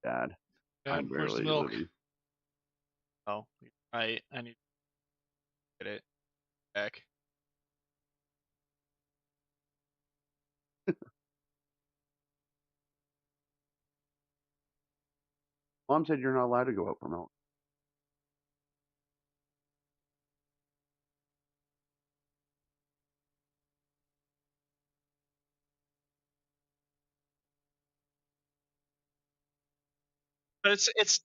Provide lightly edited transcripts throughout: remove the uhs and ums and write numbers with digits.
Dad, Dad, I'm where's the barely milk? living. Oh, I need to get it back. Mom said you're not allowed to go out for milk. But it's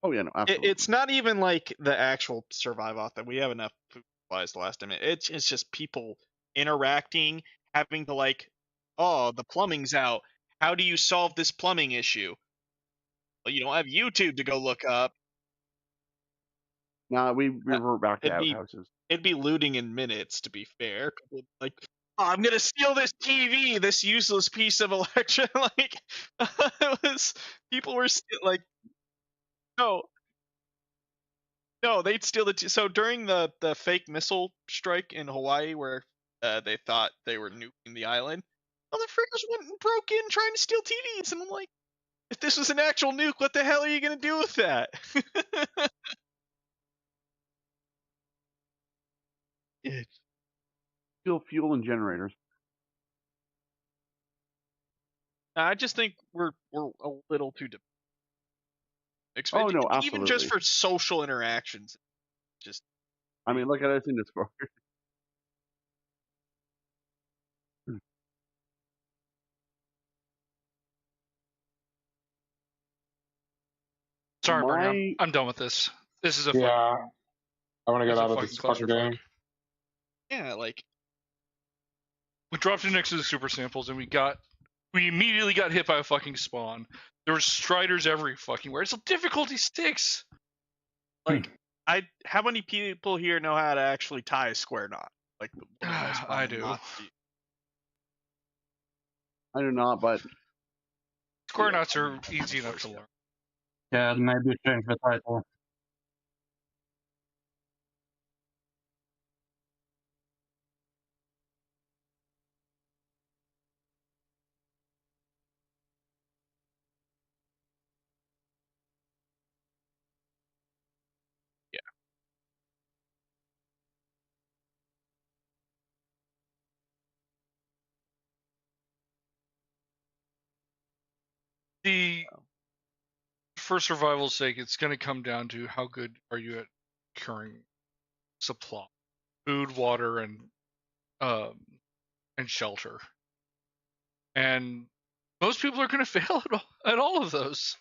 Oh yeah, no, absolutely. it's not even like the actual survive off that we have enough food supplies to last a minute. It's just people interacting, having to like, oh, the plumbing's out. How do you solve this plumbing issue? Well, you don't have YouTube to go look up. Nah, we revert back to outhouses. It'd be looting in minutes, to be fair. People would be like, oh, I'm gonna steal this TV, this useless piece of electric. Like, it was people were like, no, no, they'd steal the. So during the fake missile strike in Hawaii, where they thought they were nuking the island, motherfuckers went and broke in trying to steal TVs, and I'm like, if this was an actual nuke, what the hell are you gonna do with that? Steal fuel and generators. I just think we're a little too. Oh no, absolutely. Even just for social interactions, just. I mean, look at us in Discord. Sorry, Bernie, I'm done with this. This is a I want to get out of this fucking game. Yeah, like we dropped it next to the super samples, and we immediately got hit by a fucking spawn. There were striders every fucking where. So difficulty sticks. Like how many people here know how to actually tie a square knot? Like I do. I do not, but square knots are easy enough to learn. Yeah, maybe change the title. Yeah. For survival's sake, it's going to come down to how good are you at curing supply, food, water, and shelter. And most people are going to fail at all of those.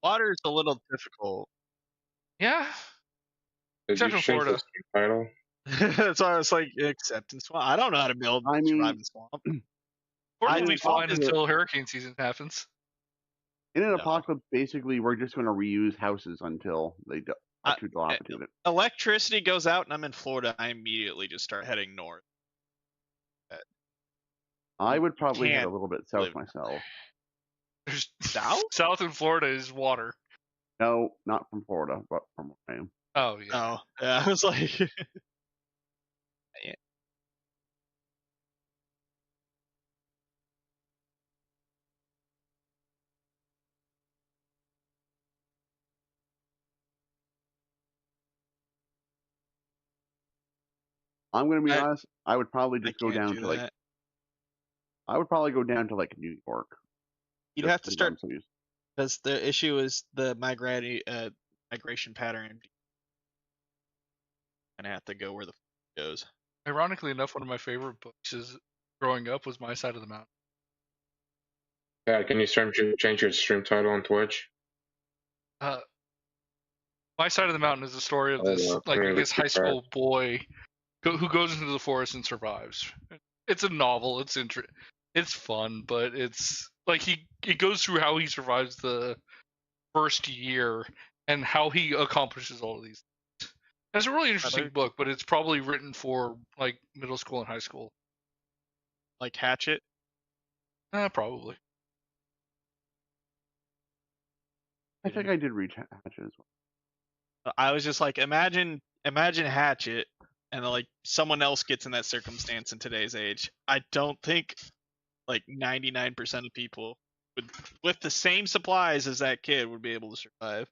Water is a little difficult. Yeah. Except in Florida. That's why I was like, acceptance swamp. I don't know how to build surviving swamp. Florida will be fine until hurricane season happens. In an apocalypse, basically, we're just going to reuse houses until they are too dilapidated. Electricity goes out and I'm in Florida. I immediately just start heading north. I would probably head a little bit south myself. There's south in Florida is water. No, not from Florida, but from where I am. Oh, yeah. Oh, yeah. I was like... yeah. I'm going to be honest. I would probably just go down to like. I would probably go down to like New York. You'd have to start because the issue is the migration pattern. And I have to go where the goes. Ironically enough, one of my favorite books is growing up was My Side of the Mountain. Yeah, can you change your stream title on Twitch? My Side of the Mountain is the story of this, I guess, high school boy who goes into the forest and survives. It's a novel. It's fun, but it's like it goes through how he survives the first year and how he accomplishes all of these things. It's a really interesting book, but it's probably written for like middle school and high school. Like Hatchet? Probably. I think I did read Hatchet as well. I was just like, imagine Hatchet, and like someone else gets in that circumstance in today's age. I don't think like 99% of people with the same supplies as that kid would be able to survive.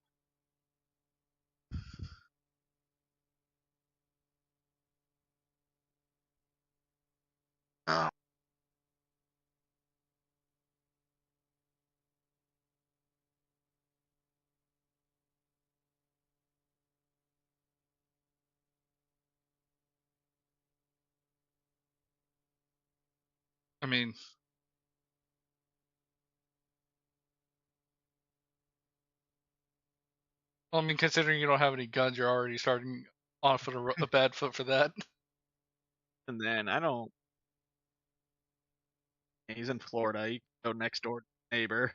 I mean, considering you don't have any guns, you're already starting off with a bad foot for that. And then I don't. He's in Florida. You can go next door to the neighbor.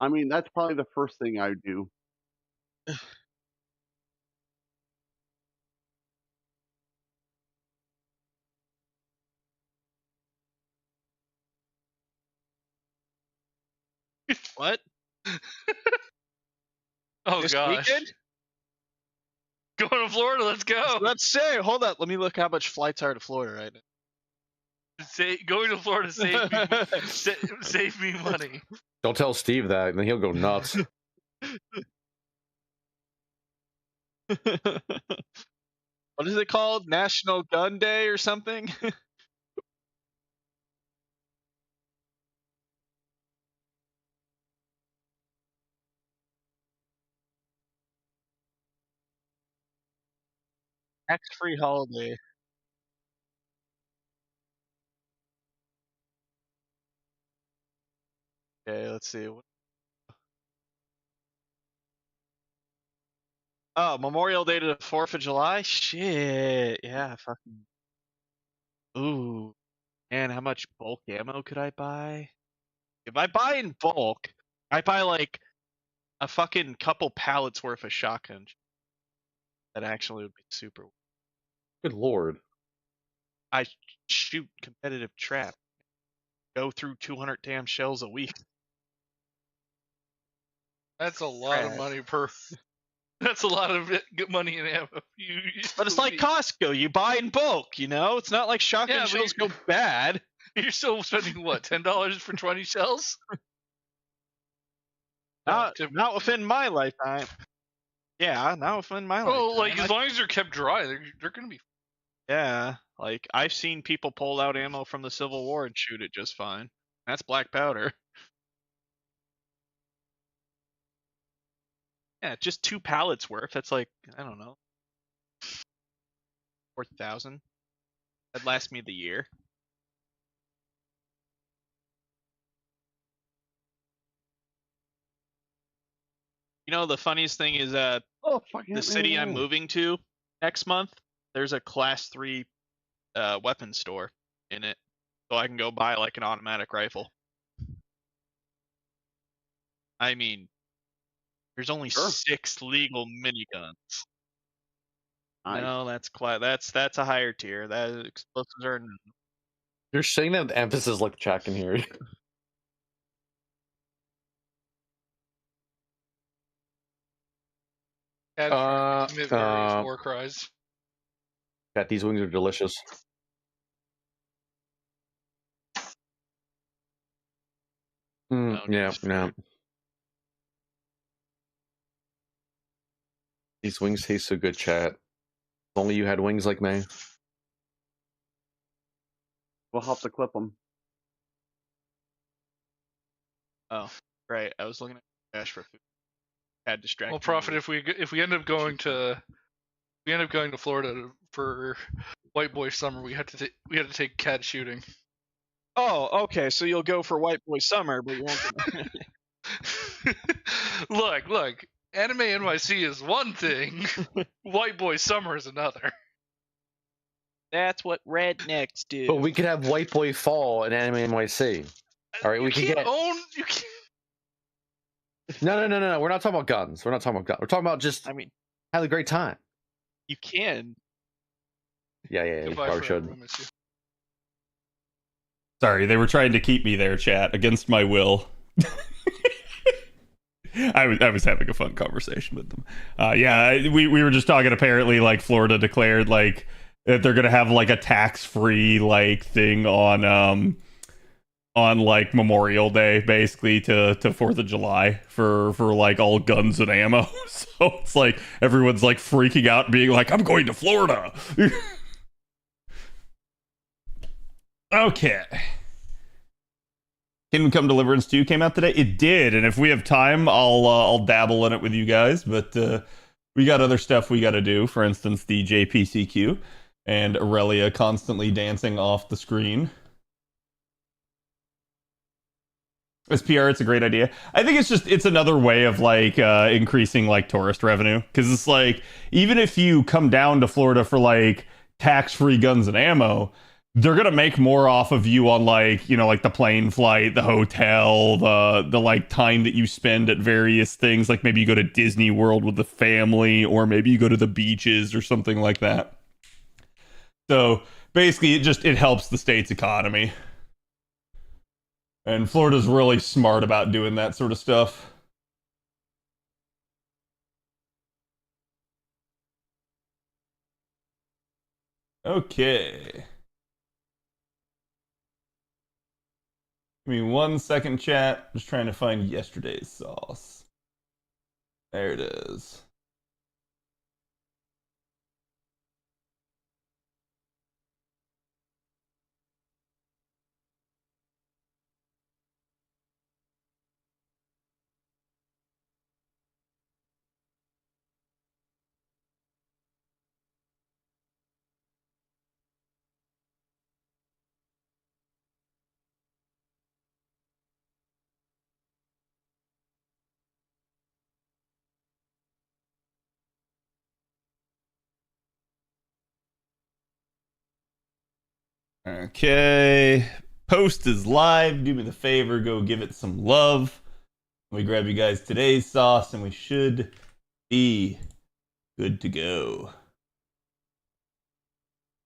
I mean, that's probably the first thing I would do. What? Oh This gosh. weekend? Going to Florida, let's go. Let's say, hold up. Let me look how much flights are to Florida right now. Going to Florida save me money. Don't tell Steve that, and then he'll go nuts. What is it called? National Gun Day or something? Tax-free holiday. Okay, let's see. Oh, Memorial Day to the 4th of July? Shit. Yeah, fucking. Ooh. Man, how much bulk ammo could I buy? If I buy in bulk, I buy like a fucking couple pallets worth of shotgun. That actually would be super. Good lord. I shoot competitive trap. Go through 200 damn shells a week. That's a lot of money per. That's a lot of good money in ammo. But it's like Costco. You buy in bulk, you know? It's not like shotgun shells go bad. You're still spending, what, $10 for 20 shells? Not within my lifetime. Yeah, not within my lifetime. Well, like, as long as they're kept dry, they're going to be... Yeah, like, I've seen people pull out ammo from the Civil War and shoot it just fine. That's black powder. Yeah, just 2 pallets worth. That's like, I don't know, 4,000. That'd last me the year. You know, the funniest thing is that the city I'm moving to next month, there's a class 3 weapon store in it. So I can go buy like an automatic rifle. I mean, there's only 6 legal miniguns. Nice. No, that's a higher tier. That explosives are. You're saying that with emphasis like the chat can hear. War cries. Cat, these wings are delicious. Yeah. These wings taste so good, chat. If only you had wings like me. We'll have to clip them. Oh, right. I was looking at cash for food. Had distracted. Well, Prophet, if we end up going to Florida for White Boy Summer, we had to take cat shooting. Oh, okay. So you'll go for White Boy Summer, but you won't. Look. Anime NYC is one thing. White Boy Summer is another. That's what rednecks do. But we could have White Boy Fall and Anime NYC. All right, we can get. You can't. No. We're not talking about guns. We're talking about just. I mean, have a great time. You can. Yeah. You probably should. Sorry, they were trying to keep me there, chat, against my will. I was having a fun conversation with them. We were just talking. Apparently, like Florida declared like that they're gonna have like a tax-free like thing on like Memorial Day, basically to 4th of July for like all guns and ammo. So it's like everyone's like freaking out, being like, "I'm going to Florida." Okay. Kingdom Come Deliverance 2 came out today. It did, and if we have time, I'll dabble in it with you guys. But we got other stuff we got to do. For instance, the JPCQ and Aurelia constantly dancing off the screen. As PR, it's a great idea. I think it's another way of like increasing like tourist revenue, because it's like even if you come down to Florida for like tax-free guns and ammo, they're gonna make more off of you on like, you know, like the plane flight, the hotel, the like time that you spend at various things. Like maybe you go to Disney World with the family, or maybe you go to the beaches or something like that. So basically, it helps the state's economy, and Florida's really smart about doing that sort of stuff. Okay. Give me 1 second, chat. Just trying to find yesterday's sauce. There it is. Okay. Post is live. Do me the favor, go give it some love. We grab you guys today's sauce, and we should be good to go.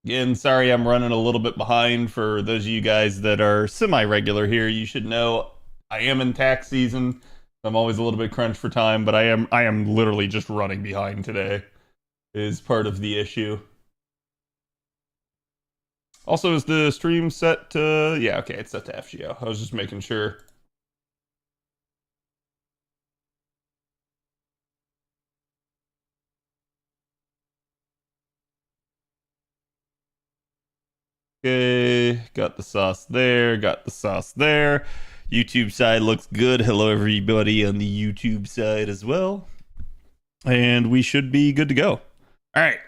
Again, sorry I'm running a little bit behind. For those of you guys that are semi-regular here, you should know I am in tax season. I'm always a little bit crunched for time, but I am literally just running behind today is part of the issue. Also, is the stream set to... Yeah, okay, it's set to FGO. I was just making sure. Okay, got the sauce there, got the sauce there. YouTube side looks good. Hello, everybody on the YouTube side as well. And we should be good to go. All right.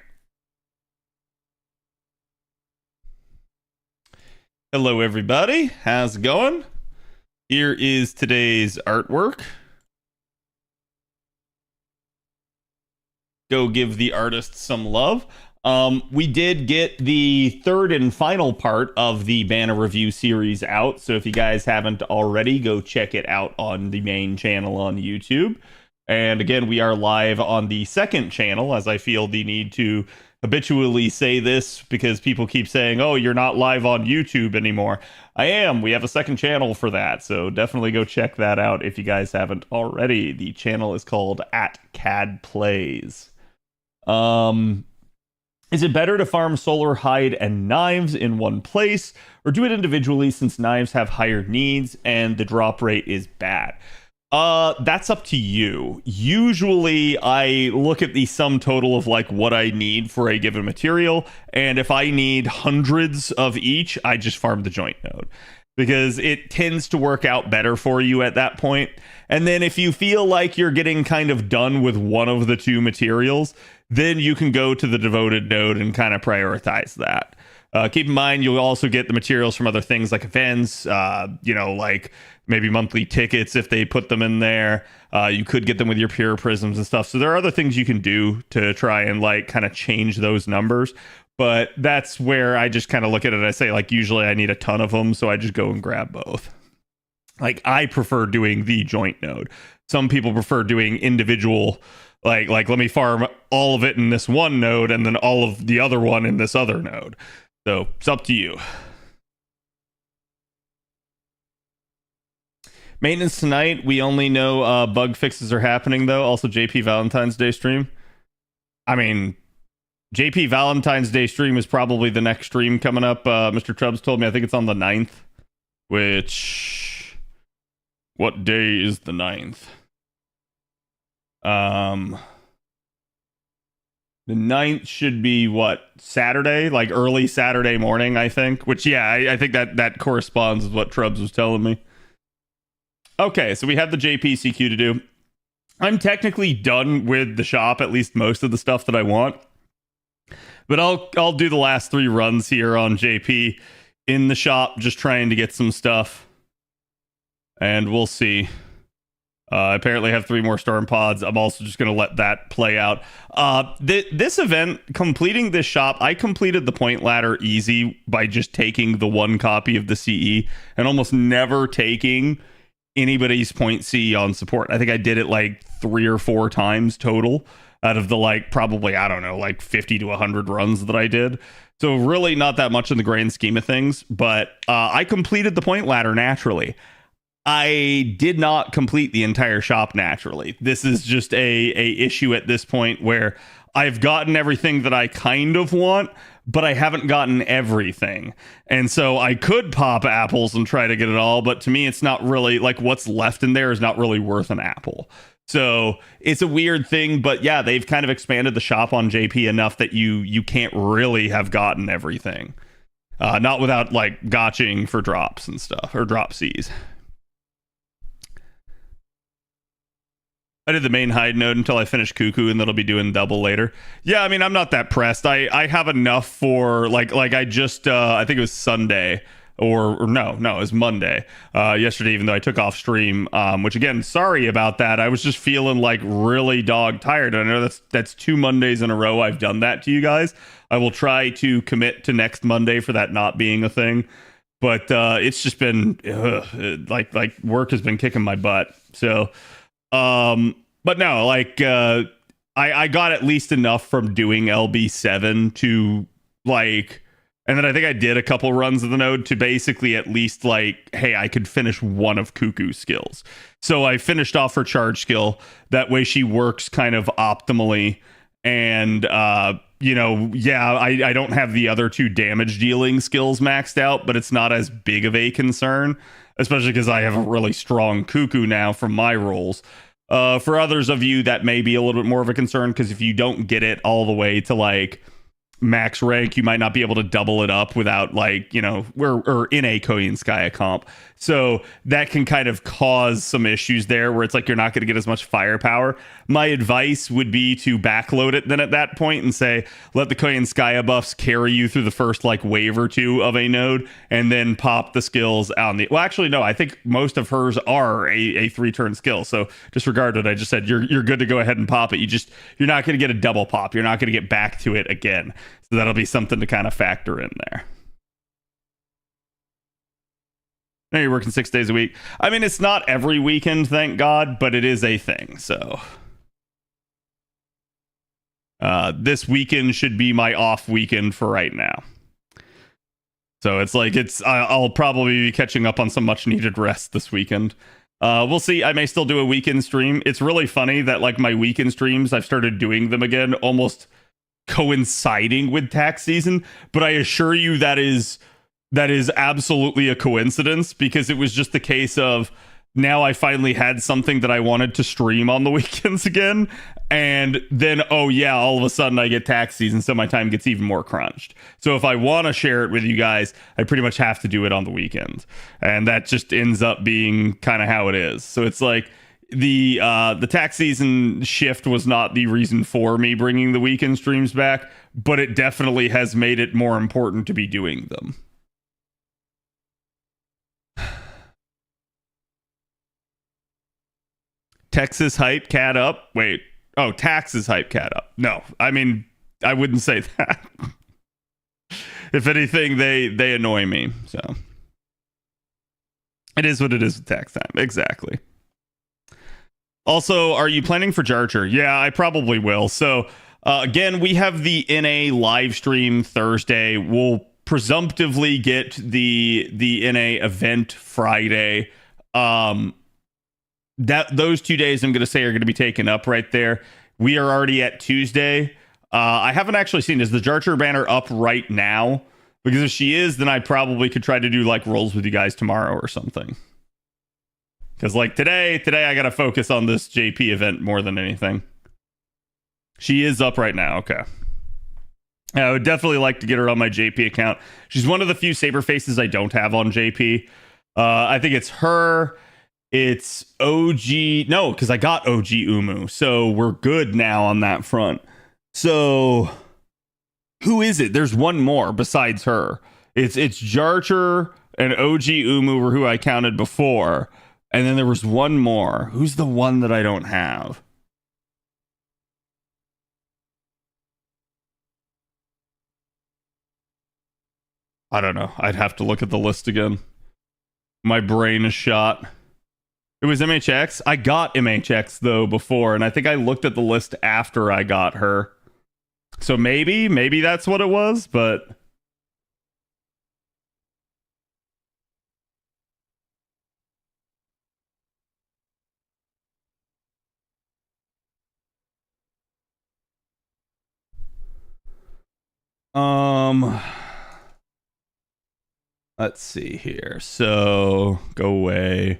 Hello, everybody. How's it going? Here is today's artwork. Go give the artist some love. We did get the third and final part of the Banner Review series out, so if you guys haven't already, go check it out on the main channel on YouTube. And again, we are live on the second channel, as I feel the need to habitually say this because people keep saying, "Oh, you're not live on YouTube anymore." I am. We have a second channel for that, so definitely go check that out if you guys haven't already. The channel is called @CADPlays. Is it better to farm solar, hide, and knives in one place, or do it individually since knives have higher needs and the drop rate is bad? That's up to you. Usually, I look at the sum total of like what I need for a given material, and if I need hundreds of each, I just farm the joint node, because it tends to work out better for you at that point. And then if you feel like you're getting kind of done with one of the two materials, then you can go to the devoted node and kind of prioritize that. Keep in mind, you'll also get the materials from other things like events, like maybe monthly tickets if they put them in there. You could get them with your pure prisms and stuff. So there are other things you can do to try and like kind of change those numbers. But that's where I just kind of look at it. I say, like, usually I need a ton of them, so I just go and grab both. Like, I prefer doing the joint node. Some people prefer doing individual, like let me farm all of it in this one node and then all of the other one in this other node. So it's up to you. Maintenance tonight. We only know bug fixes are happening, though. Also, JP Valentine's Day stream. I mean, JP Valentine's Day stream is probably the next stream coming up. Mr. Chubbs told me I think it's on the 9th. Which, what day is the 9th? The 9th should be what, Saturday? Like early Saturday morning, I think. Which, yeah, I think that corresponds with what Trubbs was telling me. Okay, so we have the JPCQ to do. I'm technically done with the shop, at least most of the stuff that I want. But I'll do the last 3 runs here on JP in the shop, just trying to get some stuff. And we'll see. I apparently have 3 more storm pods. I'm also just going to let that play out. This event, completing this shop, I completed the point ladder easy by just taking the 1 copy of the CE and almost never taking anybody's point CE on support. I think I did it like 3 or 4 times total out of the like probably, I don't know, like 50 to 100 runs that I did. So really not that much in the grand scheme of things, but I completed the point ladder naturally. I did not complete the entire shop naturally. This is just a issue at this point where I've gotten everything that I kind of want, but I haven't gotten everything. And so I could pop apples and try to get it all, but to me, it's not really like what's left in there is not really worth an apple. So it's a weird thing, but yeah, they've kind of expanded the shop on JP enough that you can't really have gotten everything. Not without like gotching for drops and stuff, or drop Cs. I did the main hide node until I finish Cuckoo, and that'll be doing double later. Yeah, I mean, I'm not that pressed. I have enough for like I just I think it was Sunday or no, it was Monday yesterday, even though I took off stream. Which again, sorry about that. I was just feeling like really dog tired. I know that's 2 Mondays in a row I've done that to you guys. I will try to commit to next Monday for that not being a thing. But it's just been like work has been kicking my butt. So. But no, like, I got at least enough from doing LB7 to like, and then I think I did a couple runs of the node to basically at least like, hey, I could finish one of Cuckoo's skills. So I finished off her charge skill. That way she works kind of optimally. And, you know, yeah, I don't have the other 2 damage dealing skills maxed out, but it's not as big of a concern, especially because I have a really strong Cuckoo now from my rolls. For others of you, that may be a little bit more of a concern, because if you don't get it all the way to like max rank, you might not be able to double it up without like, you know, we're in a Koyanskaya comp. So that can kind of cause some issues there where it's like you're not going to get as much firepower. My advice would be to backload it then at that point and say, let the Koyanskaya buffs carry you through the first like wave or 2 of a node, and then pop the skills on the, well, actually, no, I think most of hers are a 3-turn skill. So disregard what I just said. You're good to go ahead and pop it. You're not going to get a double pop. You're not going to get back to it again. So that'll be something to kind of factor in there. Now you're working 6 days a week. I mean, it's not every weekend, thank God, but it is a thing. So this weekend should be my off weekend for right now. So it's like I'll probably be catching up on some much needed rest this weekend. We'll see. I may still do a weekend stream. It's really funny that like my weekend streams, I've started doing them again, almost coinciding with tax season. But I assure you that is absolutely a coincidence, because it was just the case of now I finally had something that I wanted to stream on the weekends again. And then, oh yeah, all of a sudden I get tax season, so my time gets even more crunched. So if I want to share it with you guys, I pretty much have to do it on the weekends. And that just ends up being kind of how it is. So it's like the tax season shift was not the reason for me bringing the weekend streams back, but it definitely has made it more important to be doing them. Texas hype cat up. Wait. Oh, taxes hype cat up. No, I mean, I wouldn't say that. If anything, they annoy me. So it is what it is with tax time. Exactly. Also, are you planning for Jarcher? Yeah, I probably will. So again, we have the NA live stream Thursday. We'll presumptively get the NA event Friday. That those 2 days I'm going to say are going to be taken up right there. We are already at Tuesday. I haven't actually seen, is the Jarcher banner up right now? Because if she is, then I probably could try to do like rolls with you guys tomorrow or something. Because like today I gotta focus on this JP event more than anything. She is up right now. Okay. I would definitely like to get her on my JP account. She's one of the few saber faces I don't have on JP. I think it's her. It's OG. No, because I got OG Umu. So we're good now on that front. So who is it? There's one more besides her. It's Jarcher and OG Umu were who I counted before. And then there was one more. Who's the one that I don't have? I don't know. I'd have to look at the list again. My brain is shot. It was MHX. I got MHX though before, and I think I looked at the list after I got her. So maybe that's what it was, but let's see here. So go away.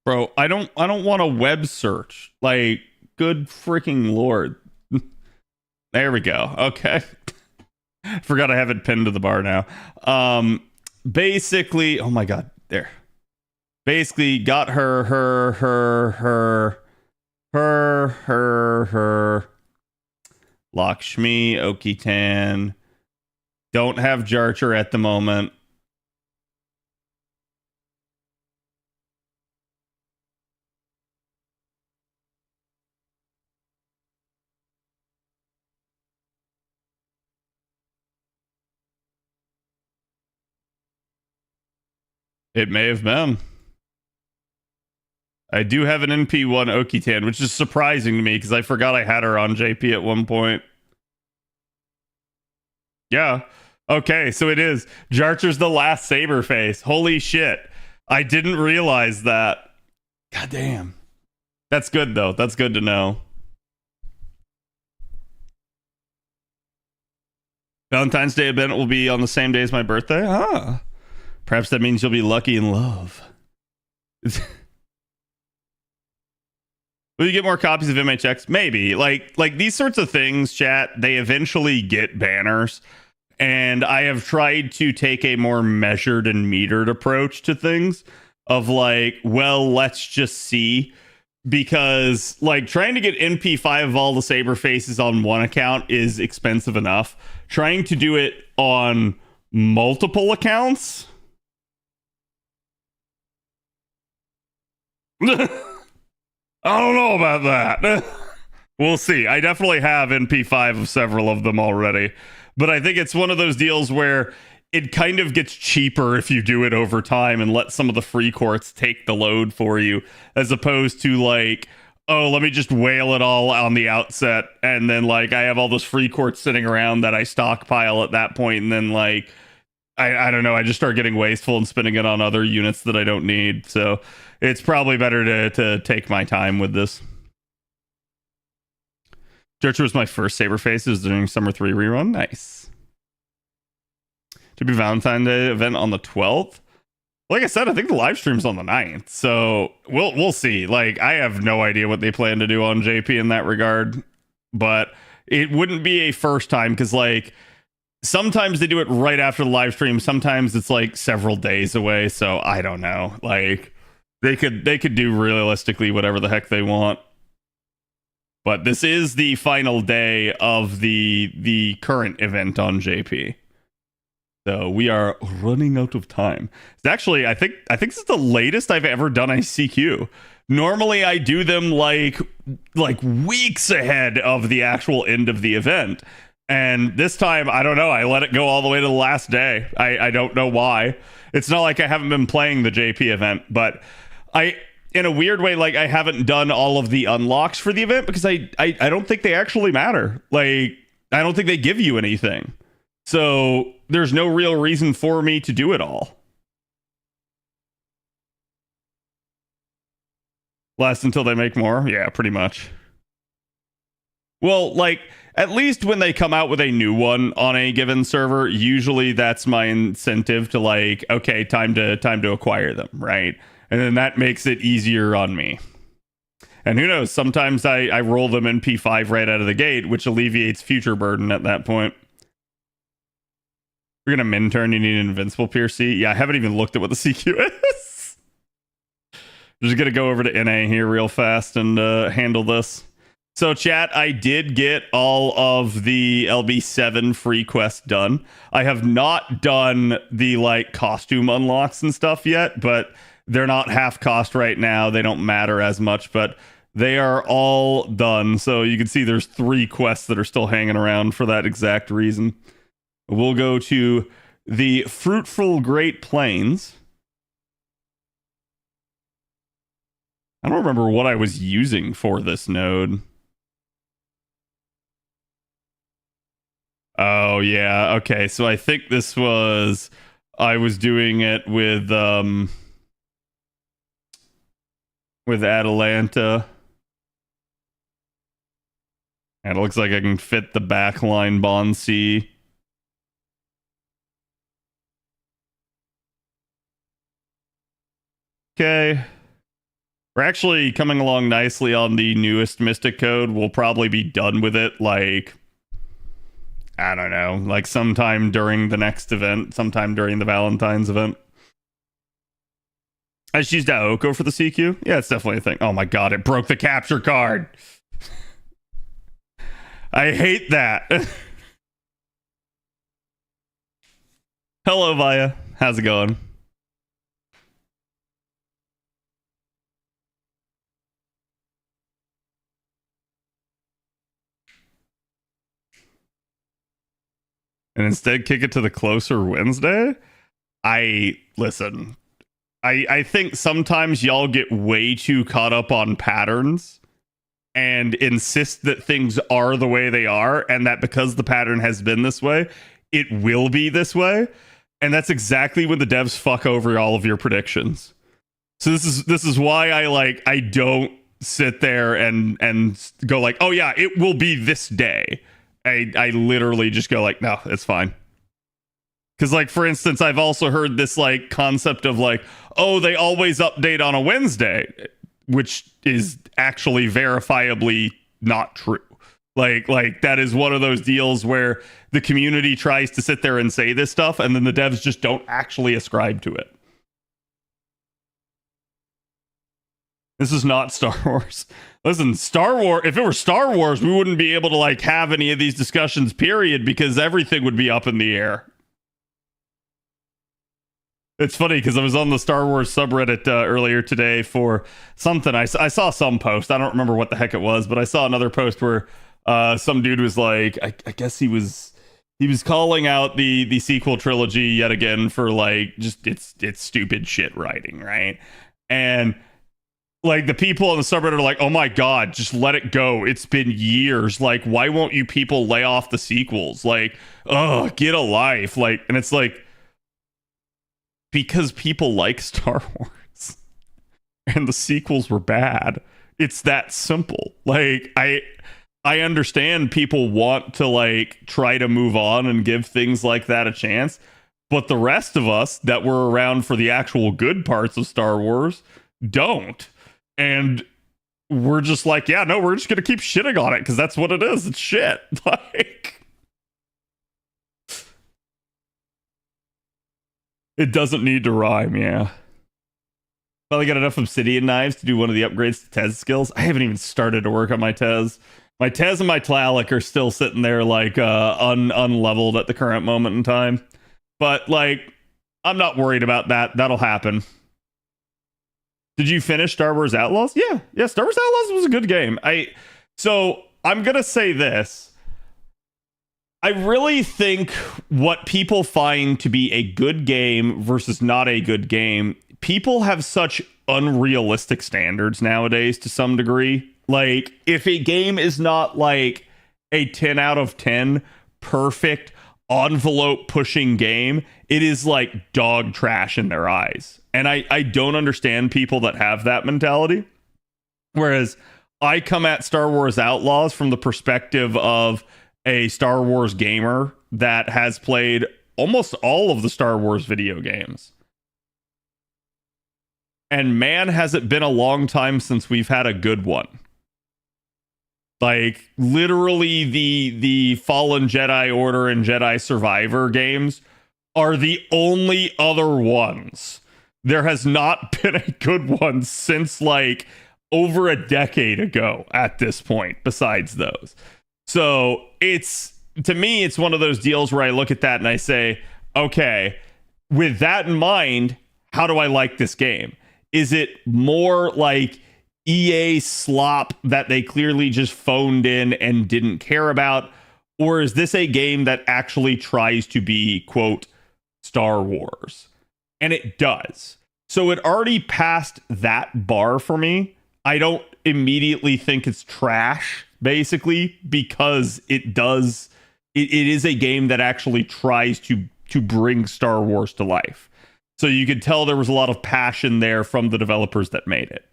Bro, I don't want a web search. Like, good freaking lord. There we go. Okay. Forgot I have it pinned to the bar now. Basically, oh my god, there. Basically got her. Lakshmi, Okitan. Don't have Jarcher at the moment. It may have been. I do have an NP1 Okitan, which is surprising to me because I forgot I had her on JP at one point. Yeah. Okay, so it is. Jarcher's the last saber face. Holy shit. I didn't realize that. God damn. That's good, though. That's good to know. Valentine's Day event will be on the same day as my birthday? Ah. Perhaps that means you'll be lucky in love. Will you get more copies of MHX? Maybe. Like these sorts of things, chat, they eventually get banners. And I have tried to take a more measured and metered approach to things of like, well, let's just see. Because like trying to get NP5 of all the saber faces on one account is expensive enough. Trying to do it on multiple accounts. I don't know about that. We'll see. I definitely have NP5 of several of them already. But I think it's one of those deals where it kind of gets cheaper if you do it over time and let some of the free courts take the load for you, as opposed to like, oh, let me just whale it all on the outset. And then like I have all those free courts sitting around that I stockpile at that point, and then like, I don't know, I just start getting wasteful and spending it on other units that I don't need. So it's probably better to take my time with this. Jarcher was my first saber face. It was during Summer 3 rerun. Nice. To be Valentine's Day event on the 12th. Like I said, I think the live stream's on the 9th. So we'll see. Like, I have no idea what they plan to do on JP in that regard. But it wouldn't be a first time, because like sometimes they do it right after the live stream. Sometimes it's like several days away. So I don't know. Like they could do realistically whatever the heck they want. But this is the final day of the current event on JP. So we are running out of time. It's actually, I think this is the latest I've ever done a CQ. Normally I do them like weeks ahead of the actual end of the event. And this time, I don't know, I let it go all the way to the last day. I don't know why. It's not like I haven't been playing the JP event, but in a weird way, like I haven't done all of the unlocks for the event because I don't think they actually matter. Like, I don't think they give you anything. So there's no real reason for me to do it all. Last until they make more? Yeah, pretty much. Well, like, at least when they come out with a new one on a given server, usually that's my incentive to, like, okay, time to acquire them, right? And then that makes it easier on me. And who knows, sometimes I roll them in P5 right out of the gate, which alleviates future burden at that point. We're gonna min turn, you need an invincible PRC. Yeah, I haven't even looked at what the CQ is. Just gonna go over to NA here real fast and handle this. So chat, I did get all of the LB7 free quests done. I have not done the like costume unlocks and stuff yet, but they're not half cost right now. They don't matter as much, but they are all done. So you can see there's 3 quests that are still hanging around for that exact reason. We'll go to the Fruitful Great Plains. I don't remember what I was using for this node. Oh, yeah. Okay, so I think this was... I was doing it with Atalanta. And it looks like I can fit the backline Bond C. Okay. We're actually coming along nicely on the newest Mystic Code. We'll probably be done with it, like, I don't know, like sometime during the next event, sometime during the Valentine's event. I just used Aoko for the CQ. Yeah, it's definitely a thing. Oh my god, it broke the capture card. I hate that. Hello, Vaya. How's it going? And instead kick it to the closer Wednesday? Listen, I think sometimes y'all get way too caught up on patterns and insist that things are the way they are, and that because the pattern has been this way, it will be this way. And that's exactly when the devs fuck over all of your predictions. So this is why I don't sit there and go like, oh yeah, it will be this day. I literally just go like, no, it's fine. Because, like, for instance, I've also heard this, like, concept of, like, oh, they always update on a Wednesday, which is actually verifiably not true. Like that is one of those deals where the community tries to sit there and say this stuff, and then the devs just don't actually ascribe to it. This is not Star Wars. Listen, Star Wars, if it were Star Wars, we wouldn't be able to, like, have any of these discussions, period, because everything would be up in the air. It's funny because I was on the Star Wars subreddit earlier today for something. I saw some post. I don't remember what the heck it was, but I saw another post where some dude was like, I guess he was calling out the sequel trilogy yet again for, like, just it's stupid shit writing, right? And, like, the people on the subreddit are like, oh my god, just let it go. It's been years. Like, why won't you people lay off the sequels? Like, oh, get a life. Like, and it's like, because people like Star Wars and the sequels were bad. It's that simple. Like, I understand people want to, like, try to move on and give things like that a chance, but the rest of us that were around for the actual good parts of Star Wars don't. And we're just like, yeah, no, we're just gonna keep shitting on it because that's what it is. It's shit. Like, it doesn't need to rhyme, yeah. Finally got enough obsidian knives to do one of the upgrades to Tez skills. I haven't even started to work on my Tez. My Tez and my Tlaloc are still sitting there, like, unleveled at the current moment in time. But, like, I'm not worried about that. That'll happen. Did you finish Star Wars Outlaws? Yeah, Star Wars Outlaws was a good game. So I'm gonna say this. I really think what people find to be a good game versus not a good game, people have such unrealistic standards nowadays to some degree. Like, if a game is not like a 10 out of 10 perfect envelope pushing game, it is like dog trash in their eyes. And I don't understand people that have that mentality. Whereas I come at Star Wars Outlaws from the perspective of a Star Wars gamer that has played almost all of the Star Wars video games. And man, has it been a long time since we've had a good one. Like, literally, the Fallen Jedi Order and Jedi Survivor games are the only other ones. There has not been a good one since, like, over a decade ago at this point, besides those. So, to me, it's one of those deals where I look at that and I say, okay, with that in mind, how do I like this game? Is it more like EA slop that they clearly just phoned in and didn't care about? Or is this a game that actually tries to be, quote, Star Wars? And it does. So it already passed that bar for me. I don't immediately think it's trash, basically, because it does. It is a game that actually tries to bring Star Wars to life. So you could tell there was a lot of passion there from the developers that made it.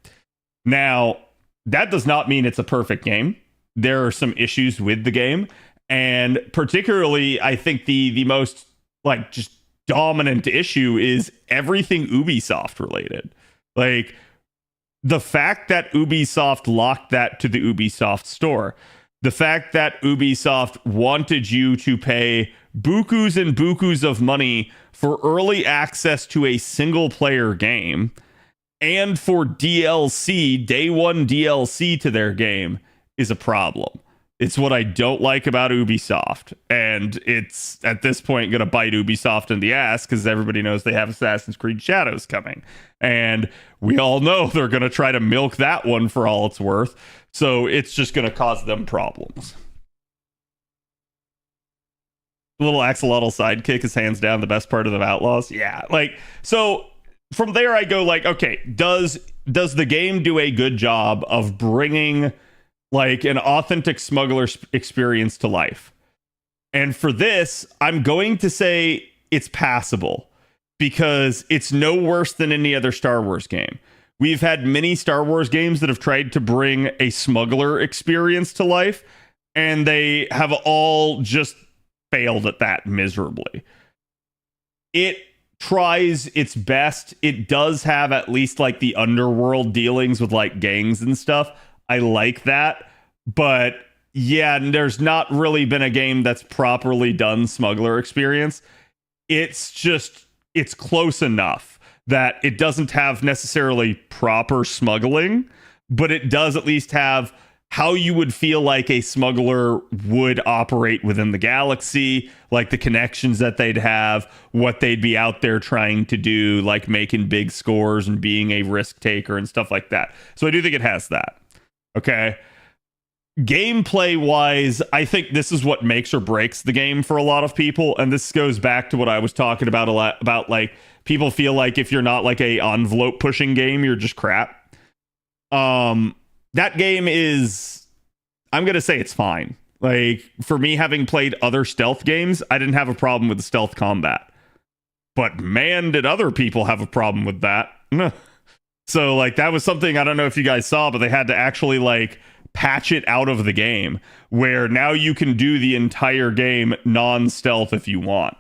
Now, that does not mean it's a perfect game. There are some issues with the game. And particularly, I think the most, like, just dominant issue is everything Ubisoft related. Like, the fact that Ubisoft locked that to the Ubisoft store, the fact that Ubisoft wanted you to pay bukus and bukus of money for early access to a single player game and for DLC, day one DLC to their game, is a problem. It's what I don't like about Ubisoft. And it's, at this point, going to bite Ubisoft in the ass because everybody knows they have Assassin's Creed Shadows coming. And we all know they're going to try to milk that one for all it's worth. So it's just going to cause them problems. The little axolotl sidekick is hands down the best part of the Outlaws. Yeah, like, so from there I go, like, okay, does the game do a good job of bringing, like, an authentic smuggler experience to life? And for this, I'm going to say it's passable because it's no worse than any other Star Wars game. We've had many Star Wars games that have tried to bring a smuggler experience to life, and they have all just failed at that miserably. It tries its best. It does have at least, like, the underworld dealings with, like, gangs and stuff. I like that. But yeah, there's not really been a game that's properly done smuggler experience. It's close enough that it doesn't have necessarily proper smuggling, but it does at least have how you would feel like a smuggler would operate within the galaxy, like the connections that they'd have, what they'd be out there trying to do, like making big scores and being a risk taker and stuff like that. So I do think it has that. Okay. Gameplay wise, I think this is what makes or breaks the game for a lot of people. And this goes back to what I was talking about a lot about, like, people feel like if you're not like a envelope pushing game, you're just crap. That game is, I'm going to say it's fine. Like, for me, having played other stealth games, I didn't have a problem with the stealth combat. But man, did other people have a problem with that. So, like, that was something, I don't know if you guys saw, but they had to actually, like, patch it out of the game, where now you can do the entire game non-stealth if you want.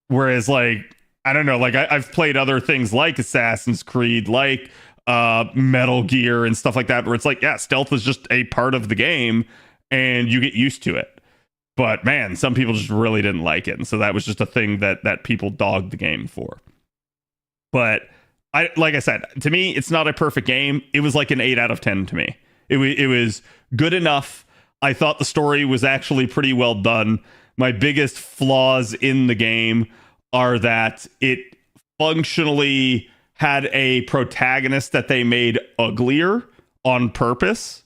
Whereas, like, I don't know, like, I've played other things like Assassin's Creed, like Metal Gear and stuff like that, where it's like, yeah, stealth is just a part of the game and you get used to it. But man, some people just really didn't like it, and so that was just a thing that people dogged the game for. But like I said, to me, it's not a perfect game. It was like an 8 out of 10 to me. It was good enough. I thought the story was actually pretty well done. My biggest flaws in the game are that it functionally had a protagonist that they made uglier on purpose.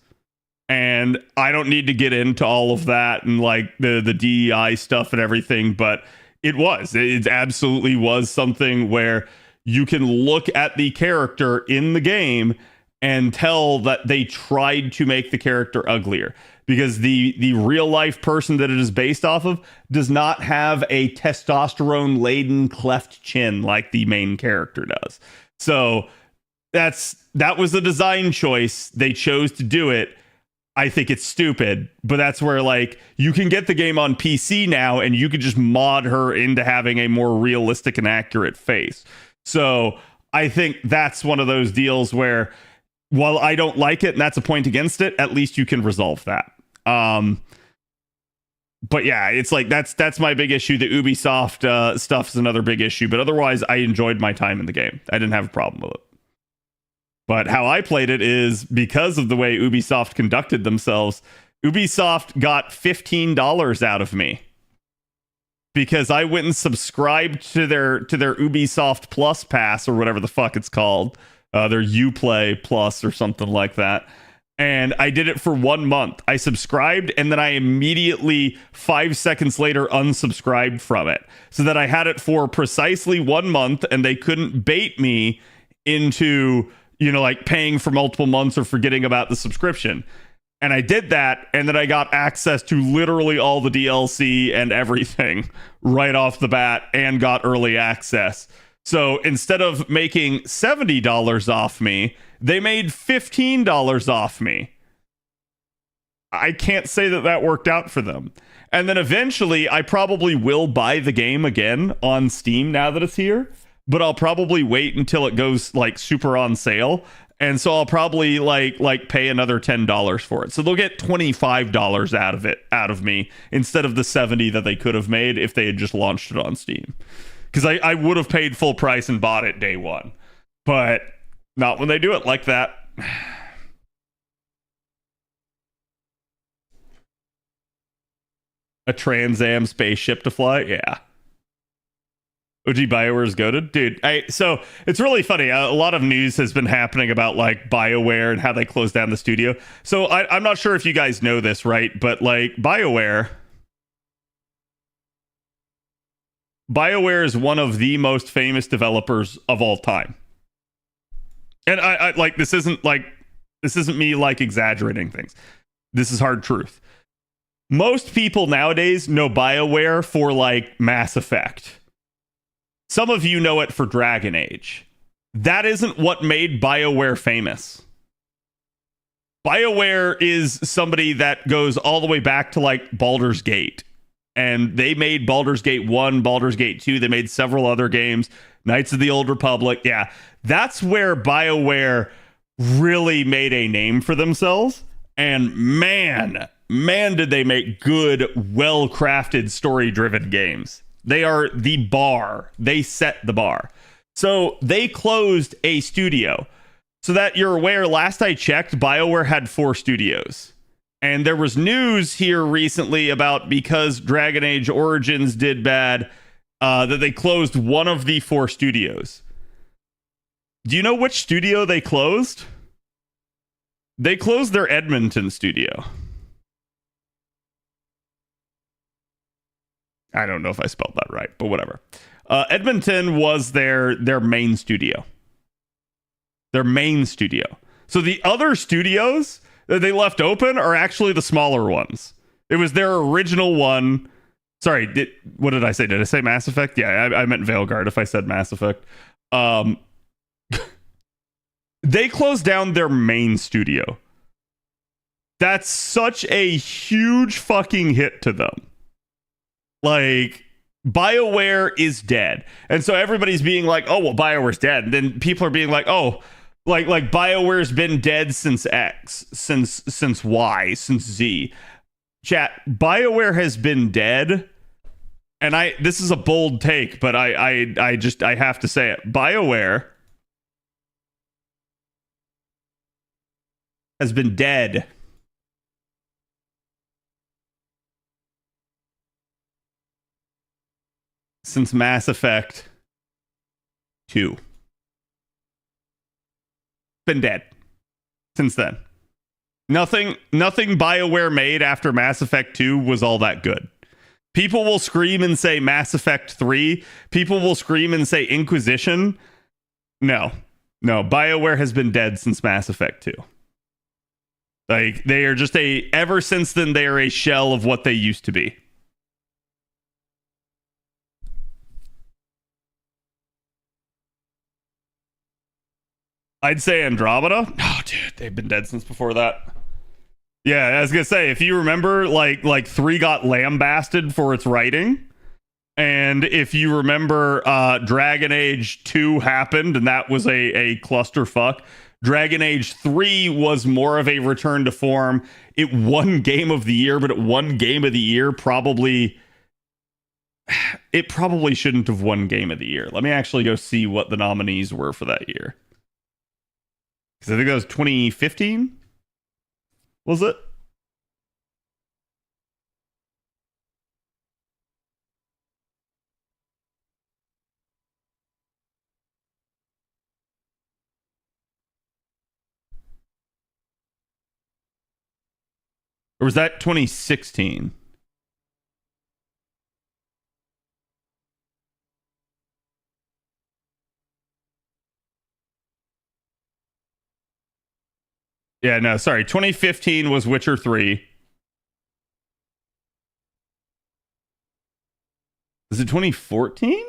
And I don't need to get into all of that and, like, the DEI stuff and everything, but it absolutely was something where you can look at the character in the game and tell that they tried to make the character uglier, because the real life person that it is based off of does not have a testosterone laden cleft chin like the main character does. So that was a design choice. They chose to do it. I think it's stupid, but that's where like you can get the game on PC now and you could just mod her into having a more realistic and accurate face. So I think that's one of those deals where while I don't like it and that's a point against it, at least you can resolve that. But yeah, it's like that's my big issue. The Ubisoft stuff is another big issue, but otherwise I enjoyed my time in the game. I didn't have a problem with it. But how I played it is because of the way Ubisoft conducted themselves. Ubisoft got $15 out of me because I went and subscribed to their Ubisoft Plus pass or whatever the fuck it's called, their Uplay Plus or something like that. And I did it for 1 month. I subscribed and then I immediately 5 seconds later unsubscribed from it so that I had it for precisely 1 month and they couldn't bait me into, you know, like paying for multiple months or forgetting about the subscription. And I did that, and then I got access to literally all the DLC and everything right off the bat and got early access. So instead of making $70 off me, they made $15 off me. I can't say that worked out for them. And then eventually, I probably will buy the game again on Steam now that it's here. But I'll probably wait until it goes like super on sale. And so I'll probably like pay another $10 for it. So they'll get $25 out of me instead of the $70 that they could have made if they had just launched it on Steam. Because I would have paid full price and bought it day one. But not when they do it like that. A Trans Am spaceship to fly? Yeah. OG BioWare's goated? Dude, so it's really funny. A lot of news has been happening about like BioWare and how they closed down the studio. So I'm not sure if you guys know this, right? But like BioWare is one of the most famous developers of all time. And I like this isn't me like exaggerating things. This is hard truth. Most people nowadays know BioWare for like Mass Effect. Some of you know it for Dragon Age. That isn't what made BioWare famous. BioWare is somebody that goes all the way back to like Baldur's Gate. And they made Baldur's Gate 1, Baldur's Gate 2. They made several other games. Knights of the Old Republic. Yeah, that's where BioWare really made a name for themselves. And man, did they make good, well-crafted, story-driven games. They are the bar. They set the bar. So they closed a studio. So that you're aware, last I checked, BioWare had 4 studios. And there was news here recently about because Dragon Age Origins did bad, that they closed one of the 4 studios. Do you know which studio they closed? They closed their Edmonton studio. I don't know if I spelled that right, but whatever. Edmonton was their main studio. Their main studio. So the other studios that they left open are actually the smaller ones. It was their original one. Sorry, what did I say? Did I say Mass Effect? Yeah, I meant Veilguard if I said Mass Effect. They closed down their main studio. That's such a huge fucking hit to them. Like, BioWare is dead. And so everybody's being like, oh, well, BioWare's dead. And then people are being like, oh, like BioWare's been dead since X, since Y, since Z. Chat, BioWare has been dead. And this is a bold take, but I have to say it. BioWare has been dead since Mass Effect 2. Been dead since then. Nothing BioWare made after Mass Effect 2 was all that good. People will scream and say Mass Effect 3. People will scream and say Inquisition. No, BioWare has been dead since Mass Effect 2. Like, they are just ever since then, they are a shell of what they used to be. I'd say Andromeda. Oh, dude, they've been dead since before that. Yeah, I was gonna say, if you remember, like 3 got lambasted for its writing, and if you remember, Dragon Age 2 happened, and that was a clusterfuck. Dragon Age 3 was more of a return to form. It won Game of the Year, but it won Game of the Year it probably shouldn't have won Game of the Year. Let me actually go see what the nominees were for that year. Because I think that was 2015. Was it? Or was that 2016? Yeah, no, sorry. 2015 was Witcher 3. Was it 2014?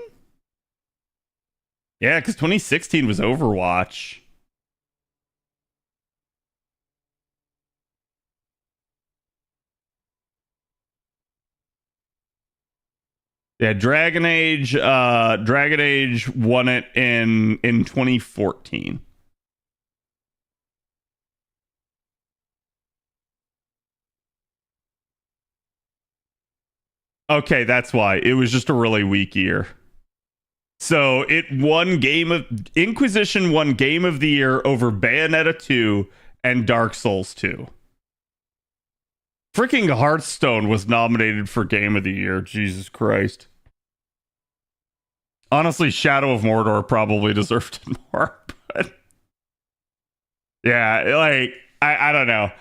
Yeah, because 2016 was Overwatch. Yeah, Dragon Age won it in 2014. Okay, that's why. It was just a really weak year. So it won Inquisition won Game of the Year over Bayonetta 2 and Dark Souls 2. Freaking Hearthstone was nominated for Game of the Year. Jesus Christ. Honestly, Shadow of Mordor probably deserved it more. But yeah, like, I don't know.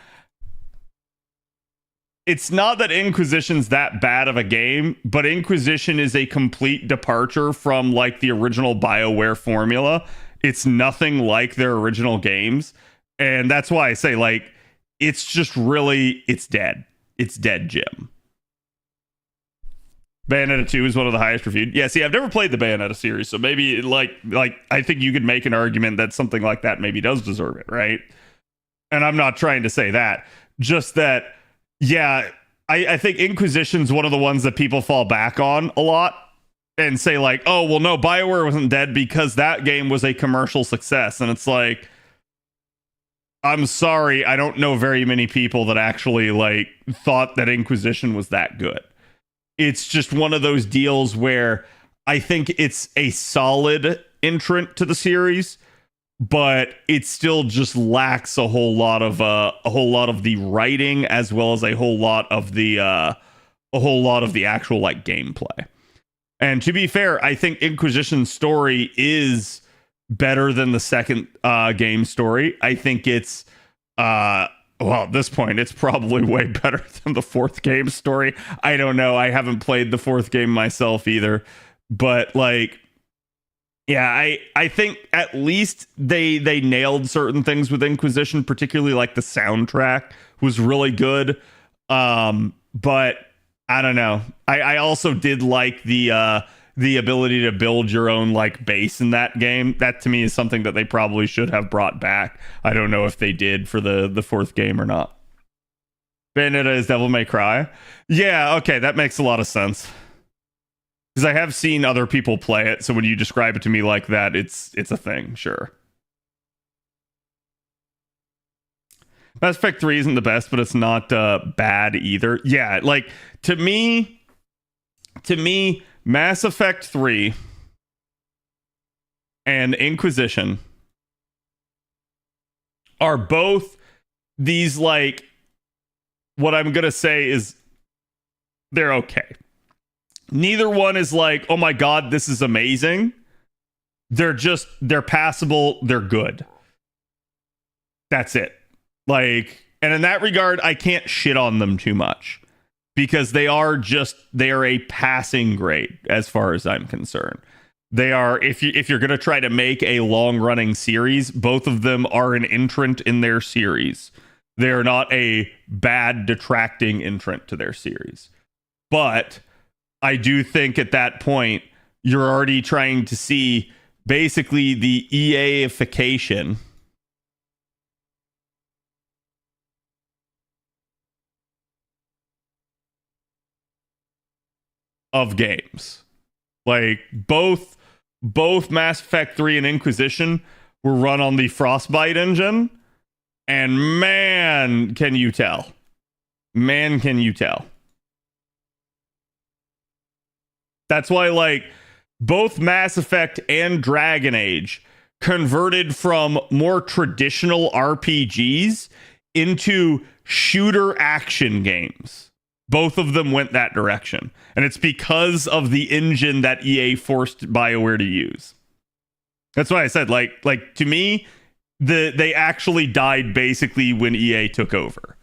It's not that Inquisition's that bad of a game, but Inquisition is a complete departure from like the original BioWare formula. It's nothing like their original games. And that's why I say, like, it's just really, it's dead. It's dead, Jim. Bayonetta 2 is one of the highest reviewed. Yeah, see, I've never played the Bayonetta series, so maybe like I think you could make an argument that something like that maybe does deserve it, right? And I'm not trying to say that. Just that, yeah, I think Inquisition's one of the ones that people fall back on a lot and say like, oh, well, no, BioWare wasn't dead because that game was a commercial success. And it's like, I'm sorry, I don't know very many people that actually like thought that Inquisition was that good. It's just one of those deals where I think it's a solid entrant to the series, but it still just lacks a whole lot of the writing as well as a whole lot of the actual like gameplay. And to be fair, I think Inquisition's story is better than the second game story. I think it's well, at this point, it's probably way better than the fourth game story. I don't know. I haven't played the fourth game myself either. But like, yeah, I think at least they nailed certain things with Inquisition, particularly like the soundtrack was really good. But I don't know. I also did like the ability to build your own like base in that game. That to me is something that they probably should have brought back. I don't know if they did for the fourth game or not. Bayonetta is Devil May Cry. Yeah, okay, that makes a lot of sense. Because I have seen other people play it, so when you describe it to me like that, it's a thing, sure. Mass Effect 3 isn't the best, but it's not bad either. Yeah, like to me, Mass Effect 3 and Inquisition are both these, like, what I'm going to say is they're okay. Neither one is like, oh my god, this is amazing. They're passable, they're good. That's it. Like, and in that regard, I can't shit on them too much. Because they are a passing grade as far as I'm concerned. They are, if you're going to try to make a long running series, both of them are an entrant in their series. They're not a bad detracting entrant to their series. But I do think at that point, you're already trying to see basically the EA-ification of games. Like both Mass Effect 3 and Inquisition were run on the Frostbite engine, and man, can you tell. Man, can you tell. That's why, like, both Mass Effect and Dragon Age converted from more traditional RPGs into shooter action games. Both of them went that direction. And it's because of the engine that EA forced BioWare to use. That's why I said, like to me, they actually died basically when EA took over.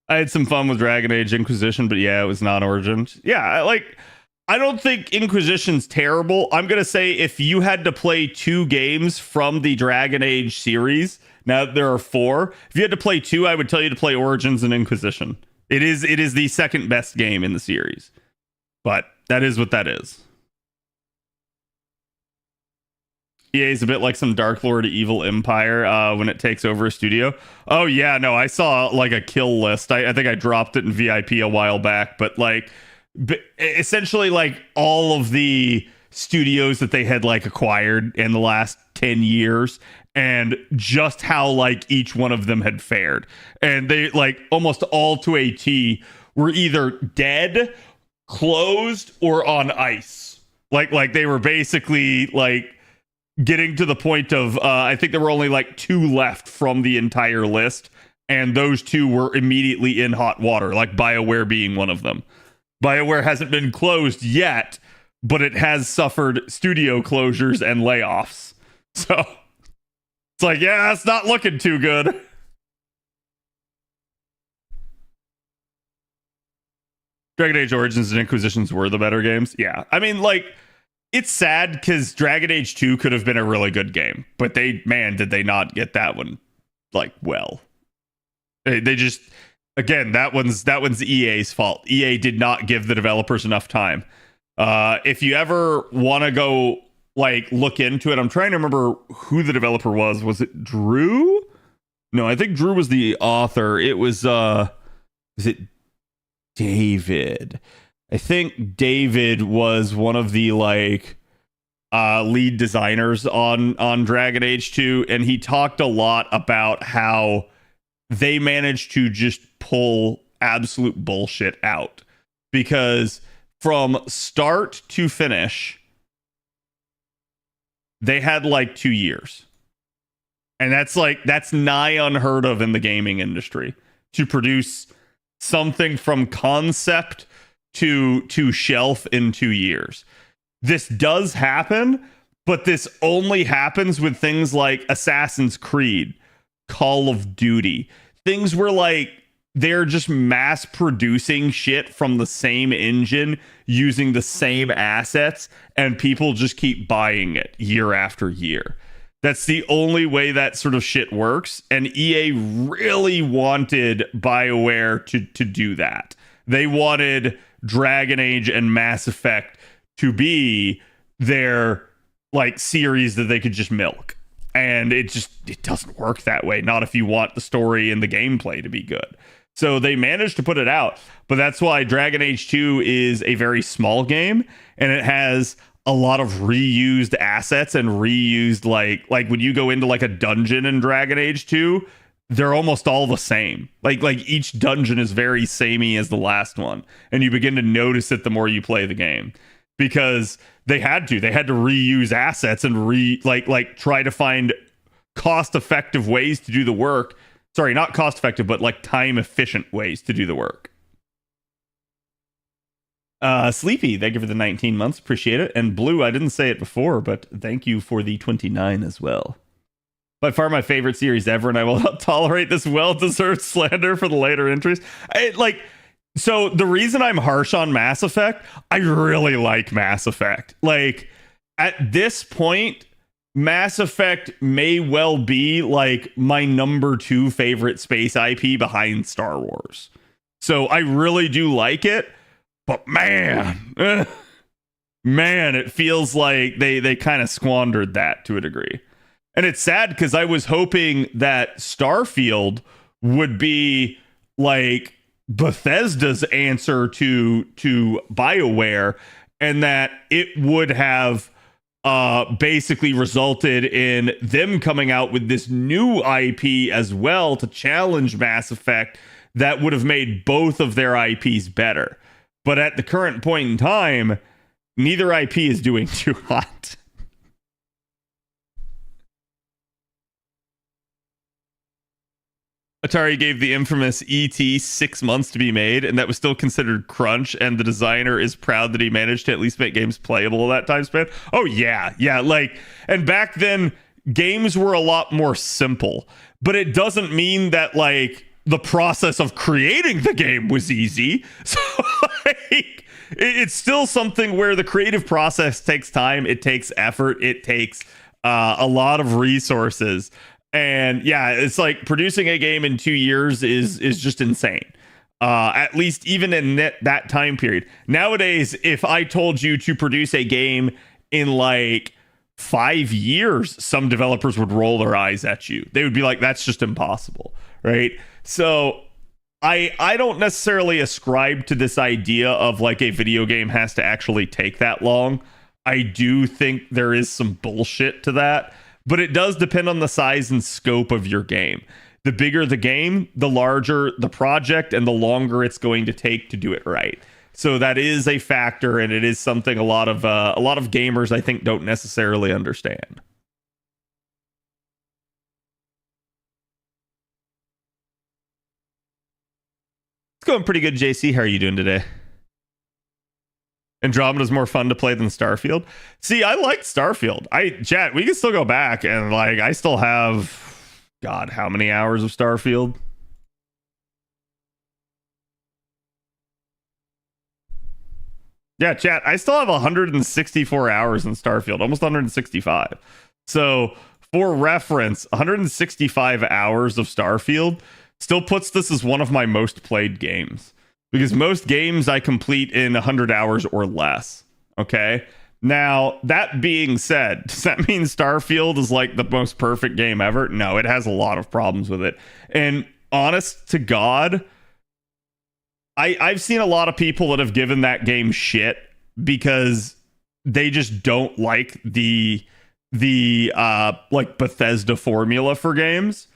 I had some fun with Dragon Age Inquisition, but yeah, it was non-Origins. Yeah, I don't think Inquisition's terrible. I'm going to say if you had to play 2 games from the Dragon Age series, now there are 4, if you had to play 2, I would tell you to play Origins and Inquisition. It is the second best game in the series. But that is what that is. EA is a bit like some Dark Lord Evil Empire when it takes over a studio. Oh yeah, no, I saw like a kill list. I think I dropped it in VIP a while back, but essentially like all of the studios that they had like acquired in the last 10 years and just how like each one of them had fared. And they like almost all to a T were either dead, closed, or on ice. Like they were basically like getting to the point of I think there were only like 2 left from the entire list, and those 2 were immediately in hot water, like BioWare being one of them. BioWare hasn't been closed yet, but it has suffered studio closures and layoffs. So it's like, yeah, it's not looking too good. Dragon Age Origins and Inquisitions were the better games. Yeah. I mean, like, it's sad because Dragon Age 2 could have been a really good game, but did they not get that one like well. They just, again, that one's EA's fault. EA did not give the developers enough time. If you ever want to go like look into it, I'm trying to remember who the developer was. Was it Drew? No, I think Drew was the author. It was is it David? I think David was one of the like lead designers on Dragon Age 2, and he talked a lot about how they managed to just pull absolute bullshit out, because from start to finish they had like 2 years, and that's nigh unheard of in the gaming industry, to produce something from concept to shelf in 2 years. This does happen, but this only happens with things like Assassin's Creed, Call of Duty, things where like they're just mass producing shit from the same engine using the same assets, and people just keep buying it year after year. That's the only way that sort of shit works, and EA really wanted BioWare to do that. They wanted Dragon Age and Mass Effect to be their like series that they could just milk, and it doesn't work that way, not if you want the story and the gameplay to be good. So they managed to put it out, but that's why Dragon Age 2 is a very small game, and it has a lot of reused assets and reused like when you go into like a dungeon in Dragon Age 2, they're almost all the same. Like each dungeon is very samey as the last one, and you begin to notice it the more you play the game, because they had to reuse assets and try to find cost effective ways to do the work. Sorry, not cost effective, but like time efficient ways to do the work. Sleepy, thank you for the 19 months, appreciate it. And Blue, I didn't say it before, but thank you for the 29 as well. By far my favorite series ever, and I will not tolerate this well-deserved slander for the later entries. So the reason I'm harsh on Mass Effect, I really like Mass Effect. Like, at this point, Mass Effect may well be like my number 2 favorite space IP behind Star Wars. So I really do like it, but man, man, it feels like they kind of squandered that to a degree. And it's sad because I was hoping that Starfield would be like Bethesda's answer to BioWare, and that it would have basically resulted in them coming out with this new IP as well to challenge Mass Effect that would have made both of their IPs better. But at the current point in time, neither IP is doing too hot. Atari gave the infamous ET 6 months to be made, and that was still considered crunch, and the designer is proud that he managed to at least make games playable in that time span. Oh, yeah. Like, and back then, games were a lot more simple, but it doesn't mean that, like, the process of creating the game was easy. So, like, it's still something where the creative process takes time, it takes effort, it takes a lot of resources. And yeah, it's like producing a game in 2 years is just insane. At least even in that time period. Nowadays, if I told you to produce a game in like 5 years, some developers would roll their eyes at you. They would be like, that's just impossible, right? So I don't necessarily ascribe to this idea of like a video game has to actually take that long. I do think there is some bullshit to that. But it does depend on the size and scope of your game. The bigger the game, the larger the project, and the longer it's going to take to do it right. So that is a factor, and it is something a lot of gamers, I think, don't necessarily understand. It's going pretty good, JC. How are you doing today? Andromeda's more fun to play than Starfield. See, I liked Starfield. Chat, we can still go back and like I still have God, how many hours of Starfield? Yeah, chat, I still have 164 hours in Starfield, almost 165. So, for reference, 165 hours of Starfield still puts this as one of my most played games. Because most games I complete in 100 hours or less. Okay? Now, that being said, does that mean Starfield is like the most perfect game ever? No, it has a lot of problems with it. And honest to God, I've seen a lot of people that have given that game shit because they just don't like the like Bethesda formula for games.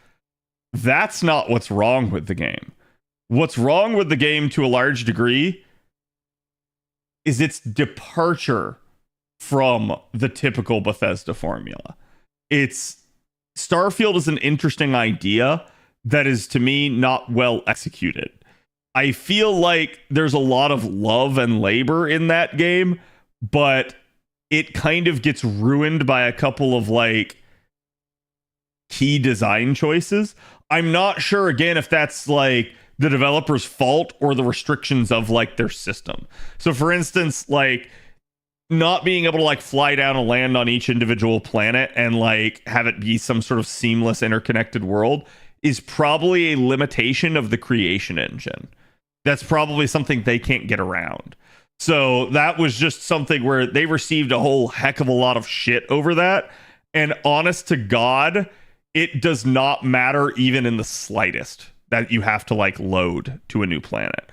That's not what's wrong with the game. What's wrong with the game to a large degree is its departure from the typical Bethesda formula. Starfield is an interesting idea that is, to me, not well executed. I feel like there's a lot of love and labor in that game, but it kind of gets ruined by a couple of like key design choices. I'm not sure, again, if that's like the developer's fault or the restrictions of like their system. So for instance, like not being able to like fly down and land on each individual planet and like have it be some sort of seamless interconnected world is probably a limitation of the creation engine. That's probably something they can't get around. So that was just something where they received a whole heck of a lot of shit over that. And honest to God, it does not matter even in the slightest that you have to like load to a new planet.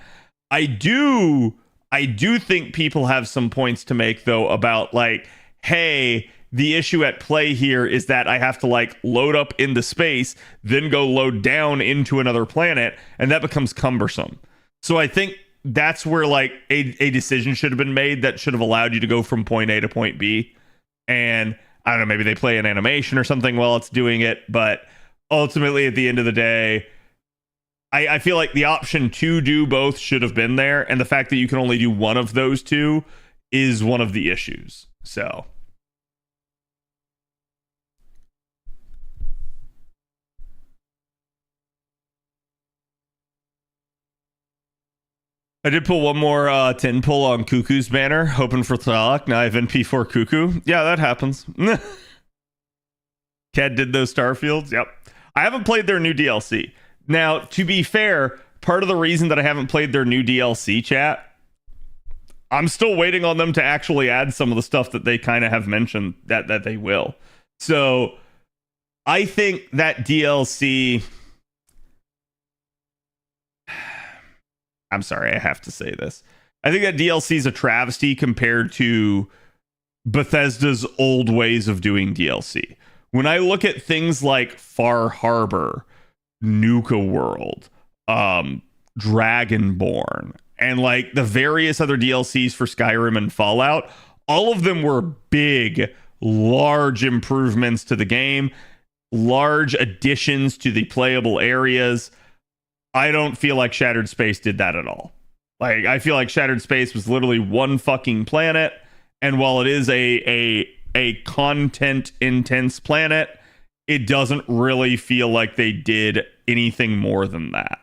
I do think people have some points to make though about like, hey, the issue at play here is that I have to like load up into space, then go load down into another planet, and that becomes cumbersome. So I think that's where like a decision should have been made that should have allowed you to go from point A to point B. And I don't know, maybe they play an animation or something while it's doing it, but ultimately at the end of the day, I feel like the option to do both should have been there, and the fact that you can only do one of those two is one of the issues. So I did pull one more 10 pull on Cuckoo's banner, hoping for Thalak. Now I have NP4 Cuckoo. Yeah, that happens. Ked did those Starfields. Yep. I haven't played their new DLC. Now, to be fair, part of the reason that I haven't played their new DLC, chat, I'm still waiting on them to actually add some of the stuff that they kind of have mentioned that they will. So I think that DLC. I'm sorry, I have to say this. I think that DLC is a travesty compared to Bethesda's old ways of doing DLC. When I look at things like Far Harbor, Nuka World, Dragonborn, and like the various other DLCs for Skyrim and Fallout, all of them were big, large improvements to the game, large additions to the playable areas. I don't feel like Shattered Space did that at all. Like, I feel like Shattered Space was literally one fucking planet, and while it is a content intense planet, it doesn't really feel like they did anything more than that.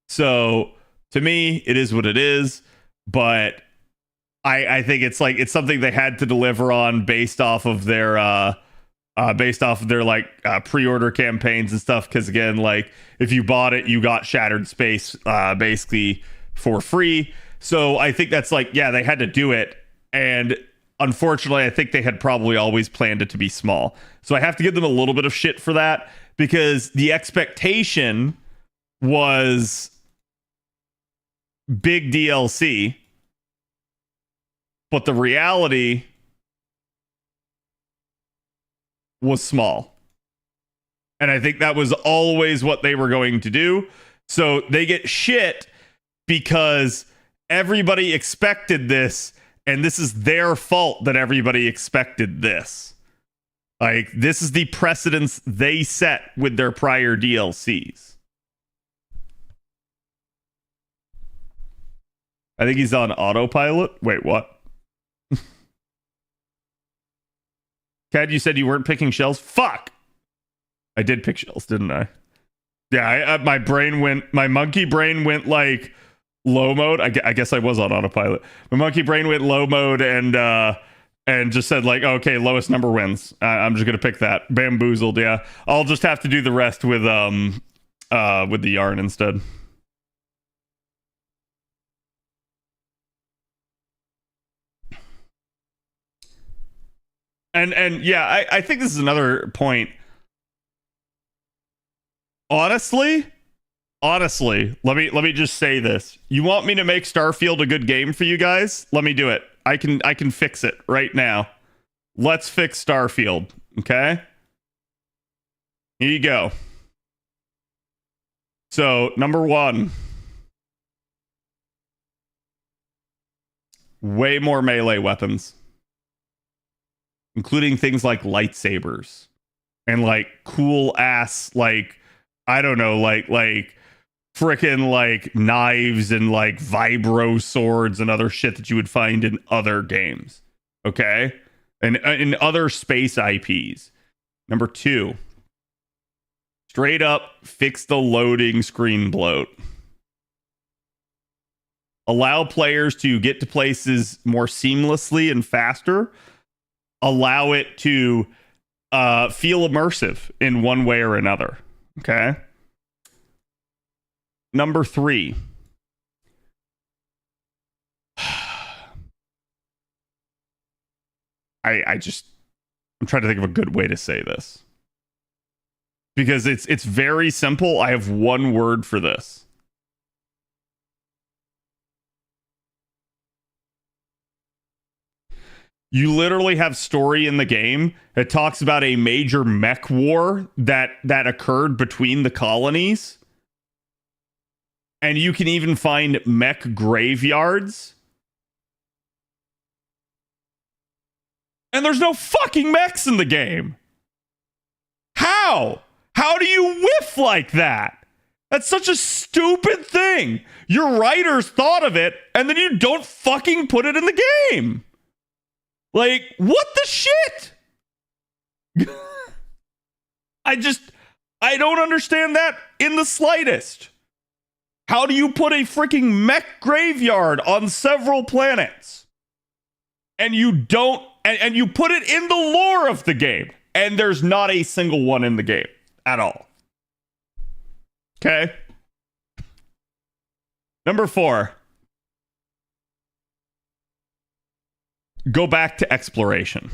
So to me, it is what it is, but I think it's something they had to deliver on based off of their pre-order campaigns and stuff. Because again, like, if you bought it, you got Shattered Space basically for free. So I think that's like, yeah, they had to do it, and unfortunately, I think they had probably always planned it to be small. So I have to give them a little bit of shit for that, because the expectation was big DLC, but the reality was small. And I think that was always what they were going to do. So they get shit because everybody expected this, and this is their fault that everybody expected this. Like, this is the precedence they set with their prior DLCs. I think he's on autopilot. Wait, what? Cad, you said you weren't picking shells? Fuck! I did pick shells, didn't I? Yeah, my monkey brain went like low mode. I guess I was on autopilot. My monkey brain went low mode and just said like, okay, lowest number wins. I'm just gonna pick that. Bamboozled. Yeah, I'll just have to do the rest with the yarn instead. And yeah, I think this is another point. Honestly, let me just say this. You want me to make Starfield a good game for you guys? Let me do it. I can fix it right now. Let's fix Starfield, okay? Here you go. So, number 1. Way more melee weapons, including things like lightsabers and like cool ass, like, I don't know, like frickin' like knives and like vibro swords and other shit that you would find in other games. Okay? And in other space IPs. Number 2, straight up fix the loading screen bloat. Allow players to get to places more seamlessly and faster. Allow it to feel immersive in one way or another. Okay? Number 3. I'm trying to think of a good way to say this, because it's very simple. I have one word for this. You literally have story in the game that talks about a major mech war that occurred between the colonies. And you can even find mech graveyards. And there's no fucking mechs in the game. How? How do you whiff like that? That's such a stupid thing. Your writers thought of it, and then you don't fucking put it in the game. Like, what the shit? I don't understand that in the slightest. How do you put a freaking mech graveyard on several planets? And you don't, and you put it in the lore of the game, and there's not a single one in the game at all. Okay? Number 4. go back to exploration.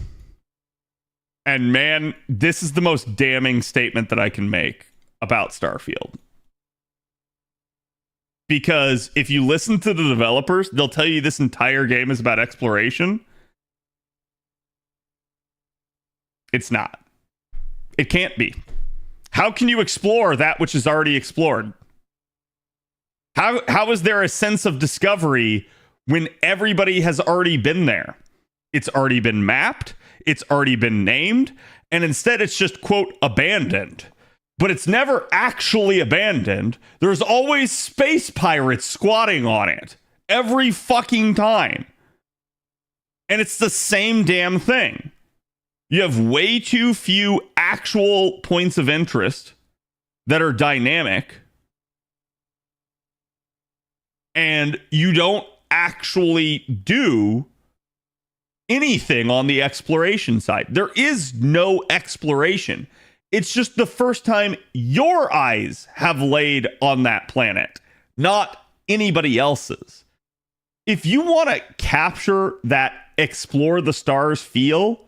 And man, this is the most damning statement that I can make about Starfield. Because if you listen to the developers, they'll tell you this entire game is about exploration. It's not. It can't be. How can you explore that which is already explored? How is there a sense of discovery when everybody has already been there? It's already been mapped, it's already been named, and instead it's just, quote, abandoned. But it's never actually abandoned. There's always space pirates squatting on it every fucking time. And it's the same damn thing. You have way too few actual points of interest that are dynamic, and you don't actually do anything on the exploration side. There is no exploration. It's just the first time your eyes have laid on that planet, not anybody else's. If you want to capture that explore the stars feel,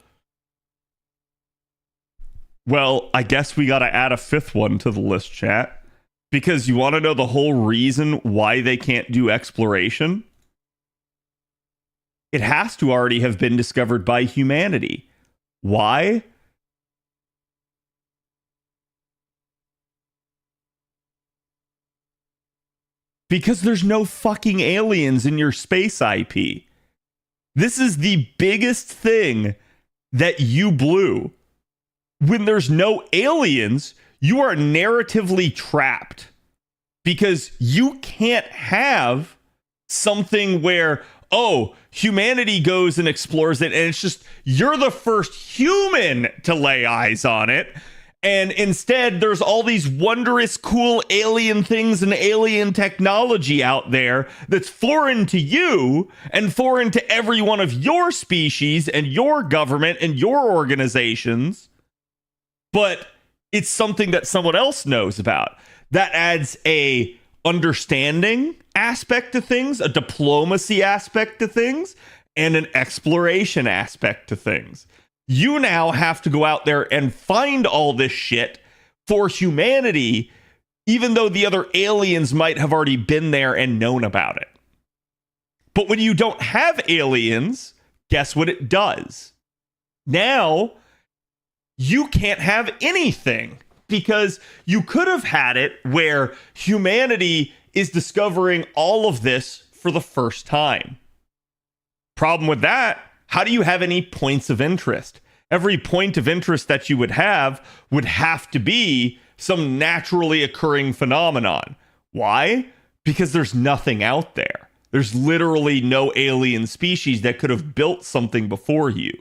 well, I guess we got to add a fifth one to the list, chat. Because you want to know the whole reason why they can't do exploration? It has to already have been discovered by humanity. Why? Because there's no fucking aliens in your space IP. This is the biggest thing that you blew. When there's no aliens, you are narratively trapped because you can't have something where, oh, humanity goes and explores it, and it's just you're the first human to lay eyes on it. And instead, there's all these wondrous, cool alien things and alien technology out there that's foreign to you and foreign to every one of your species and your government and your organizations. But it's something that someone else knows about. That adds a understanding aspect to things, a diplomacy aspect to things, and an exploration aspect to things. You now have to go out there and find all this shit for humanity, even though the other aliens might have already been there and known about it. But when you don't have aliens, guess what it does? Now, you can't have anything because you could have had it where humanity is discovering all of this for the first time. Problem with that, how do you have any points of interest? Every point of interest that you would have to be some naturally occurring phenomenon. Why? Because there's nothing out there. There's literally no alien species that could have built something before you.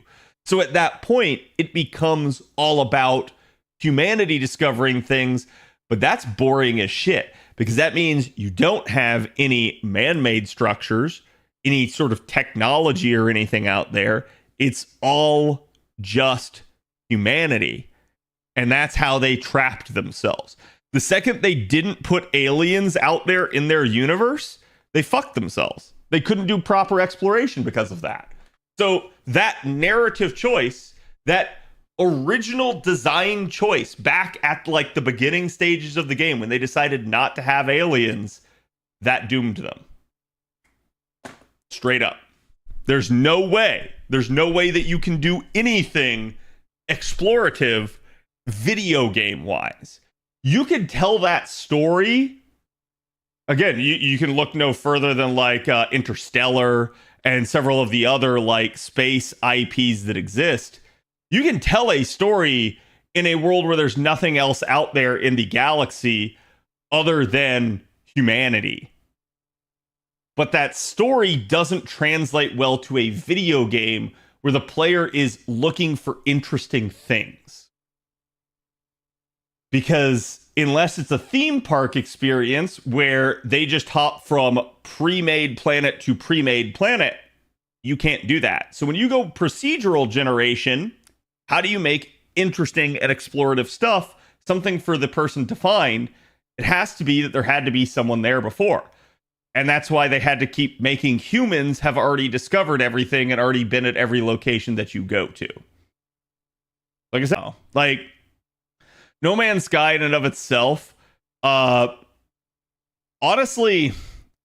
So at that point, it becomes all about humanity discovering things, but that's boring as shit because that means you don't have any man-made structures, any sort of technology or anything out there. It's all just humanity. And that's how they trapped themselves. The second they didn't put aliens out there in their universe, they fucked themselves. They couldn't do proper exploration because of that. So that narrative choice, that original design choice back at like the beginning stages of the game when they decided not to have aliens, that doomed them. Straight up. There's no way that you can do anything explorative video game wise. You can tell that story. Again, you can look no further than like Interstellar and several of the other like space IPs that exist. You can tell a story in a world where there's nothing else out there in the galaxy other than humanity. But that story doesn't translate well to a video game where the player is looking for interesting things. Because unless it's a theme park experience where they just hop from pre-made planet to pre-made planet, you can't do that. So when you go procedural generation, how do you make interesting and explorative stuff something for the person to find? It has to be that there had to be someone there before. And that's why they had to keep making humans have already discovered everything and already been at every location that you go to. Like I said, like No Man's Sky in and of itself, honestly,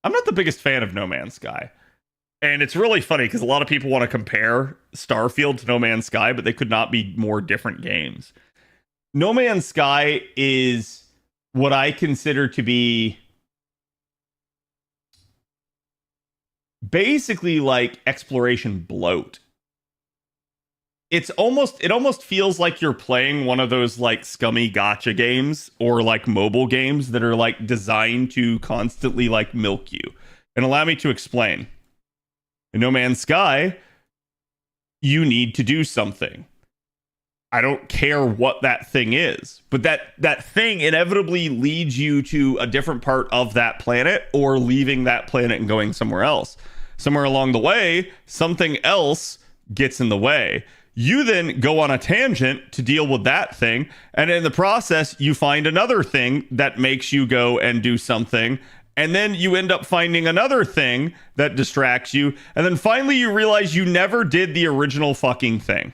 I'm not the biggest fan of No Man's Sky. And it's really funny because a lot of people want to compare Starfield to No Man's Sky, but they could not be more different games. No Man's Sky is what I consider to be basically like exploration bloat. It almost feels like you're playing one of those like scummy gacha games or like mobile games that are like designed to constantly like milk you. And allow me to explain. In No Man's Sky, you need to do something. I don't care what that thing is, but that thing inevitably leads you to a different part of that planet or leaving that planet and going somewhere else. Somewhere along the way, something else gets in the way. You then go on a tangent to deal with that thing, and in the process, you find another thing that makes you go and do something, and then you end up finding another thing that distracts you, and then finally you realize you never did the original fucking thing.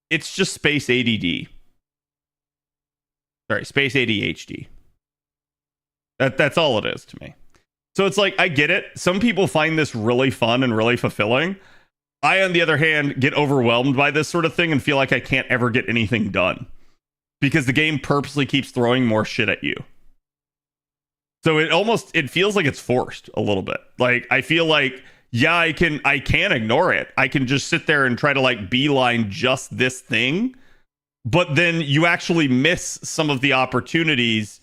It's just space ADD. Sorry, space ADHD. That's all it is to me. So it's like, I get it. Some people find this really fun and really fulfilling. I, on the other hand, get overwhelmed by this sort of thing and feel like I can't ever get anything done because the game purposely keeps throwing more shit at you. So it feels like it's forced a little bit. Like, I feel like, yeah, I can ignore it. I can just sit there and try to like beeline just this thing. But then you actually miss some of the opportunities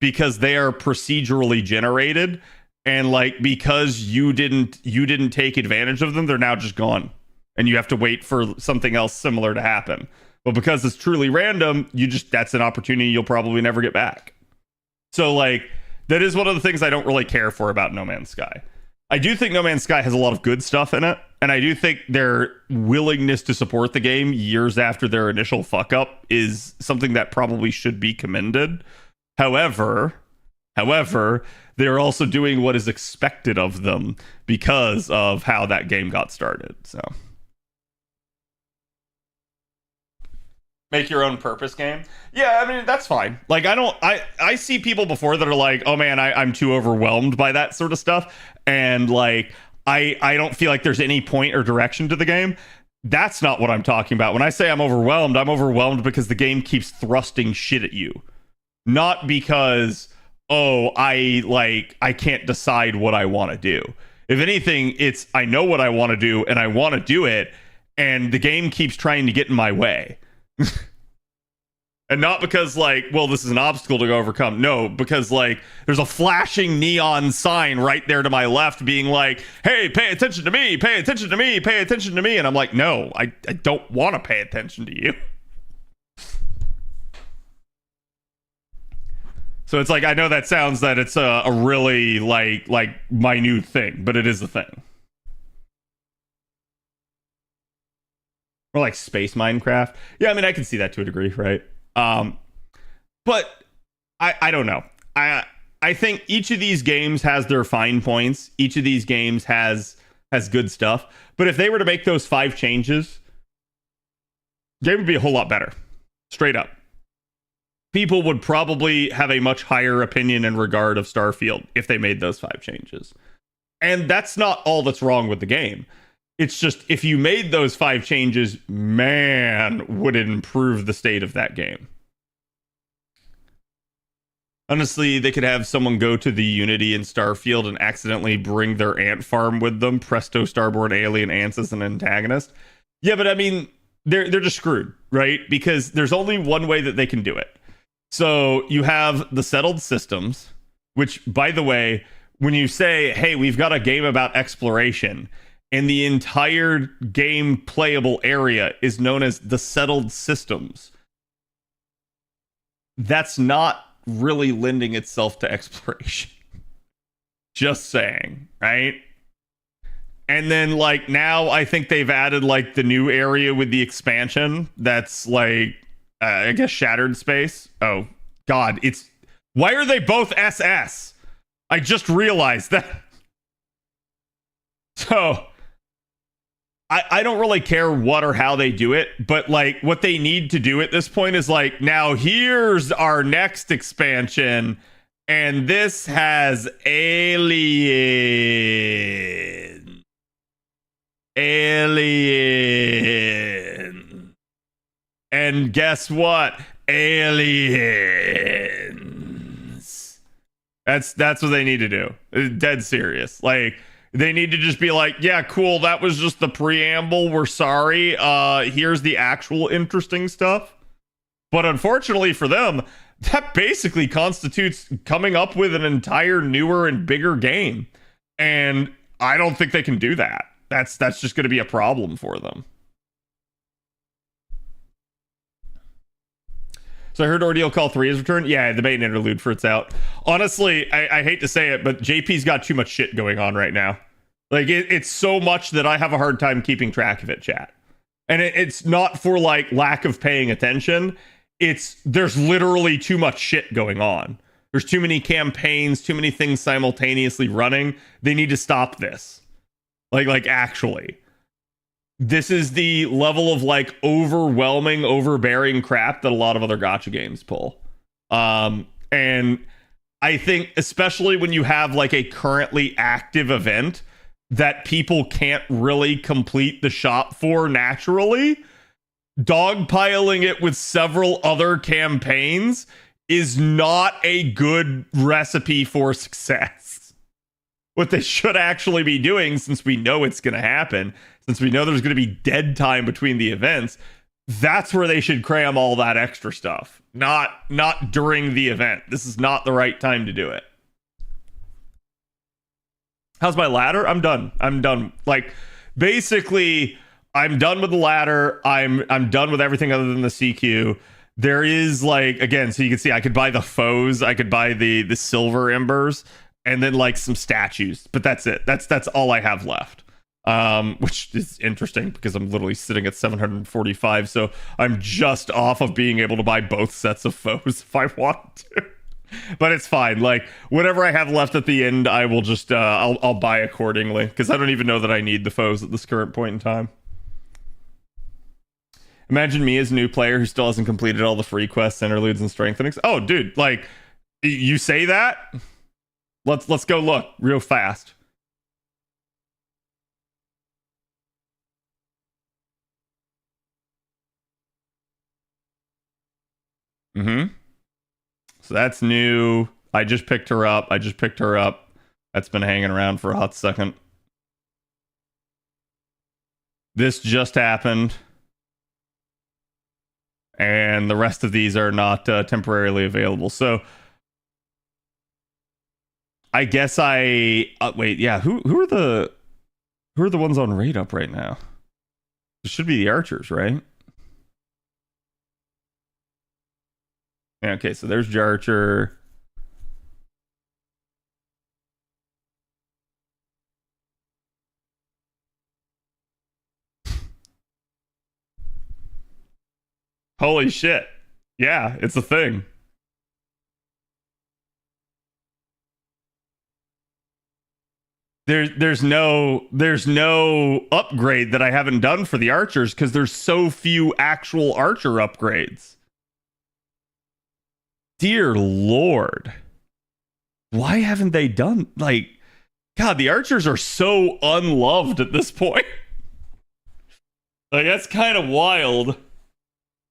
because they are procedurally generated. And like, because you didn't take advantage of them, they're now just gone. And you have to wait for something else similar to happen. But because it's truly random, that's an opportunity you'll probably never get back. So like, that is one of the things I don't really care for about No Man's Sky. I do think No Man's Sky has a lot of good stuff in it. And I do think their willingness to support the game years after their initial fuck up is something that probably should be commended. However, they're also doing what is expected of them because of how that game got started. So, make your own purpose game. Yeah, I mean, that's fine. Like, I see people before that are like, oh man, I'm too overwhelmed by that sort of stuff. And like, I don't feel like there's any point or direction to the game. That's not what I'm talking about. When I say I'm overwhelmed because the game keeps thrusting shit at you. Not because, oh, I can't decide what I want to do. If anything, it's I know what I want to do and I want to do it, and the game keeps trying to get in my way. And not because like, well, this is an obstacle to overcome. No, because like there's a flashing neon sign right there to my left being like, hey, pay attention to me, pay attention to me, pay attention to me. And I'm like, no, I don't want to pay attention to you. So it's like, I know that sounds that it's a really like minute thing, but it is a thing. Or like space Minecraft. Yeah, I mean, I can see that to a degree, right? But I don't know. I think each of these games has their fine points. Each of these games has good stuff. But if they were to make those 5 changes, the game would be a whole lot better. Straight up. People would probably have a much higher opinion in regard of Starfield if they made those 5 changes. And that's not all that's wrong with the game. It's just, if you made those 5 changes, man, would it improve the state of that game. Honestly, they could have someone go to the Unity in Starfield and accidentally bring their ant farm with them. Presto, starborn alien ants as an antagonist. Yeah, but I mean, they're just screwed, right? Because there's only one way that they can do it. So you have the settled systems, which, by the way, when you say, hey, we've got a game about exploration, and the entire game playable area is known as the settled systems, that's not really lending itself to exploration. Just saying, right? And then, like, now I think they've added, like, the new area with the expansion that's, like, I guess Shattered Space. Oh God, why are they both SS? I just realized that. So I don't really care what or how they do it, but like what they need to do at this point is like, now here's our next expansion, and this has alien. And guess what? Aliens. That's what they need to do. Dead serious. Like, they need to just be like, yeah, cool, that was just the preamble. We're sorry. Here's the actual interesting stuff. But unfortunately for them, that basically constitutes coming up with an entire newer and bigger game. And I don't think they can do that. That's just going to be a problem for them. So I heard Ordeal Call 3 is returned. Yeah, the main interlude for it's out. Honestly, I hate to say it, but JP's got too much shit going on right now. Like, it's so much that I have a hard time keeping track of it, chat. And it's not for, like, lack of paying attention. There's literally too much shit going on. There's too many campaigns, too many things simultaneously running. They need to stop this. Like actually. This is the level of like overwhelming, overbearing crap that a lot of other gacha games pull. And I think especially when you have like a currently active event that people can't really complete the shop for naturally, dogpiling it with several other campaigns is not a good recipe for success. What they should actually be doing, since we know it's going to happen, since we know there's going to be dead time between the events, that's where they should cram all that extra stuff. Not during the event. This is not the right time to do it. How's my ladder? I'm done. Like, basically, I'm done with the ladder. I'm done with everything other than the CQ. There is, like, again, so you can see I could buy the foes, I could buy the silver embers, and then like some statues, but that's it. That's all I have left. Which is interesting because I'm literally sitting at 745, so I'm just off of being able to buy both sets of foes if I want to. But it's fine. Like, whatever I have left at the end, I will just I'll buy accordingly, because I don't even know that I need the foes at this current point in time. Imagine me as a new player who still hasn't completed all the free quests, interludes, and strengthenings. Oh, dude, like, you say that? Let's go look real fast. So that's new. I just picked her up. That's been hanging around for a hot second. This just happened. And the rest of these are not temporarily available. So I guess wait, yeah, who are the ones on raid up right now? It should be the archers, right? Yeah, okay, so there's Jarcher. Holy shit. Yeah, it's a thing. There's no upgrade that I haven't done for the archers because there's so few actual archer upgrades. Dear Lord. Why haven't they done, like, God, the archers are so unloved at this point. Like, that's kind of wild.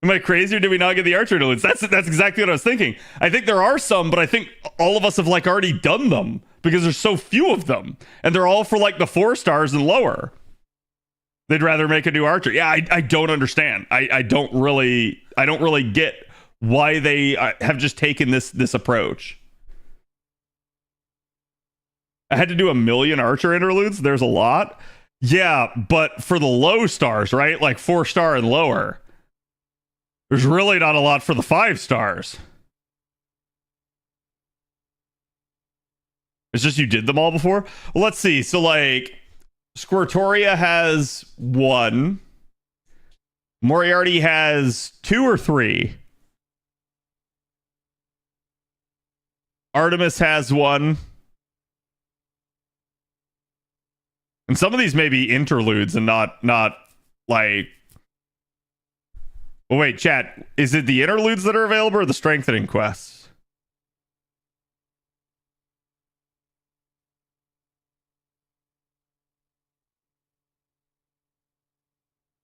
Am I crazy, or did we not get the archer interludes? That's exactly what I was thinking. I think there are some, but I think all of us have like already done them because there's so few of them, and they're all for like the 4 stars and lower. They'd rather make a new archer. Yeah, I don't understand. I don't really get why they have just taken this approach. I had to do 1 million archer interludes. There's a lot. Yeah, but for the low stars, right? Like 4 star and lower. There's really not a lot for the 5 stars. It's just you did them all before? Well, let's see. So, like, Squirtoria has 1. Moriarty has 2 or 3. Artemis has 1. And some of these may be interludes and not like... Well, wait, chat. Is it the interludes that are available or the strengthening quests?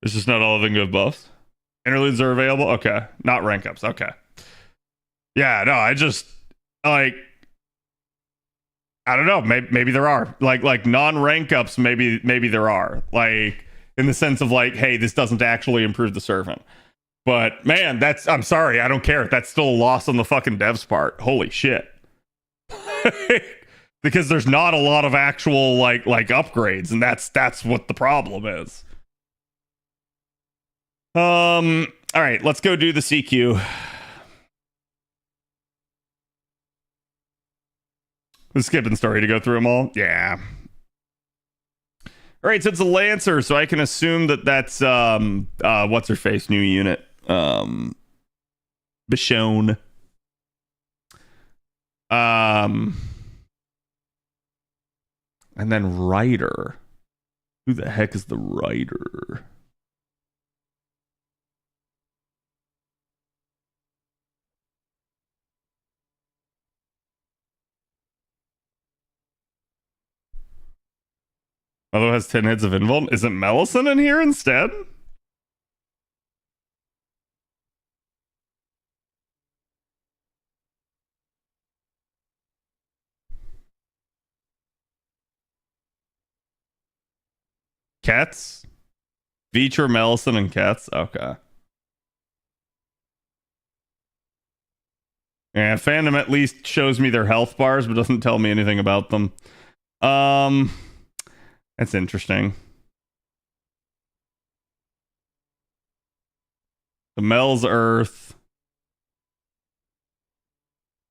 It's just not all of them give buffs. Interludes are available? Okay. Not rank ups. Okay. Yeah, no, I just like I don't know. Maybe there are. Like non-rank ups, maybe there are. Like in the sense of like, hey, this doesn't actually improve the servant. But man, I'm sorry, I don't care. That's still a loss on the fucking devs part. Holy shit. Because there's not a lot of actual like upgrades, and that's what the problem is. All right, let's go do the CQ. We're skipping story to go through them all. Yeah. All right, so it's a Lancer, so I can assume that's what's her face new unit. Bichon. And then Rider. Who the heck is the Rider? Although it has 10 hits of invuln. Isn't Melisson in here instead? Cats? Veecher, Melisson, and Cats? Okay. Yeah, fandom at least shows me their health bars, but doesn't tell me anything about them. That's interesting. The Mel's Earth.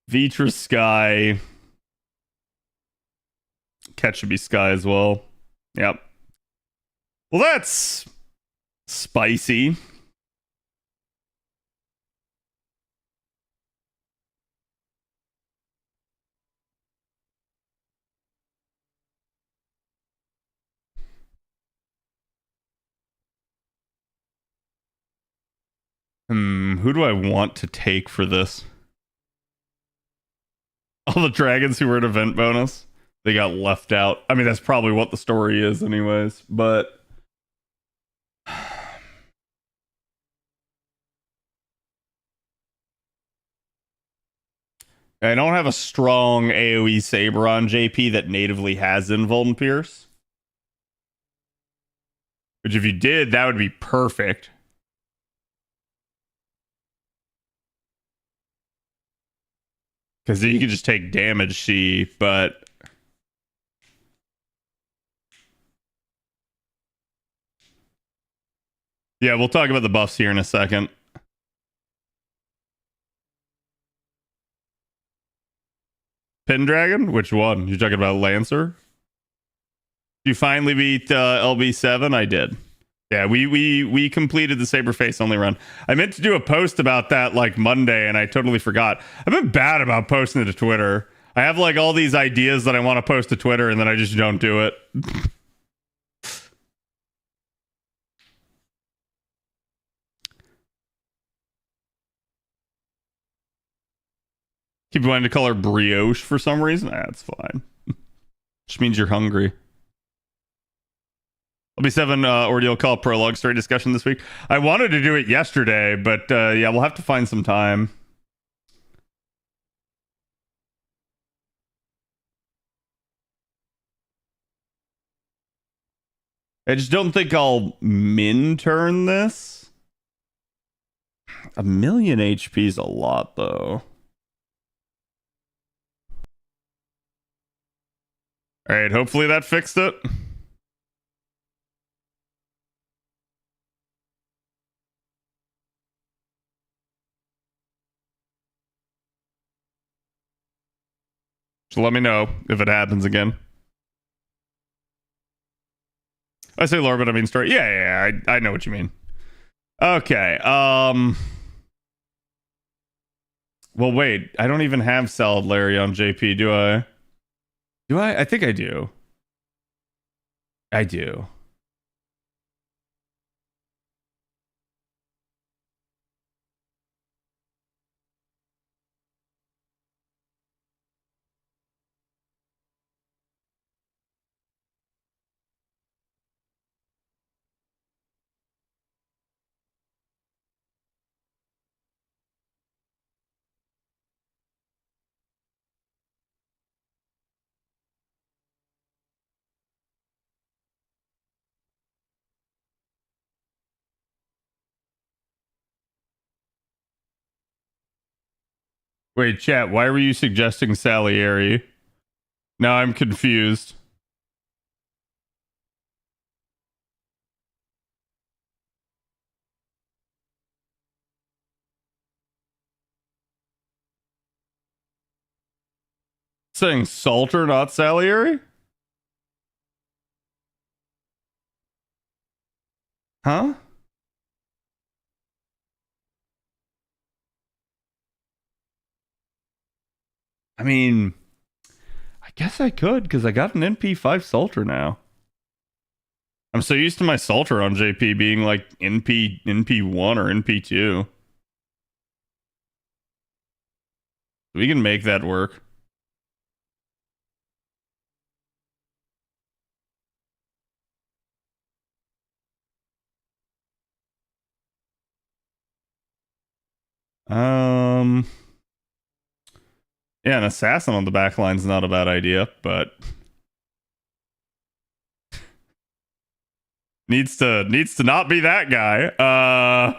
Veetra's Sky. Cat should be Sky as well. Yep. Well, that's spicy. Who do I want to take for this? All the dragons who were an event bonus, they got left out. I mean, that's probably what the story is anyways, but I don't have a strong AoE Saber on JP that natively has Invuln Pierce. Which if you did, that would be perfect. Because you can just take damage, see, but... Yeah, we'll talk about the buffs here in a second. Pendragon? Which one? You're talking about Lancer? You finally beat LB7? I did. Yeah, we completed the Saberface only run. I meant to do a post about that like Monday, and I totally forgot. I've been bad about posting it to Twitter. I have like all these ideas that I want to post to Twitter, and then I just don't do it. Keep wanting to call her brioche for some reason. That's fine. Which means you're hungry. LB7 ordeal call prologue story discussion this week. I wanted to do it yesterday, but yeah, we'll have to find some time. I just don't think I'll min turn this. 1,000,000 HP is a lot, though. All right, hopefully that fixed it. So let me know if it happens again. I say lore, but I mean story. Yeah, I know what you mean. Okay. Well, wait. I don't even have Salad Larry on JP, do I? Do I? I think I do. I do. Wait, chat, why were you suggesting Salieri? Now I'm confused. Saying Salter, not Salieri? Huh? I mean, I guess I could, because I got an NP5 Salter now. I'm so used to my Salter on JP being like NP1 or NP2. We can make that work. Yeah, an assassin on the back line's not a bad idea, but needs to not be that guy.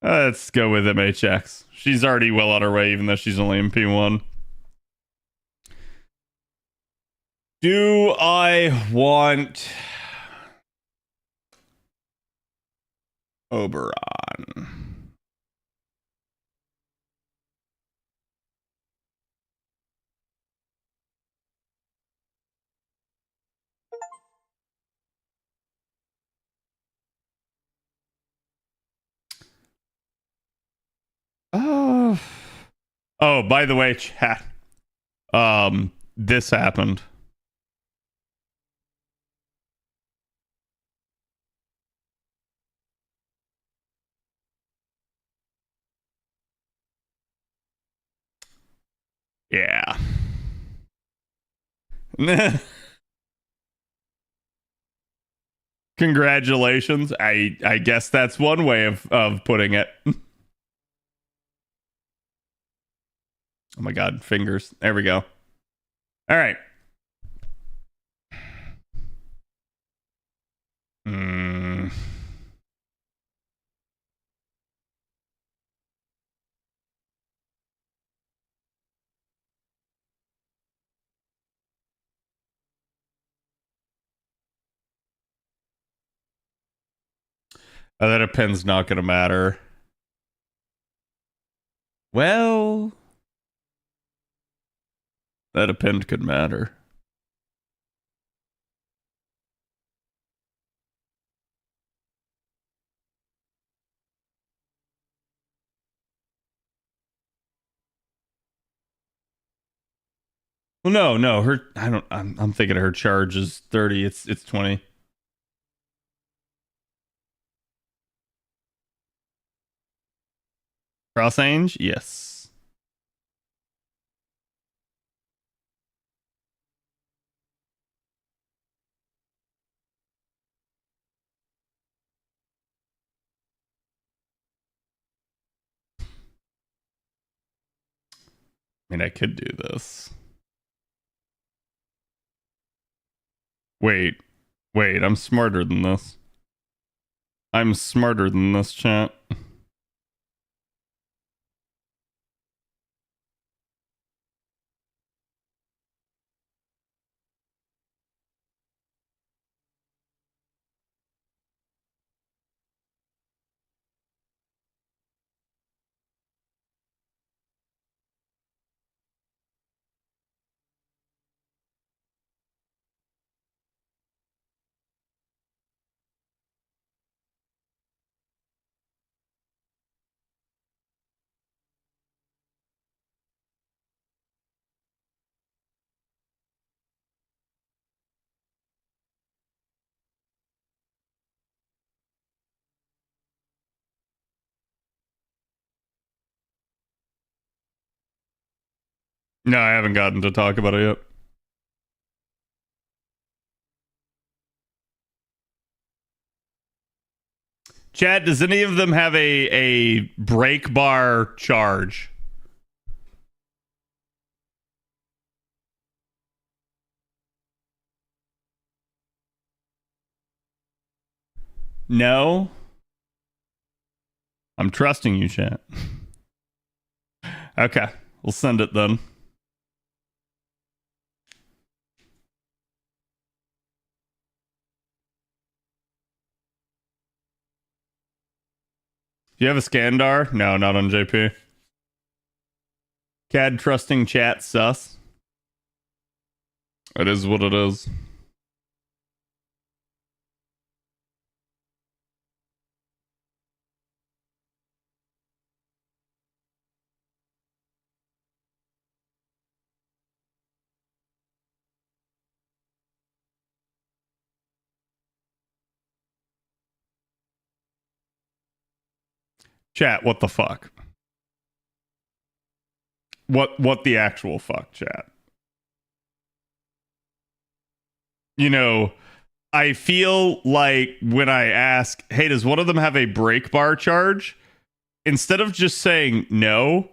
Let's go with MHX. She's already well on her way, even though she's only MP1. Do I want Oberon? Oh. Oh, by the way, chat. This happened. Yeah. Congratulations. I guess that's one way of putting it. Oh my god, fingers. There we go. All right. That a pin's not going to matter. Well, that a pin could matter. Well, no, her. I don't. I'm thinking her charge is 30. It's 20. Cross range, yes. I mean, I could do this. Wait, I'm smarter than this. I'm smarter than this, chat. No, I haven't gotten to talk about it yet. Chat, does any of them have a break bar charge? No? I'm trusting you, chat. Okay, we'll send it then. Do you have a Scandar? No, not on JP. CAD trusting chat sus. It is what it is. Chat, what the fuck? What the actual fuck, chat? You know, I feel like when I ask, hey, does one of them have a break bar charge? Instead of just saying no,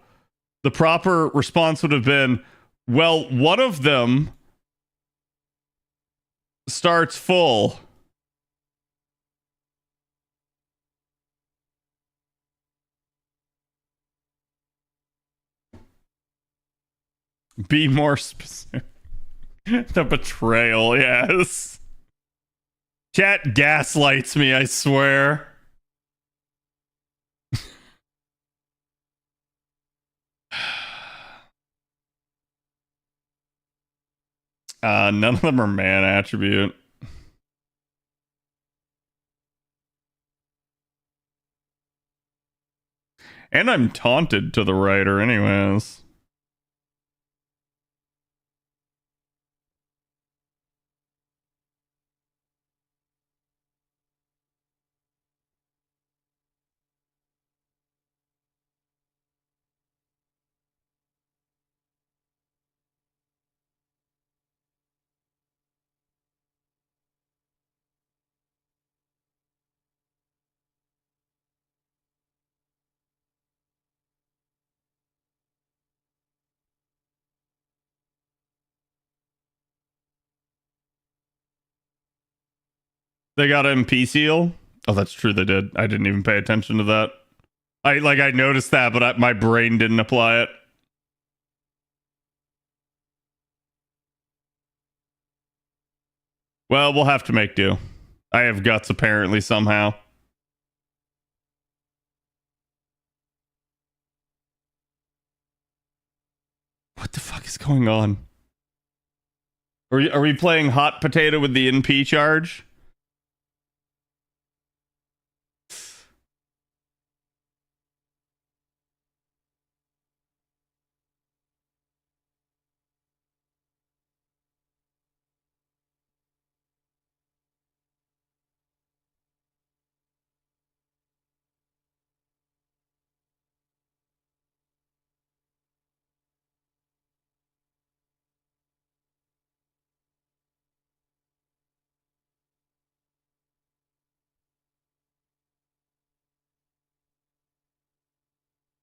the proper response would have been, well, one of them starts full. Be more specific. The betrayal, yes. Chat gaslights me, I swear. None of them are man attribute. And I'm taunted to the writer anyways. They got MP seal? Oh, that's true, they did. I didn't even pay attention to that. I noticed that, but my brain didn't apply it. Well, we'll have to make do. I have guts apparently somehow. What the fuck is going on? Are we playing hot potato with the NP charge?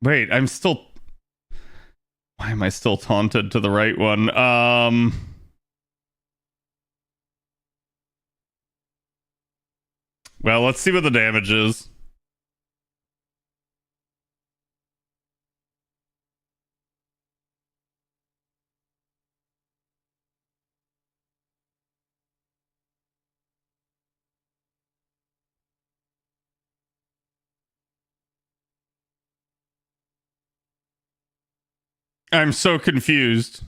Wait, I'm still... Why am I still taunted to the right one? Well, let's see what the damage is. I'm so confused.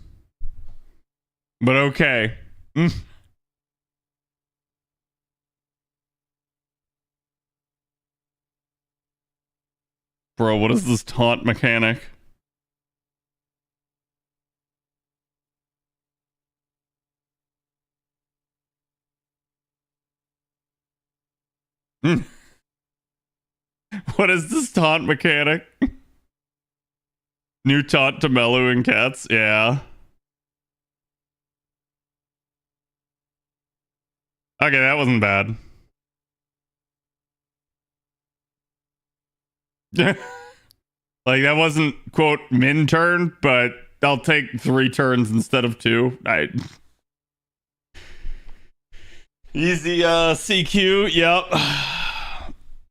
But okay. Bro, what is this taunt mechanic? What is this taunt mechanic? New taunt to Melu and Cats? Yeah. Okay, that wasn't bad. Like, that wasn't, quote, min turn, but I'll take 3 turns instead of 2. Easy CQ, yep.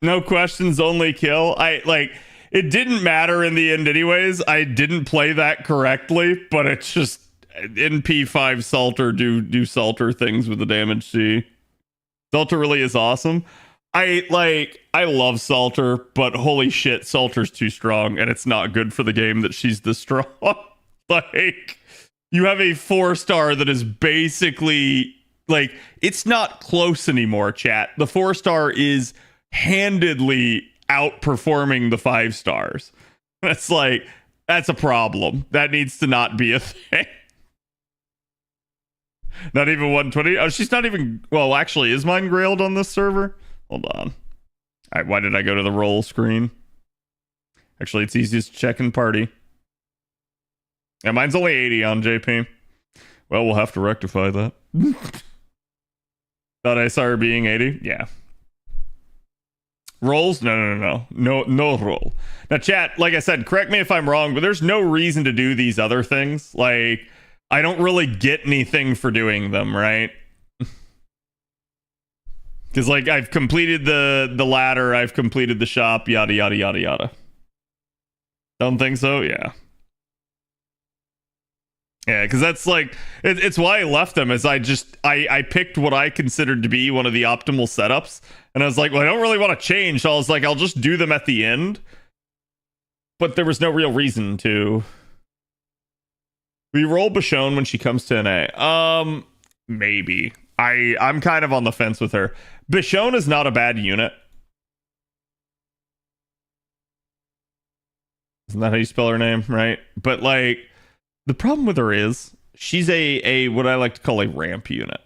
No questions, only kill. It didn't matter in the end anyways. I didn't play that correctly, but it's just in P5 Salter do Salter things with the damage C. Salter really is awesome. I love Salter, but holy shit, Salter's too strong, and it's not good for the game that she's this strong. Like, you have a 4-star that is basically like, it's not close anymore, chat. The 4-star is handedly outperforming the 5 stars. That's a problem. That needs to not be a thing. Not even 120. Oh, she's not even. Well, actually, is mine grailed on this server? Hold on. All right, why did I go to the roll screen? Actually, it's easiest to check in party. Yeah, mine's only 80 on JP. Well, we'll have to rectify that. Thought I saw her being 80? Yeah. Rolls? No roll. Now, chat, like I said, correct me if I'm wrong, but there's no reason to do these other things. Like, I don't really get anything for doing them, right? Because, like, I've completed the ladder, I've completed the shop, yada, yada, yada, yada. Don't think so? Yeah. Yeah, because that's like, it's why I left them, is I picked what I considered to be one of the optimal setups. And I was like, well, I don't really want to change. So I was like, I'll just do them at the end. But there was no real reason to. We roll Bichon when she comes to an A. Maybe. I'm kind of on the fence with her. Bichon is not a bad unit. Isn't that how you spell her name, right? But like, the problem with her is she's a what I like to call a ramp unit.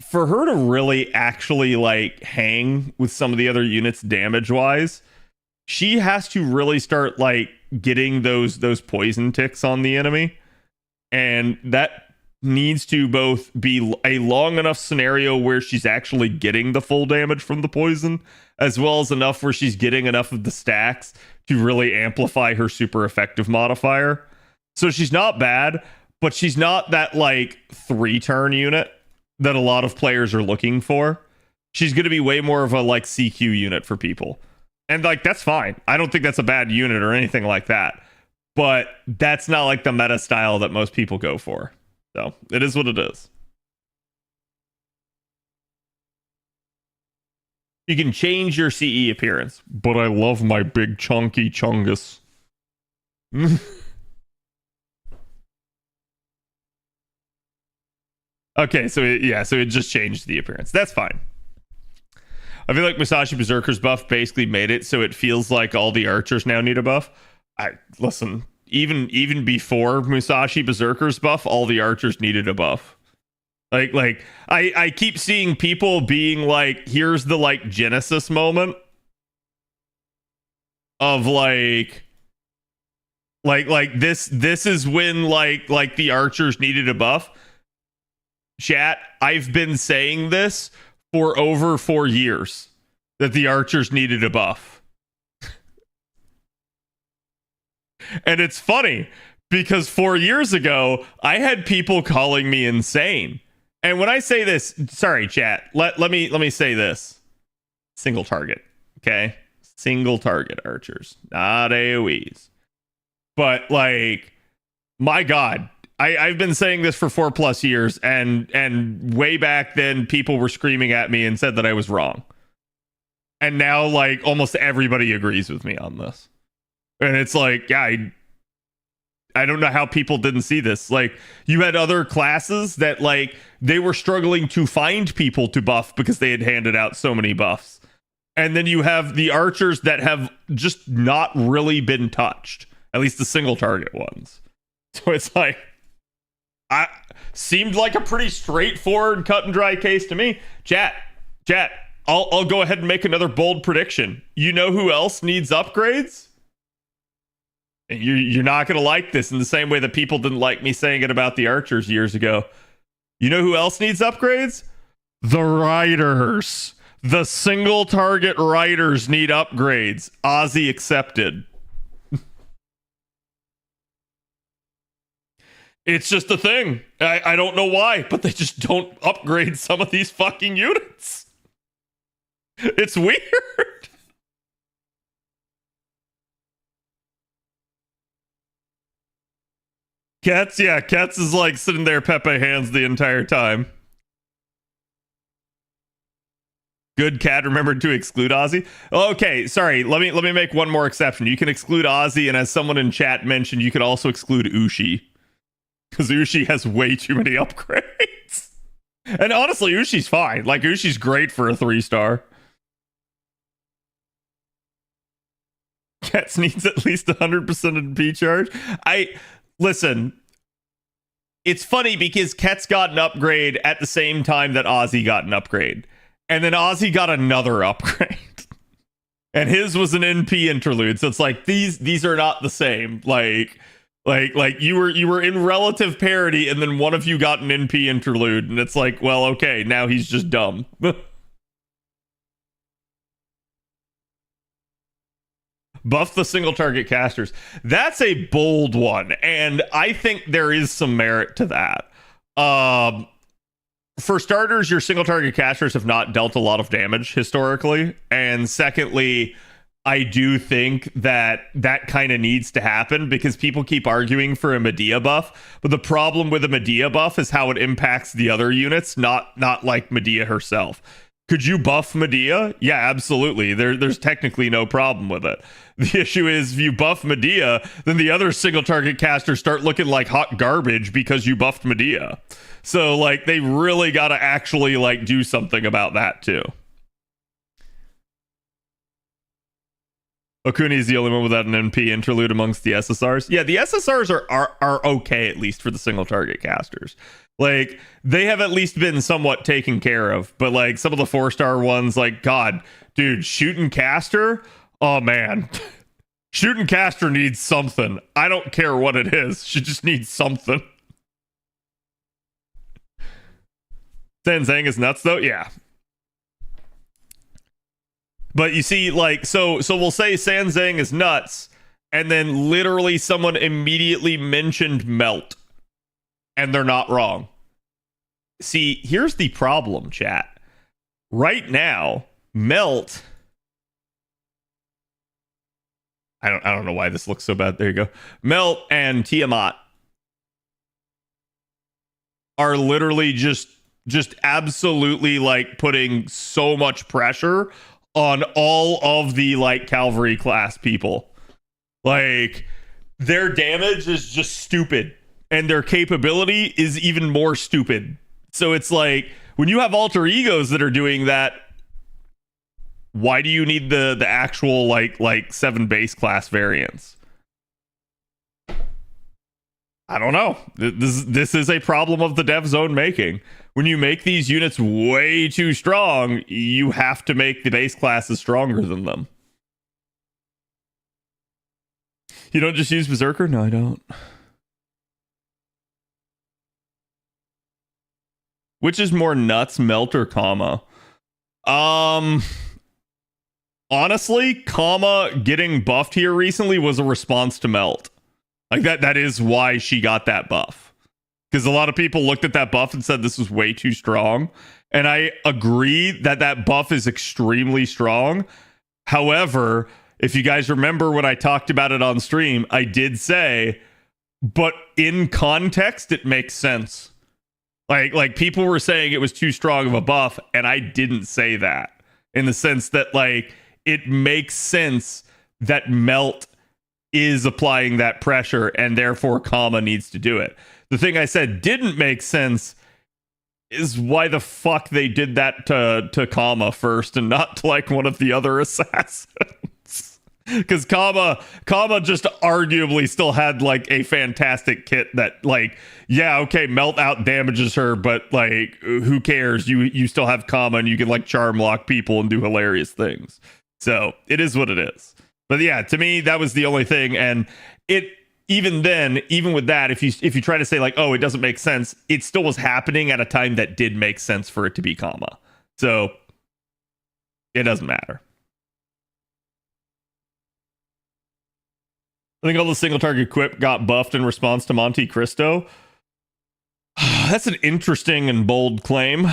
For her to really actually like hang with some of the other units damage wise, she has to really start like getting those poison ticks on the enemy, and that needs to both be a long enough scenario where she's actually getting the full damage from the poison, as well as enough where she's getting enough of the stacks to really amplify her super effective modifier. So she's not bad, but she's not that like 3-turn unit that a lot of players are looking for. She's going to be way more of a like CQ unit for people. And like, that's fine. I don't think that's a bad unit or anything like that. But that's not like the meta style that most people go for. So it is what it is. You can change your CE appearance, but I love my big chunky chungus. Okay, so it just changed the appearance. That's fine. I feel like Musashi Berserker's buff basically made it so it feels like all the archers now need a buff. Listen, even before Musashi Berserker's buff, all the archers needed a buff. Like I keep seeing people being like, here's the like Genesis moment of like this is when like the archers needed a buff. Chat, I've been saying this for over 4 years that the archers needed a buff. And it's funny because 4 years ago, I had people calling me insane. And when I say this, sorry, chat, let me say this. Single target, okay? Single target archers, not AoEs. But like, my God, I've been saying this for 4+ years, and way back then, people were screaming at me and said that I was wrong. And now, like, almost everybody agrees with me on this. And it's like, yeah, I don't know how people didn't see this. Like, you had other classes that, like, they were struggling to find people to buff because they had handed out so many buffs. And then you have the archers that have just not really been touched, at least the single target ones. So it's like, seemed like a pretty straightforward, cut and dry case to me. Chat, I'll go ahead and make another bold prediction. You know who else needs upgrades? And you're not going to like this in the same way that people didn't like me saying it about the archers years ago. You know who else needs upgrades? The riders. The single target riders need upgrades. Ozzy accepted. It's just a thing. I don't know why, but they just don't upgrade some of these fucking units. It's weird. Cats is like sitting there Pepe hands the entire time. Good cat remembered to exclude Ozzy. Okay, sorry. Let me make one more exception. You can exclude Ozzy, and as someone in chat mentioned, you can also exclude Ushi. Because Ushi has way too many upgrades. And honestly, Ushi's fine. Like, Ushi's great for a 3-star. Cats needs at least 100% NP charge. Listen, it's funny because Ket's got an upgrade at the same time that Ozzy got an upgrade. And then Ozzy got another upgrade. And his was an NP interlude. So it's like, these are not the same. Like you were in relative parity, and then one of you got an NP interlude, and it's like, well, okay, now he's just dumb. Buff the single target casters. That's a bold one, and I think there is some merit to that. For starters, your single target casters have not dealt a lot of damage historically, and secondly, I do think that kind of needs to happen because people keep arguing for a Medea buff, but the problem with a Medea buff is how it impacts the other units, not like Medea herself. Could you buff Medea? Yeah, absolutely. There's technically no problem with it. The issue is if you buff Medea, then the other single target casters start looking like hot garbage because you buffed Medea. So like they really got to actually like do something about that too. Okuni is the only one without an NP interlude amongst the SSRs. Yeah, the SSRs are okay, at least for the single target casters. Like, they have at least been somewhat taken care of. But, like, some of the 4-star ones, like, God, dude, shooting caster? Oh, man. Shooting caster needs something. I don't care what it is. She just needs something. Sanzang is nuts, though? Yeah. But you see, like, so we'll say Sanzang is nuts, and then literally someone immediately mentioned Melt, and they're not wrong. See, here's the problem, chat. Right now, Melt... I don't know why this looks so bad. There you go. Melt and Tiamat are literally just absolutely, like, putting so much pressure on all of the like cavalry class people. Like, their damage is just stupid and their capability is even more stupid. So it's like when you have alter egos that are doing that, why do you need the actual like 7 base class variants? I don't know. This is a problem of the dev zone making. When you make these units way too strong, you have to make the base classes stronger than them. You don't just use Berserker? No, I don't. Which is more nuts, Melt or Kama? Honestly, Kama getting buffed here recently was a response to Melt. Like that is why she got that buff. Because a lot of people looked at that buff and said this was way too strong. And I agree that buff is extremely strong. However, if you guys remember when I talked about it on stream, I did say, but in context, it makes sense. Like people were saying it was too strong of a buff, and I didn't say that. In the sense that, like, it makes sense that Melt is applying that pressure, and therefore Kama needs to do it. The thing I said didn't make sense is why the fuck they did that to Kama first and not to like one of the other assassins. Because Kama just arguably still had like a fantastic kit that, like, yeah, okay, Melt out damages her, but like, who cares? You still have Kama and you can like charm lock people and do hilarious things. So it is what it is. But yeah, to me, that was the only thing, and even then, even with that, if you try to say like, oh, it doesn't make sense, it still was happening at a time that did make sense for it to be comma. So it doesn't matter. I think all the single target quip got buffed in response to Monte Cristo. That's an interesting and bold claim.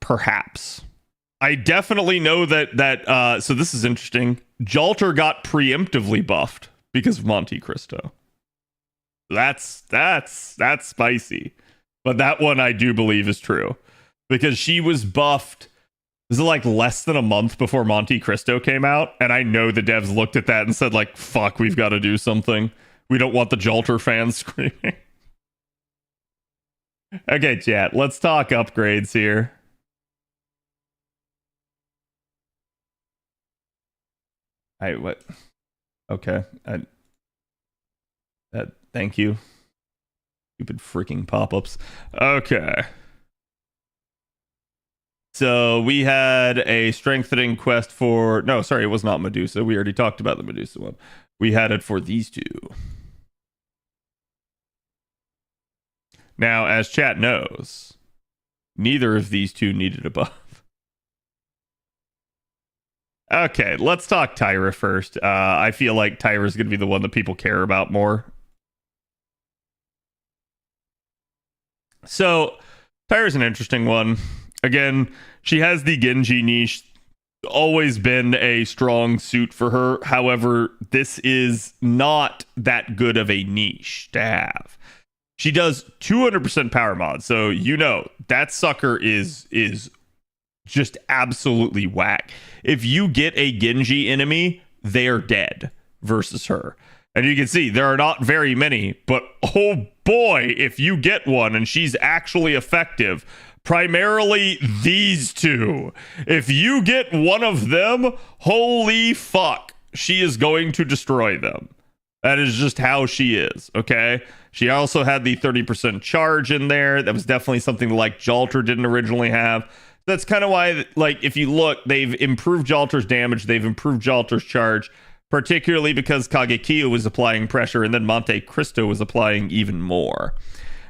Perhaps. I definitely know that so this is interesting. Jalter got preemptively buffed because of Monte Cristo. That's spicy. But that one I do believe is true. Because she was buffed, was it like less than a month before Monte Cristo came out? And I know the devs looked at that and said like, fuck, we've got to do something. We don't want the Jalter fans screaming. Okay, chat, let's talk upgrades here. What? Okay. Thank you. Stupid freaking pop-ups. Okay. So we had a strengthening quest for... No, sorry, it was not Medusa. We already talked about the Medusa one. We had it for these two. Now, as chat knows, neither of these two needed a buff. Okay, let's talk Tyra first. I feel like Tyra's going to be the one that people care about more. So, Tyra's an interesting one. Again, she has the Genji niche. Always been a strong suit for her. However, this is not that good of a niche to have. She does 200% power mod. So, you know, that sucker is just absolutely whack. If you get a Genji enemy, they are dead versus her. And you can see there are not very many, but oh boy, if you get one and she's actually effective, primarily these two. If you get one of them, holy fuck, she is going to destroy them. That is just how she is, okay? She also had the 30% charge in there. That was definitely something like Jalter didn't originally have. That's kind of why, like, if you look, they've improved Jalter's damage, they've improved Jalter's charge, particularly because Kagekiyo was applying pressure, and then Monte Cristo was applying even more.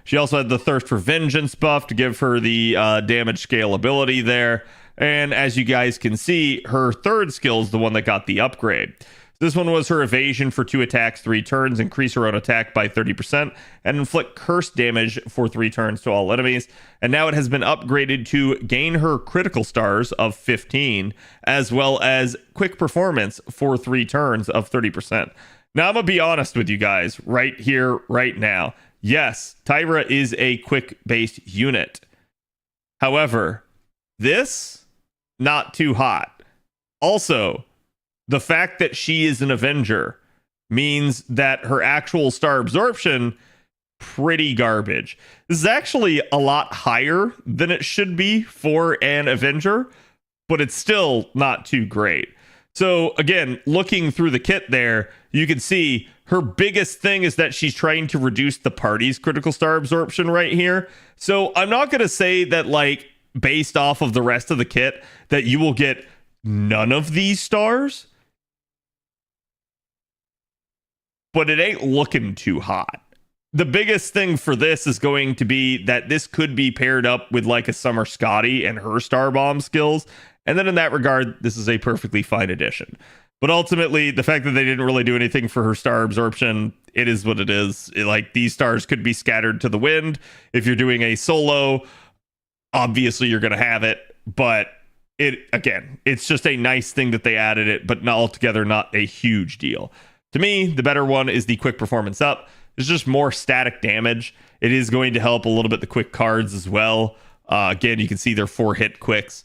She also had the Thirst for Vengeance buff to give her the damage scalability there. And as you guys can see, her third skill is the one that got the upgrade. This one was her evasion for 2 attacks, 3 turns, increase her own attack by 30%, and inflict curse damage for 3 turns to all enemies. And now it has been upgraded to gain her critical stars of 15, as well as quick performance for 3 turns of 30%. Now I'm going to be honest with you guys right here, right now. Yes, Tyra is a quick-based unit. However, this, not too hot. Also, the fact that she is an Avenger means that her actual star absorption, pretty garbage. This is actually a lot higher than it should be for an Avenger, but it's still not too great. So again, looking through the kit there, you can see her biggest thing is that she's trying to reduce the party's critical star absorption right here. So I'm not going to say that, like, based off of the rest of the kit, that you will get none of these stars, but it ain't looking too hot. The biggest thing for this is going to be that this could be paired up with like a Summer Scotty and her Star Bomb skills. And then in that regard, this is a perfectly fine addition. But ultimately, the fact that they didn't really do anything for her star absorption, it is what it is. Like, these stars could be scattered to the wind. If you're doing a solo, obviously you're going to have it. But again, it's just a nice thing that they added it, but not altogether not a huge deal. To me, the better one is the quick performance up. It's just more static damage. It is going to help a little bit the quick cards as well. Again, you can see they're 4-hit quicks.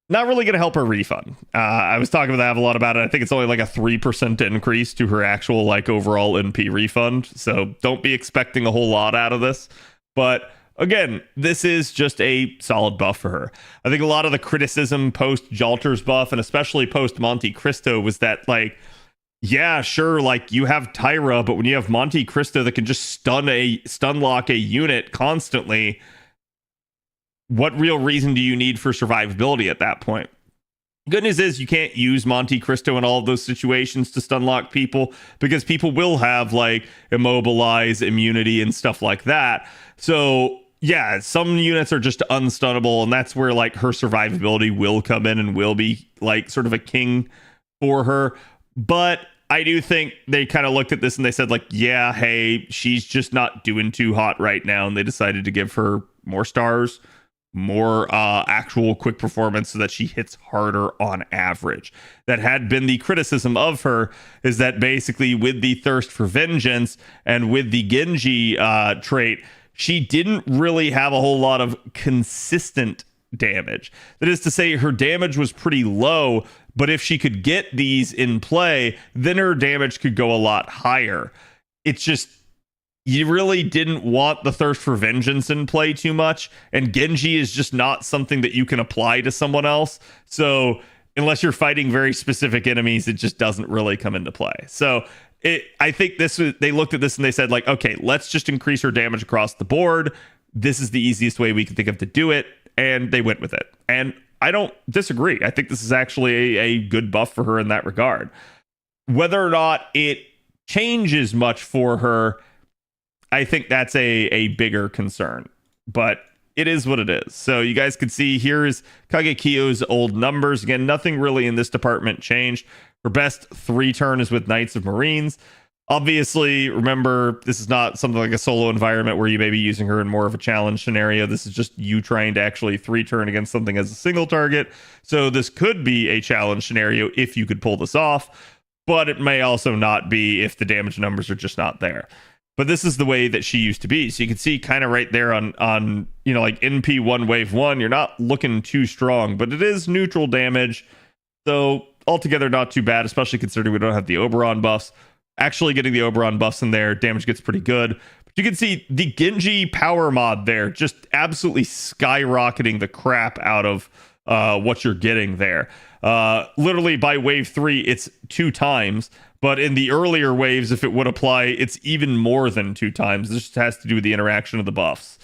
Not really going to help her refund. I was talking with Avalon about it. I think it's only like a 3% increase to her actual like overall NP refund. So don't be expecting a whole lot out of this. But again, this is just a solid buff for her. I think a lot of the criticism post Jalter's buff, and especially post Monte Cristo, was that, like, yeah, sure, like, you have Tyra, but when you have Monte Cristo that can just stun lock a unit constantly, what real reason do you need for survivability at that point? Good news is you can't use Monte Cristo in all of those situations to stunlock people, because people will have like immobilize, immunity, and stuff like that. So yeah, some units are just unstunnable, and that's where like her survivability will come in and will be like sort of a king for her. But I do think they kind of looked at this and they said like, yeah, hey, she's just not doing too hot right now, and they decided to give her more stars, more actual quick performance, so that she hits harder on average. That had been the criticism of her, is that basically with the thirst for vengeance and with the Genji trait, she didn't really have a whole lot of consistent damage. That is to say, her damage was pretty low, but if she could get these in play, then her damage could go a lot higher. It's just, you really didn't want the thirst for vengeance in play too much, and Genji is just not something that you can apply to someone else. So unless you're fighting very specific enemies, it just doesn't really come into play. So I think they looked at this and they said like, okay, let's just increase her damage across the board. This is the easiest way we can think of to do it, and they went with it. And I don't disagree. I think this is actually a good buff for her in that regard. Whether or not it changes much for her, I think that's a bigger concern, but it is what it is. So you guys can see here's Kagekyo's old numbers. Again, nothing really in this department changed. Her best 3 turn is with Knights of Marines. Obviously, remember, this is not something like a solo environment where you may be using her in more of a challenge scenario. This is just you trying to actually 3 turn against something as a single target. So this could be a challenge scenario if you could pull this off, but it may also not be if the damage numbers are just not there. But this is the way that she used to be. So you can see kind of right there on like NP1 wave 1, you're not looking too strong, but it is neutral damage. So altogether not too bad, especially considering we don't have the Oberon buffs. Actually getting the Oberon buffs in there, damage gets pretty good. But you can see the Genji power mod there just absolutely skyrocketing the crap out of what you're getting there. Literally by wave 3, it's 2 times. But in the earlier waves, if it would apply, it's even more than 2 times. This just has to do with the interaction of the buffs.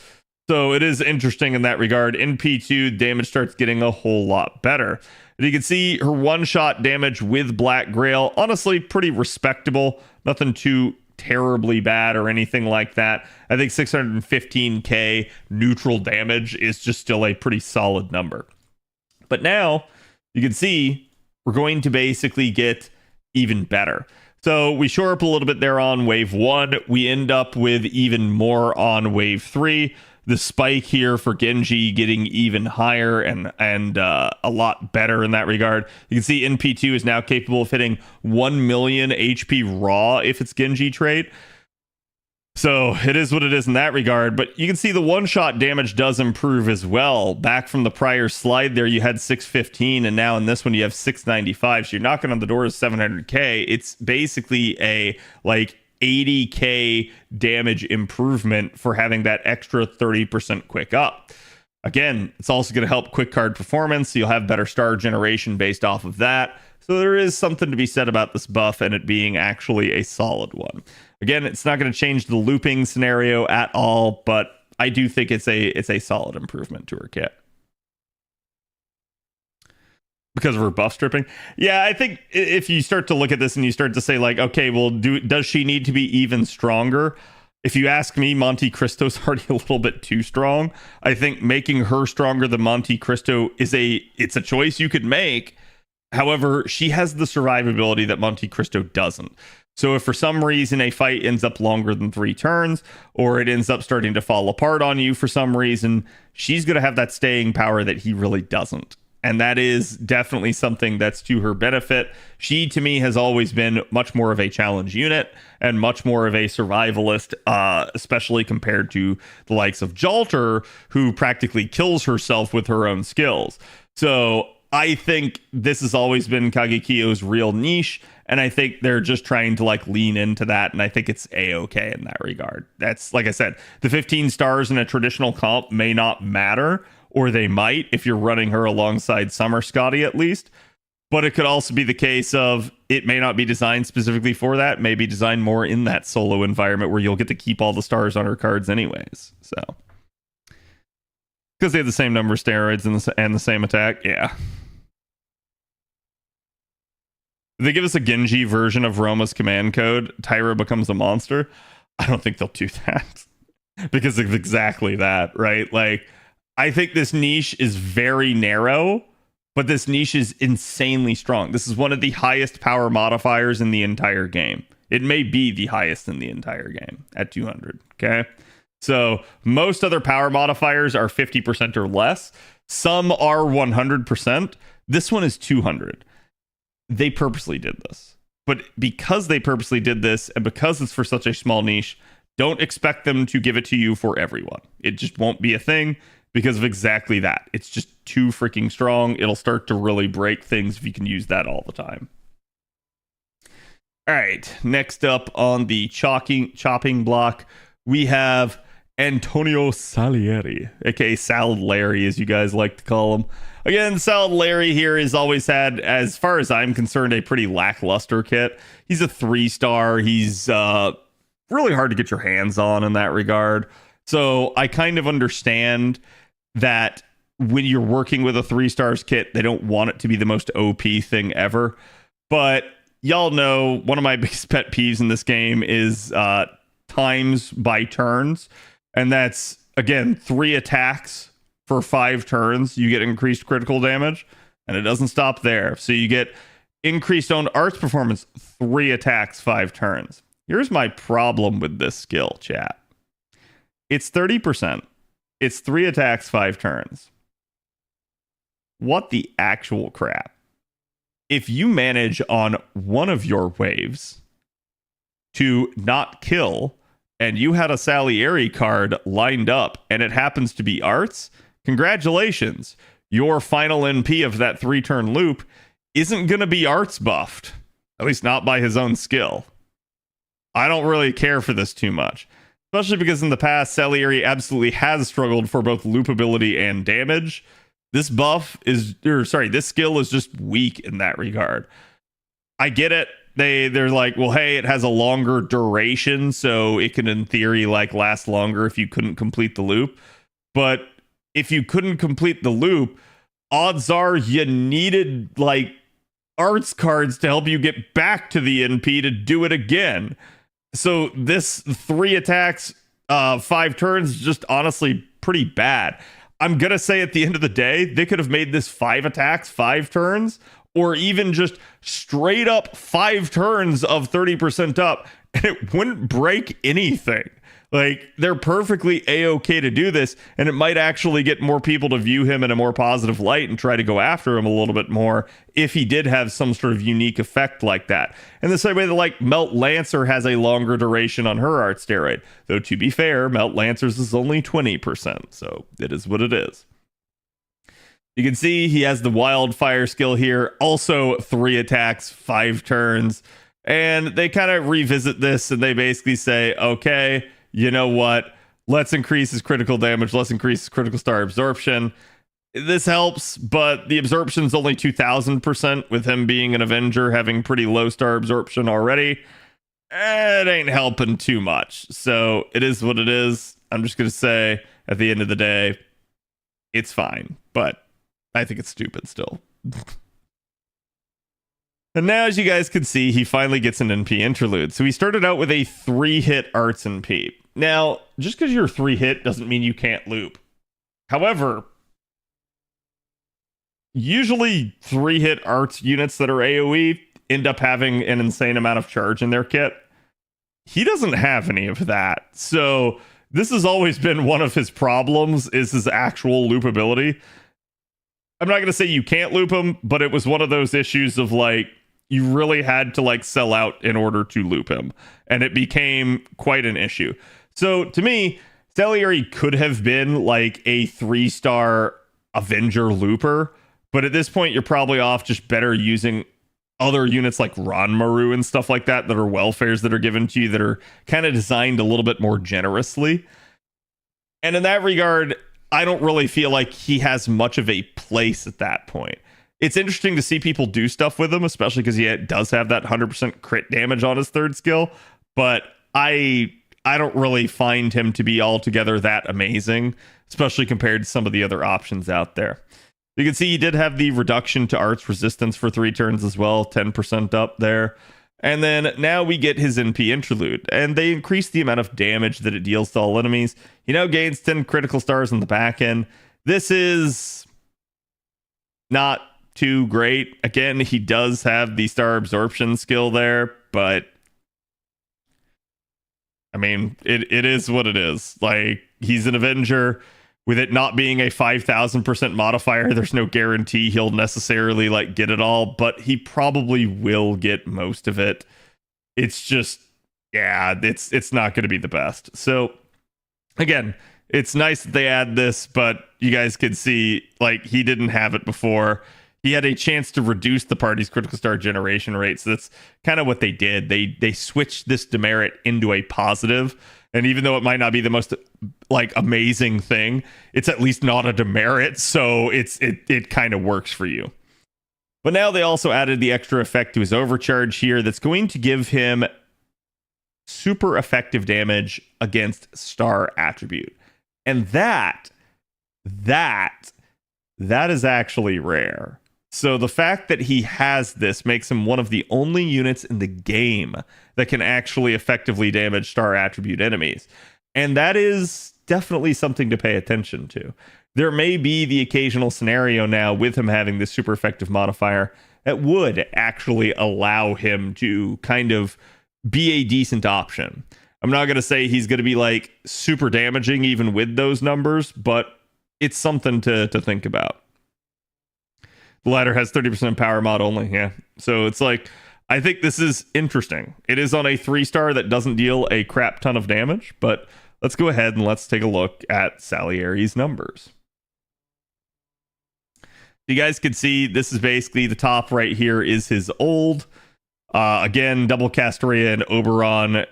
So it is interesting in that regard. In P2, damage starts getting a whole lot better. And you can see her one-shot damage with Black Grail, honestly, pretty respectable. Nothing too terribly bad or anything like that. I think 615k neutral damage is just still a pretty solid number. But now, you can see, we're going to basically get even better. So we shore up a little bit there on wave 1. We end up with even more on wave 3. The spike here for Genji getting even higher and a lot better in that regard. You can see NP2 is now capable of hitting 1 million HP raw if it's Genji trait. So it is what it is in that regard, but you can see the one-shot damage does improve as well. Back from the prior slide there, you had 615, and now in this one you have 695. So you're knocking on the door of 700k. It's basically a like 80k damage improvement for having that extra 30% quick up. Again, it's also going to help quick card performance, so you'll have better star generation based off of that. So there is something to be said about this buff and it being actually a solid one. Again, it's not going to change the looping scenario at all, but I do think it's a solid improvement to her kit. Because of her buff stripping. Yeah, I think if you start to look at this and you start to say like, okay, well, does she need to be even stronger? If you ask me, Monte Cristo's already a little bit too strong. I think making her stronger than Monte Cristo it's a choice you could make. However, she has the survivability that Monte Cristo doesn't. So if for some reason a fight ends up longer than 3 turns, or it ends up starting to fall apart on you for some reason, she's going to have that staying power that he really doesn't. And that is definitely something that's to her benefit. She, to me, has always been much more of a challenge unit and much more of a survivalist, especially compared to the likes of Jalter, who practically kills herself with her own skills. So I think this has always been Kagekyo's real niche, and I think they're just trying to like lean into that, and I think it's a-okay in that regard. That's, like I said, the 15 stars in a traditional comp may not matter, or they might if you're running her alongside Summer Scotty at least, but it could also be the case of it may not be designed specifically for that, it may be designed more in that solo environment where you'll get to keep all the stars on her cards anyways. So because they have the same number of steroids and the same attack, yeah. If they give us a Genji version of Roma's command code, Tyra becomes a monster. I don't think they'll do that because of exactly that, right? Like, I think this niche is very narrow, but this niche is insanely strong. This is one of the highest power modifiers in the entire game. It may be the highest in the entire game at 200. Okay. So most other power modifiers are 50% or less. Some are 100%. This one is 200. They purposely did this. But because they purposely did this, and because it's for such a small niche, don't expect them to give it to you for everyone. It just won't be a thing because of exactly that. It's just too freaking strong. It'll start to really break things if you can use that all the time. All right, next up on the chopping block, we have Antonio Salieri, aka Salad Larry, as you guys like to call him. Again, Salad Larry here has always had, as far as I'm concerned, a pretty lackluster kit. He's a 3-star. He's really hard to get your hands on in that regard. So I kind of understand that when you're working with a 3-stars kit, they don't want it to be the most OP thing ever. But y'all know one of my biggest pet peeves in this game is times by turns. And that's, again, 3 attacks for 5 turns. You get increased critical damage, and it doesn't stop there. So you get increased on arts performance, 3 attacks, 5 turns. Here's my problem with this skill, chat. It's 30%. It's 3 attacks, 5 turns. What the actual crap? If you manage on one of your waves to not kill, and you had a Salieri card lined up, and it happens to be arts, congratulations. Your final NP of that 3-turn loop isn't going to be arts buffed. At least not by his own skill. I don't really care for this too much. Especially because in the past, Salieri absolutely has struggled for both loopability and damage. This this skill is just weak in that regard. I get it. They're like, well, hey, it has a longer duration, so it can, in theory, like last longer if you couldn't complete the loop. But if you couldn't complete the loop, odds are you needed like arts cards to help you get back to the NP to do it again. So this 3 attacks, 5 turns, is just honestly pretty bad. I'm going to say at the end of the day, they could have made this 5 attacks, 5 turns, or even just straight up 5 turns of 30% up, and it wouldn't break anything. Like, they're perfectly A-okay to do this, and it might actually get more people to view him in a more positive light and try to go after him a little bit more if he did have some sort of unique effect like that. In the same way that, like, Melt Lancer has a longer duration on her art steroid. Though, to be fair, Melt Lancer's is only 20%, so it is what it is. You can see he has the Wildfire skill here, also 3 attacks, 5 turns, and they kind of revisit this, and they basically say, okay, you know what? Let's increase his critical damage. Let's increase his critical star absorption. This helps, but the absorption is only 2,000% with him being an Avenger, having pretty low star absorption already. It ain't helping too much. So it is what it is. I'm just going to say, at the end of the day, it's fine. But I think it's stupid still. And now, as you guys can see, he finally gets an NP interlude. So he started out with a 3-hit arts NP. Now, just because you're 3-hit doesn't mean you can't loop. However, usually 3-hit arts units that are AoE end up having an insane amount of charge in their kit. He doesn't have any of that. So this has always been one of his problems, is his actual loopability. I'm not going to say you can't loop him, but it was one of those issues of like, you really had to like sell out in order to loop him. And it became quite an issue. So to me, Salieri could have been like a 3-star Avenger looper. But at this point, you're probably off just better using other units like Ranmaru and stuff like that are welfares that are given to you that are kind of designed a little bit more generously. And in that regard, I don't really feel like he has much of a place at that point. It's interesting to see people do stuff with him, especially because he does have that 100% crit damage on his 3rd skill. But I don't really find him to be altogether that amazing, especially compared to some of the other options out there. You can see he did have the reduction to arts resistance for 3 turns as well, 10% up there. And then now we get his NP interlude, and they increase the amount of damage that it deals to all enemies. He now gains 10 critical stars on the back end. This is not too great. Again, he does have the star absorption skill there, but I mean, it is what it is. Like, he's an Avenger. With it not being a 5,000% modifier, there's no guarantee he'll necessarily like get it all, but he probably will get most of it. It's just, yeah, it's not going to be the best. So again, it's nice that they add this, but you guys can see like he didn't have it before. He had a chance to reduce the party's critical star generation rate. So that's kind of what they did. They switched this demerit into a positive. And even though it might not be the most like amazing thing, it's at least not a demerit, so it kind of works for you. But now they also added the extra effect to his overcharge here that's going to give him super effective damage against star attribute. And that is actually rare. So the fact that he has this makes him one of the only units in the game that can actually effectively damage star attribute enemies. And that is definitely something to pay attention to. There may be the occasional scenario now with him having this super effective modifier that would actually allow him to kind of be a decent option. I'm not going to say he's going to be like super damaging even with those numbers, but it's something to think about. The ladder has 30% power mod only, yeah. So it's like, I think this is interesting. It is on a 3-star that doesn't deal a crap ton of damage, but let's go ahead and let's take a look at Salieri's numbers. You guys can see this is basically the top right here is his old. Again, double Castoria and Oberon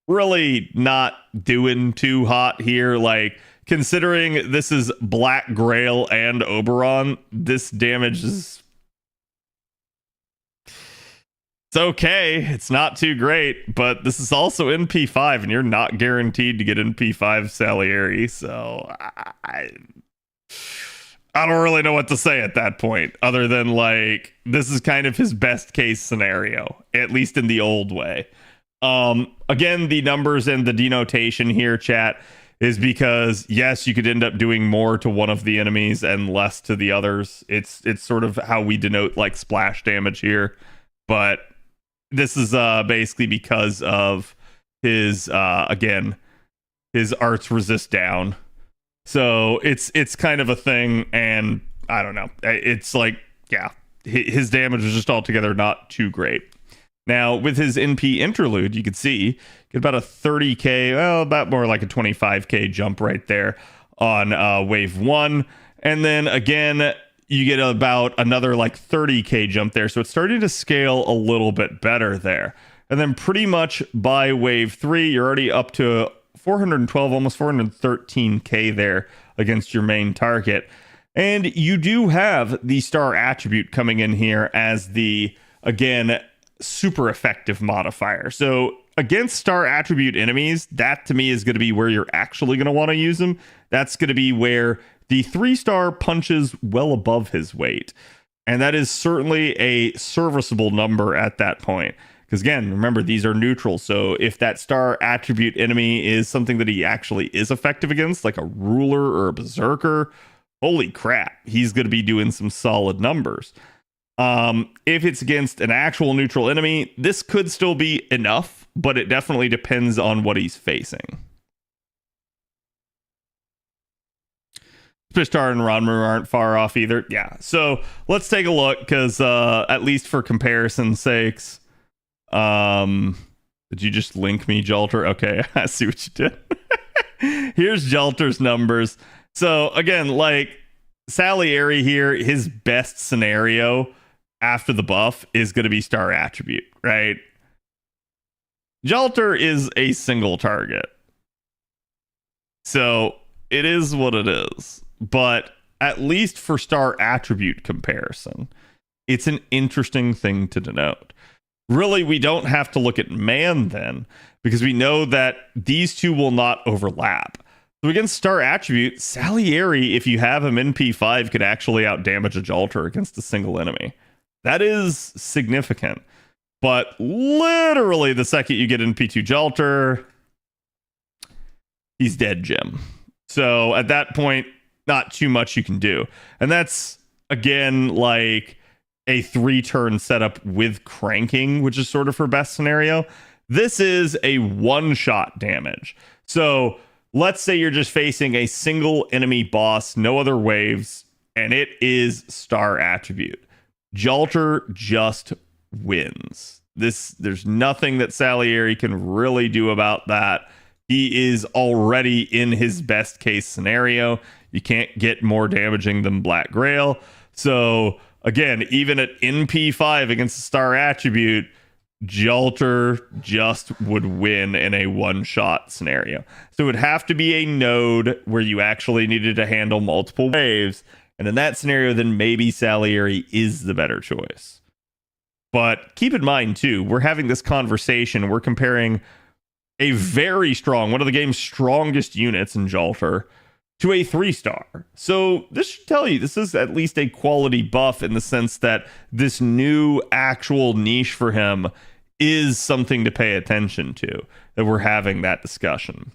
really not doing too hot here. Like, considering this is Black Grail and Oberon, this damage is... it's okay. It's not too great, but this is also NP5, and you're not guaranteed to get NP5 Salieri, so I don't really know what to say at that point, other than, like, this is kind of his best case scenario, at least in the old way. Again, the numbers and the denotation here, chat, is because, yes, you could end up doing more to one of the enemies and less to the others. It's sort of how we denote like splash damage here. But this is basically because of his, again, his arts resist down. So it's kind of a thing, and I don't know. It's like, yeah, his damage is just altogether not too great. Now, with his NP interlude, you can see get about a 30k, well, about more like a 25k jump right there on wave 1. And then again, you get about another like 30k jump there. So it's starting to scale a little bit better there. And then pretty much by wave 3, you're already up to 412, almost 413k there against your main target. And you do have the star attribute coming in here as the, again, super effective modifier. So against star attribute enemies, that to me is going to be where you're actually going to want to use them. That's going to be where the 3-star punches well above his weight. And that is certainly a serviceable number at that point. Because again, remember, these are neutral. So if that star attribute enemy is something that he actually is effective against, like a ruler or a berserker, holy crap, he's going to be doing some solid numbers. If it's against an actual neutral enemy, this could still be enough, but it definitely depends on what he's facing. Fishtar and Ranmu aren't far off either. Yeah, so let's take a look, because at least for comparison's sakes, did you just link me, Jalter? Okay, I see what you did. Here's Jalter's numbers. So again, like Salieri here, his best scenario after the buff is going to be star attribute, right? Jalter is a single target. So it is what it is. But at least for star attribute comparison, it's an interesting thing to denote. Really, we don't have to look at man then, because we know that these two will not overlap. So against Star Attribute, Salieri, if you have him in P5, could actually outdamage a Jalter against a single enemy. That is significant. But literally the second you get in P2 Jalter, he's dead, Jim. So at that point, not too much you can do. And that's, again, like a 3-turn setup with cranking, which is sort of her best scenario. This is a one-shot damage. So let's say you're just facing a single enemy boss, no other waves, and it is Star Attribute. Jalter just wins. There's nothing that Salieri can really do about that. He is already in his best case scenario. You can't get more damaging than Black Grail. So again, even at NP5 against the Star Attribute, Jalter just would win in a one-shot scenario. So it would have to be a node where you actually needed to handle multiple waves. And in that scenario, then maybe Salieri is the better choice. But keep in mind, too, we're having this conversation. We're comparing a very strong, one of the game's strongest units in Jalter, to a 3-star. So this should tell you this is at least a quality buff in the sense that this new actual niche for him is something to pay attention to, that we're having that discussion.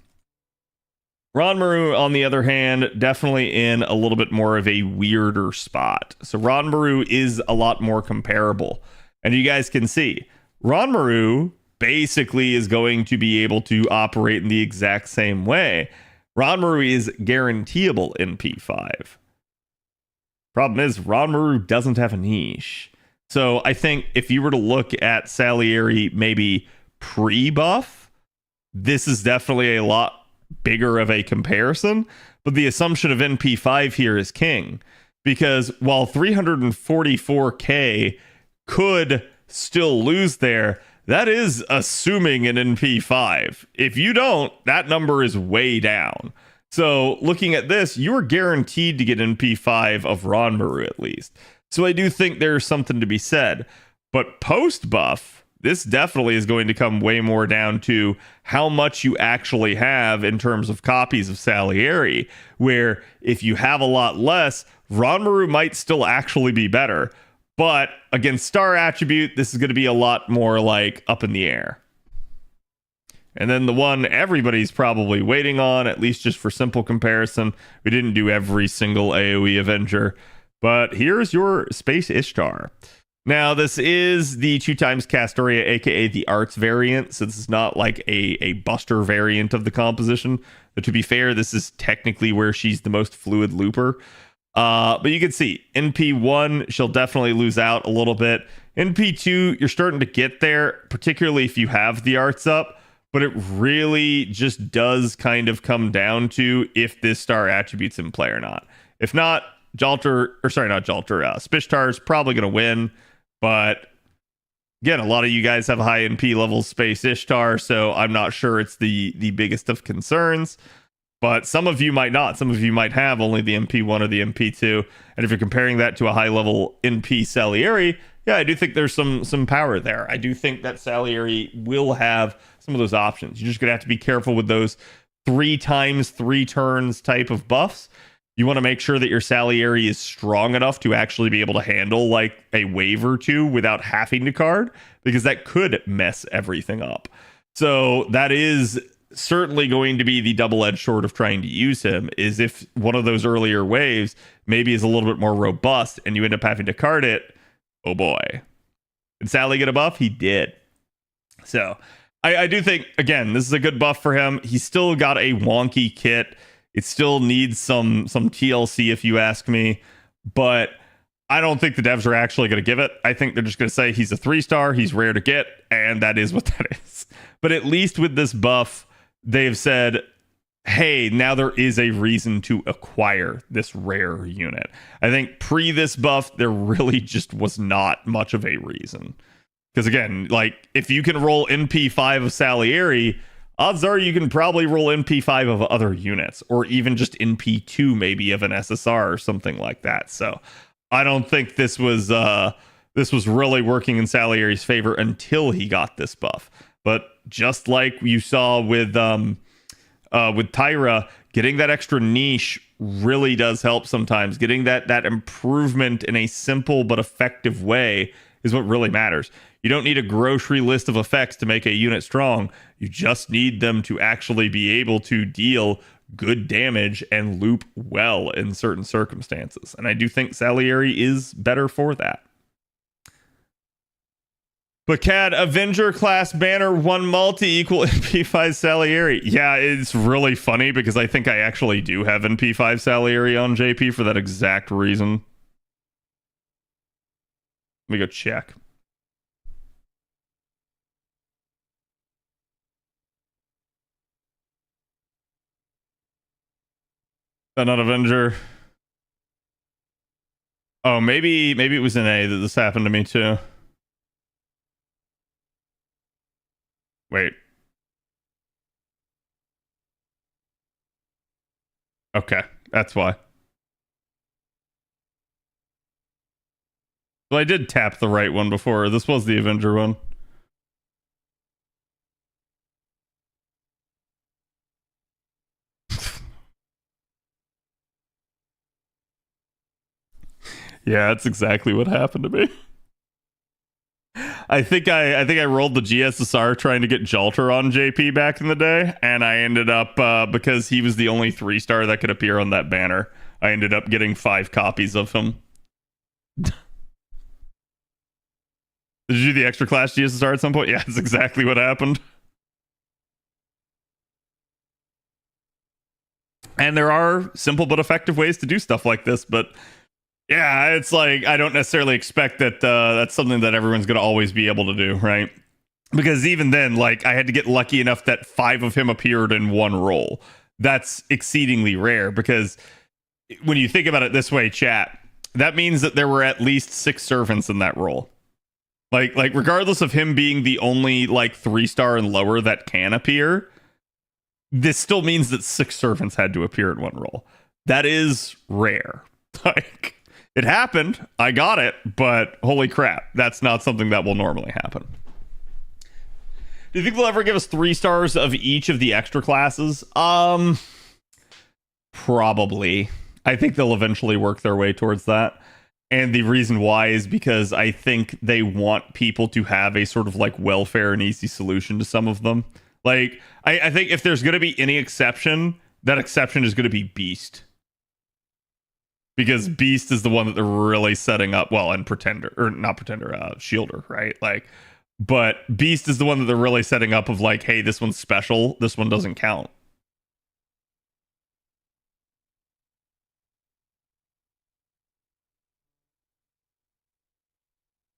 Ranmaru, on the other hand, definitely in a little bit more of a weirder spot. So Ranmaru is a lot more comparable. And you guys can see, Ranmaru basically is going to be able to operate in the exact same way. Ranmaru is guaranteeable in P5. Problem is, Ranmaru doesn't have a niche. So I think if you were to look at Salieri maybe pre-buff, this is definitely a lot bigger of a comparison. But the assumption of NP5 here is king. Because while 344k could still lose there, that is assuming an NP5. If you don't, that number is way down. So looking at this, you are guaranteed to get NP5 of Ranmaru at least. So I do think there's something to be said. But post-buff, this definitely is going to come way more down to how much you actually have in terms of copies of Salieri, where if you have a lot less, Ranmaru might still actually be better. But against Star Attribute, this is going to be a lot more like up in the air. And then the one everybody's probably waiting on, at least just for simple comparison. We didn't do every single AoE Avenger, but here's your Space Ishtar. Now, this is the 2x Castoria, aka the arts variant, so this is not like a Buster variant of the composition. But to be fair, this is technically where she's the most fluid looper. But you can see, NP1, she'll definitely lose out a little bit. NP2, you're starting to get there, particularly if you have the arts up. But it really just does kind of come down to if this Star Attribute's in play or not. If not, Spishtar is probably going to win. But again, a lot of you guys have high NP level Space Ishtar, so I'm not sure it's the biggest of concerns. But some of you might not. Some of you might have only the MP1 or the MP2. And if you're comparing that to a high-level NP Salieri, yeah, I do think there's some power there. I do think that Salieri will have some of those options. You're just going to have to be careful with those 3 times 3 turns type of buffs. You want to make sure that your Salieri is strong enough to actually be able to handle like a wave or 2 without having to card, because that could mess everything up. So that is certainly going to be the double-edged sword of trying to use him, is if one of those earlier waves maybe is a little bit more robust and you end up having to card it, oh boy. Did Sally get a buff? He did. So I do think, again, this is a good buff for him. He's still got a wonky kit. It still needs some TLC if you ask me, but I don't think the devs are actually going to give it. I think they're just going to say he's a 3-star, he's rare to get, and that is what that is. But at least with this buff, they've said, hey, now there is a reason to acquire this rare unit. I think pre this buff, there really just was not much of a reason. Because again, like, if you can roll NP5 of Salieri, odds are you can probably roll NP5 of other units, or even just NP2 maybe of an SSR or something like that. So I don't think this was really working in Salieri's favor until he got this buff. But just like you saw with with Tyra, getting that extra niche really does help sometimes. Getting that improvement in a simple but effective way is what really matters. You don't need a grocery list of effects to make a unit strong. You just need them to actually be able to deal good damage and loop well in certain circumstances. And I do think Salieri is better for that. But CAD, Avenger class banner 1 multi equal NP5 Salieri. Yeah, it's really funny because I think I actually do have NP5 Salieri on JP for that exact reason. Let me go check. That not Avenger. Oh, maybe it was in A that this happened to me too. Wait. Okay, that's why. Well, I did tap the right one before. This was the Avenger one. Yeah, that's exactly what happened to me. I think I rolled the GSSR trying to get Jalter on JP back in the day, and I ended up because he was the only 3-star that could appear on that banner. I ended up getting 5 copies of him. Did you do the extra class GSSR at some point? Yeah, that's exactly what happened. And there are simple but effective ways to do stuff like this, but yeah, it's like I don't necessarily expect that that's something that everyone's going to always be able to do, right? Because even then, like, I had to get lucky enough that 5 of him appeared in one roll. That's exceedingly rare because when you think about it this way, chat, that means that there were at least 6 servants in that roll. Like regardless of him being the only like 3-star and lower that can appear, this still means that 6 servants had to appear in one roll. That is rare. Like, it happened, I got it, but holy crap, that's not something that will normally happen. Do you think they'll ever give us 3 stars of each of the extra classes? Probably. I think they'll eventually work their way towards that. And the reason why is because I think they want people to have a sort of like welfare and easy solution to some of them. Like, I think if there's going to be any exception, that exception is going to be Beast. Because Beast is the one that they're really setting up, well, and Pretender, or not Pretender, Shielder, right? Like, but Beast is the one that they're really setting up of like, hey, this one's special, this one doesn't count.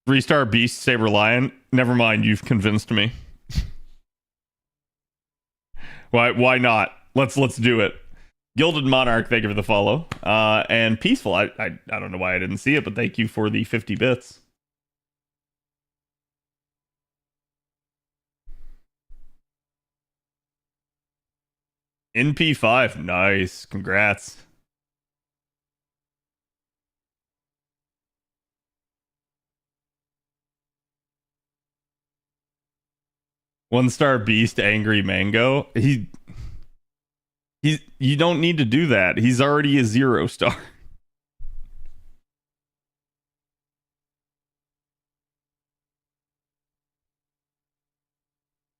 Three-star Beast, Saber Lion. Never mind, you've convinced me. Why not? Let's do it. Gilded Monarch, thank you for the follow. And Peaceful, I don't know why I didn't see it, but thank you for the 50 bits. NP5, nice. Congrats. One-star Beast, Angry Mango. You don't need to do that. He's already a 0-star.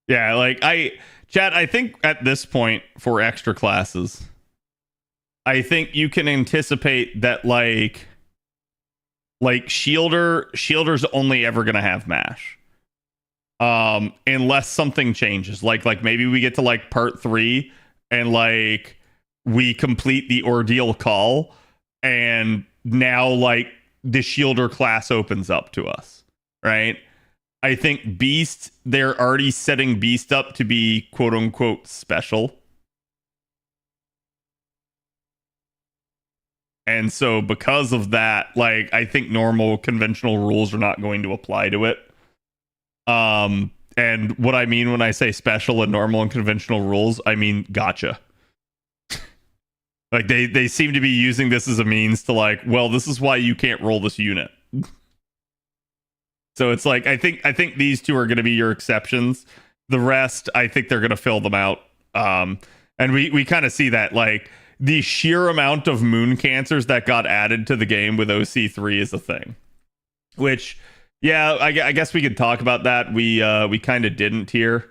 Yeah, like chat, I think at this point for extra classes, I think you can anticipate that like Shielder's only ever gonna have MASH. Unless something changes. Like maybe we get to like part 3 and like we complete the ordeal call and now like the Shielder class opens up to us, right? I think Beast, they're already setting Beast up to be quote unquote special. And so because of that, like I think normal conventional rules are not going to apply to it. And what I mean when I say special and normal and conventional rules, I mean gotcha. Like they seem to be using this as a means to like, well, this is why you can't roll this unit. So it's like I think these two are going to be your exceptions. The rest, I think they're going to fill them out. And And we kind of see that, like, the sheer amount of moon cancers that got added to the game with OC3 is a thing. Which, yeah, I guess we could talk about that. We kind of didn't here.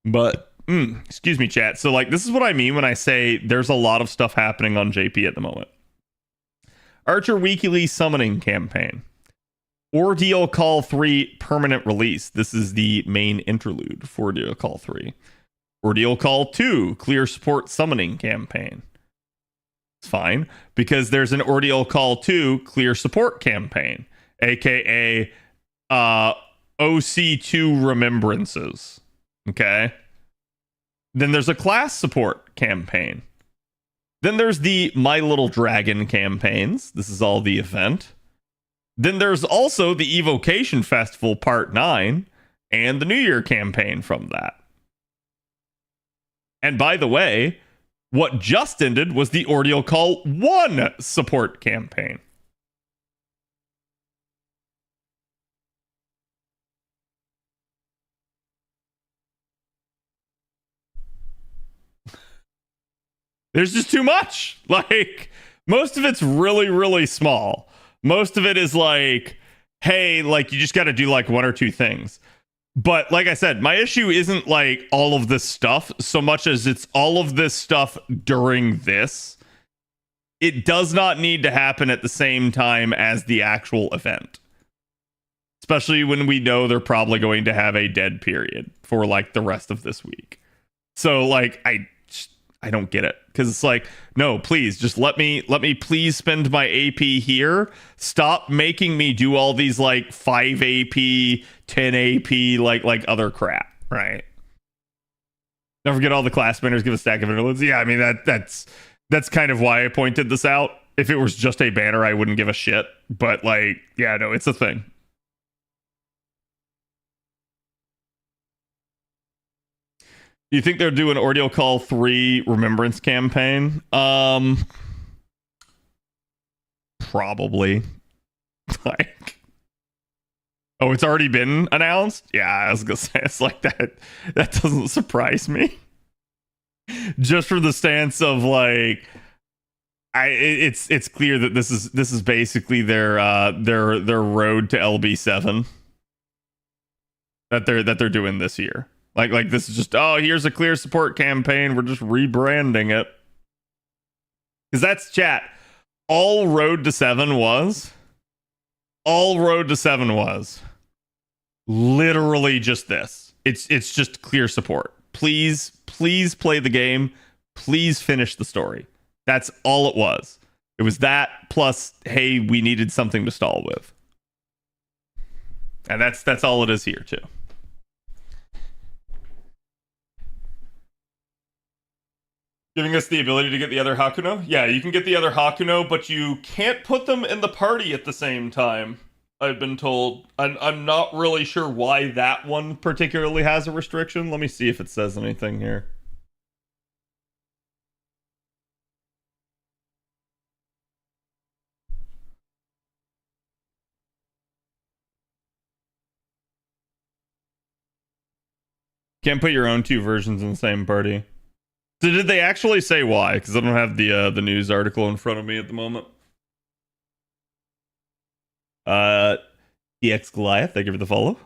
But, excuse me, chat. So, like, this is what I mean when I say there's a lot of stuff happening on JP at the moment. Archer Weekly Summoning Campaign. Ordeal Call 3 Permanent Release. This is the main interlude for Ordeal Call 3. Ordeal Call 2 Clear Support Summoning Campaign. It's fine, because there's an Ordeal Call 2 Clear Support Campaign, aka OC2 Remembrances. Okay? Then there's a Class Support Campaign. Then there's the My Little Dragon campaigns. This is all the event. Then there's also the Evocation Festival Part 9 and the New Year campaign from that. And by the way, what just ended was the Ordeal Call 1 support campaign. There's just too much. Like, most of it's really, really small. Most of it is like, hey, like, you just got to do like one or two things. But like I said, my issue isn't like all of this stuff so much as it's all of this stuff during this. It does not need to happen at the same time as the actual event. Especially when we know they're probably going to have a dead period for like the rest of this week. So like, I don't get it, because it's like, no, please just let me please spend my AP here. Stop making me do all these like 5 AP, 10 AP, like other crap, right? Don't forget all the class banners give a stack of interludes. Yeah, I mean that's kind of why I pointed this out. If it was just a banner, I wouldn't give a shit. But like, yeah, no, it's a thing. Do you think they'll do an Ordeal Call 3 Remembrance campaign? Probably. Like, oh, it's already been announced? Yeah, I was gonna say, it's like that. That doesn't surprise me. Just from the stance of like, it's clear that this is basically their road to LB7 that they're doing this year. Like this is just, oh, here's a clear support campaign. We're just rebranding it. Because that's, chat. All Road to 7 was literally just this. It's just clear support. Please play the game. Please finish the story. That's all it was. It was that plus, hey, we needed something to stall with. And that's all it is here too. Giving us the ability to get the other Hakuno? Yeah, you can get the other Hakuno, but you can't put them in the party at the same time, I've been told. I'm not really sure why that one particularly has a restriction. Let me see if it says anything here. Can't put your own two versions in the same party. So did they actually say why? Because I don't have the news article in front of me at the moment. DX Goliath, thank you for the follow.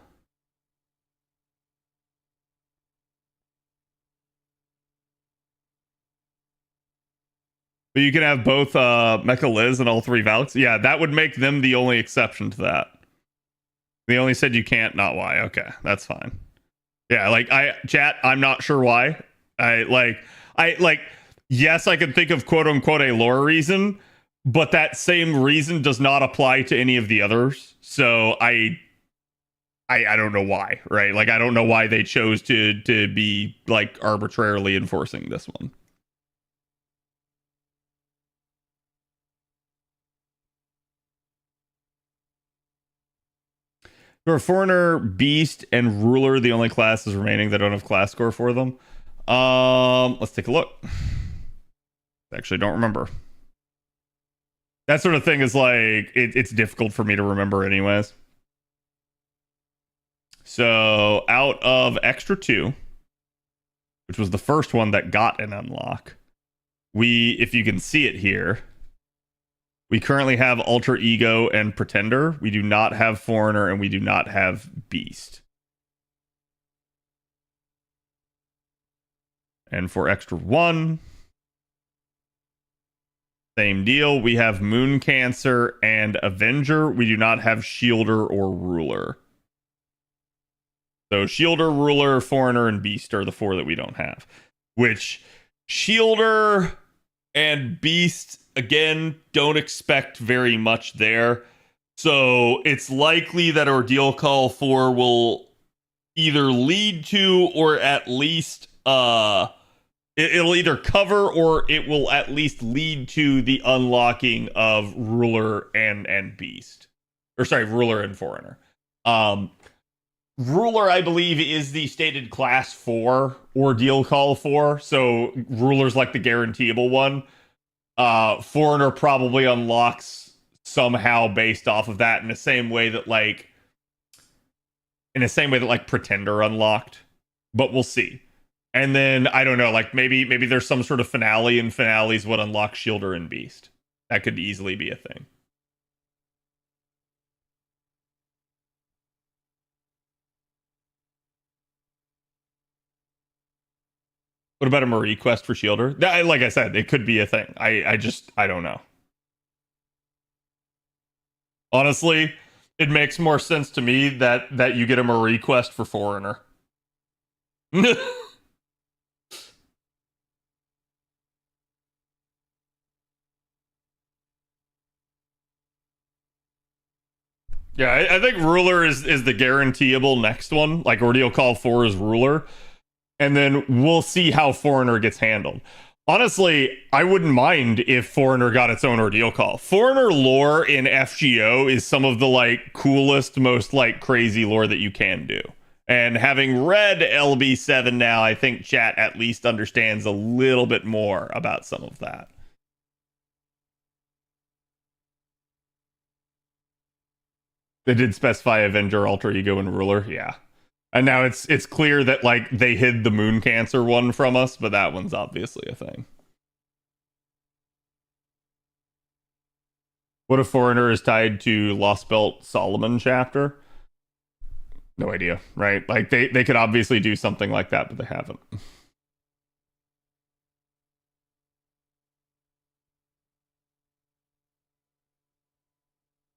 But you can have both Mecha Liz and all three Valks. Yeah, that would make them the only exception to that. They only said you can't, not why. Okay, that's fine. Yeah, like chat, I'm not sure why. Yes, I can think of quote unquote a lore reason, but that same reason does not apply to any of the others. So I don't know why, right? Like, I don't know why they chose to be like arbitrarily enforcing this one. For Foreigner, Beast, and Ruler, the only classes remaining that don't have class score for them. Let's take a look. I actually don't remember. That sort of thing is like, it's difficult for me to remember anyways. So, out of Extra 2, which was the first one that got an unlock. If you can see it here, we currently have Alter Ego and Pretender. We do not have Foreigner, and we do not have Beast. And for extra 1, same deal. We have Moon Cancer and Avenger. We do not have Shielder or Ruler. So Shielder, Ruler, Foreigner, and Beast are the 4 that we don't have. Which Shielder and Beast, again, don't expect very much there. So it's likely that Ordeal Call 4 will either lead to, or at least it'll either cover, or it will at least lead to the unlocking of Ruler and Beast. Or sorry, Ruler and Foreigner. Ruler, I believe, is the stated class 4 Ordeal Call 4. So Ruler's like the guaranteeable one. Foreigner probably unlocks somehow based off of that, in the same way that Pretender unlocked. But we'll see. And then I don't know, like maybe there's some sort of finale, and finale's what unlocks Shielder and Beast. That could easily be a thing. What about a Marie quest for Shielder? Like I said, it could be a thing. I don't know. Honestly, it makes more sense to me that you get a Marie quest for Foreigner. Yeah, I think Ruler is the guaranteeable next one. Like Ordeal Call 4 is Ruler. And then we'll see how Foreigner gets handled. Honestly, I wouldn't mind if Foreigner got its own Ordeal Call. Foreigner lore in FGO is some of the like coolest, most like crazy lore that you can do. And having read LB7 now, I think chat at least understands a little bit more about some of that. They did specify Avenger, Alter Ego, and Ruler, yeah. And now it's clear that like they hid the Moon Cancer one from us, but that one's obviously a thing. What if Foreigner is tied to Lost Belt Solomon chapter? No idea, right? Like they could obviously do something like that, but they haven't.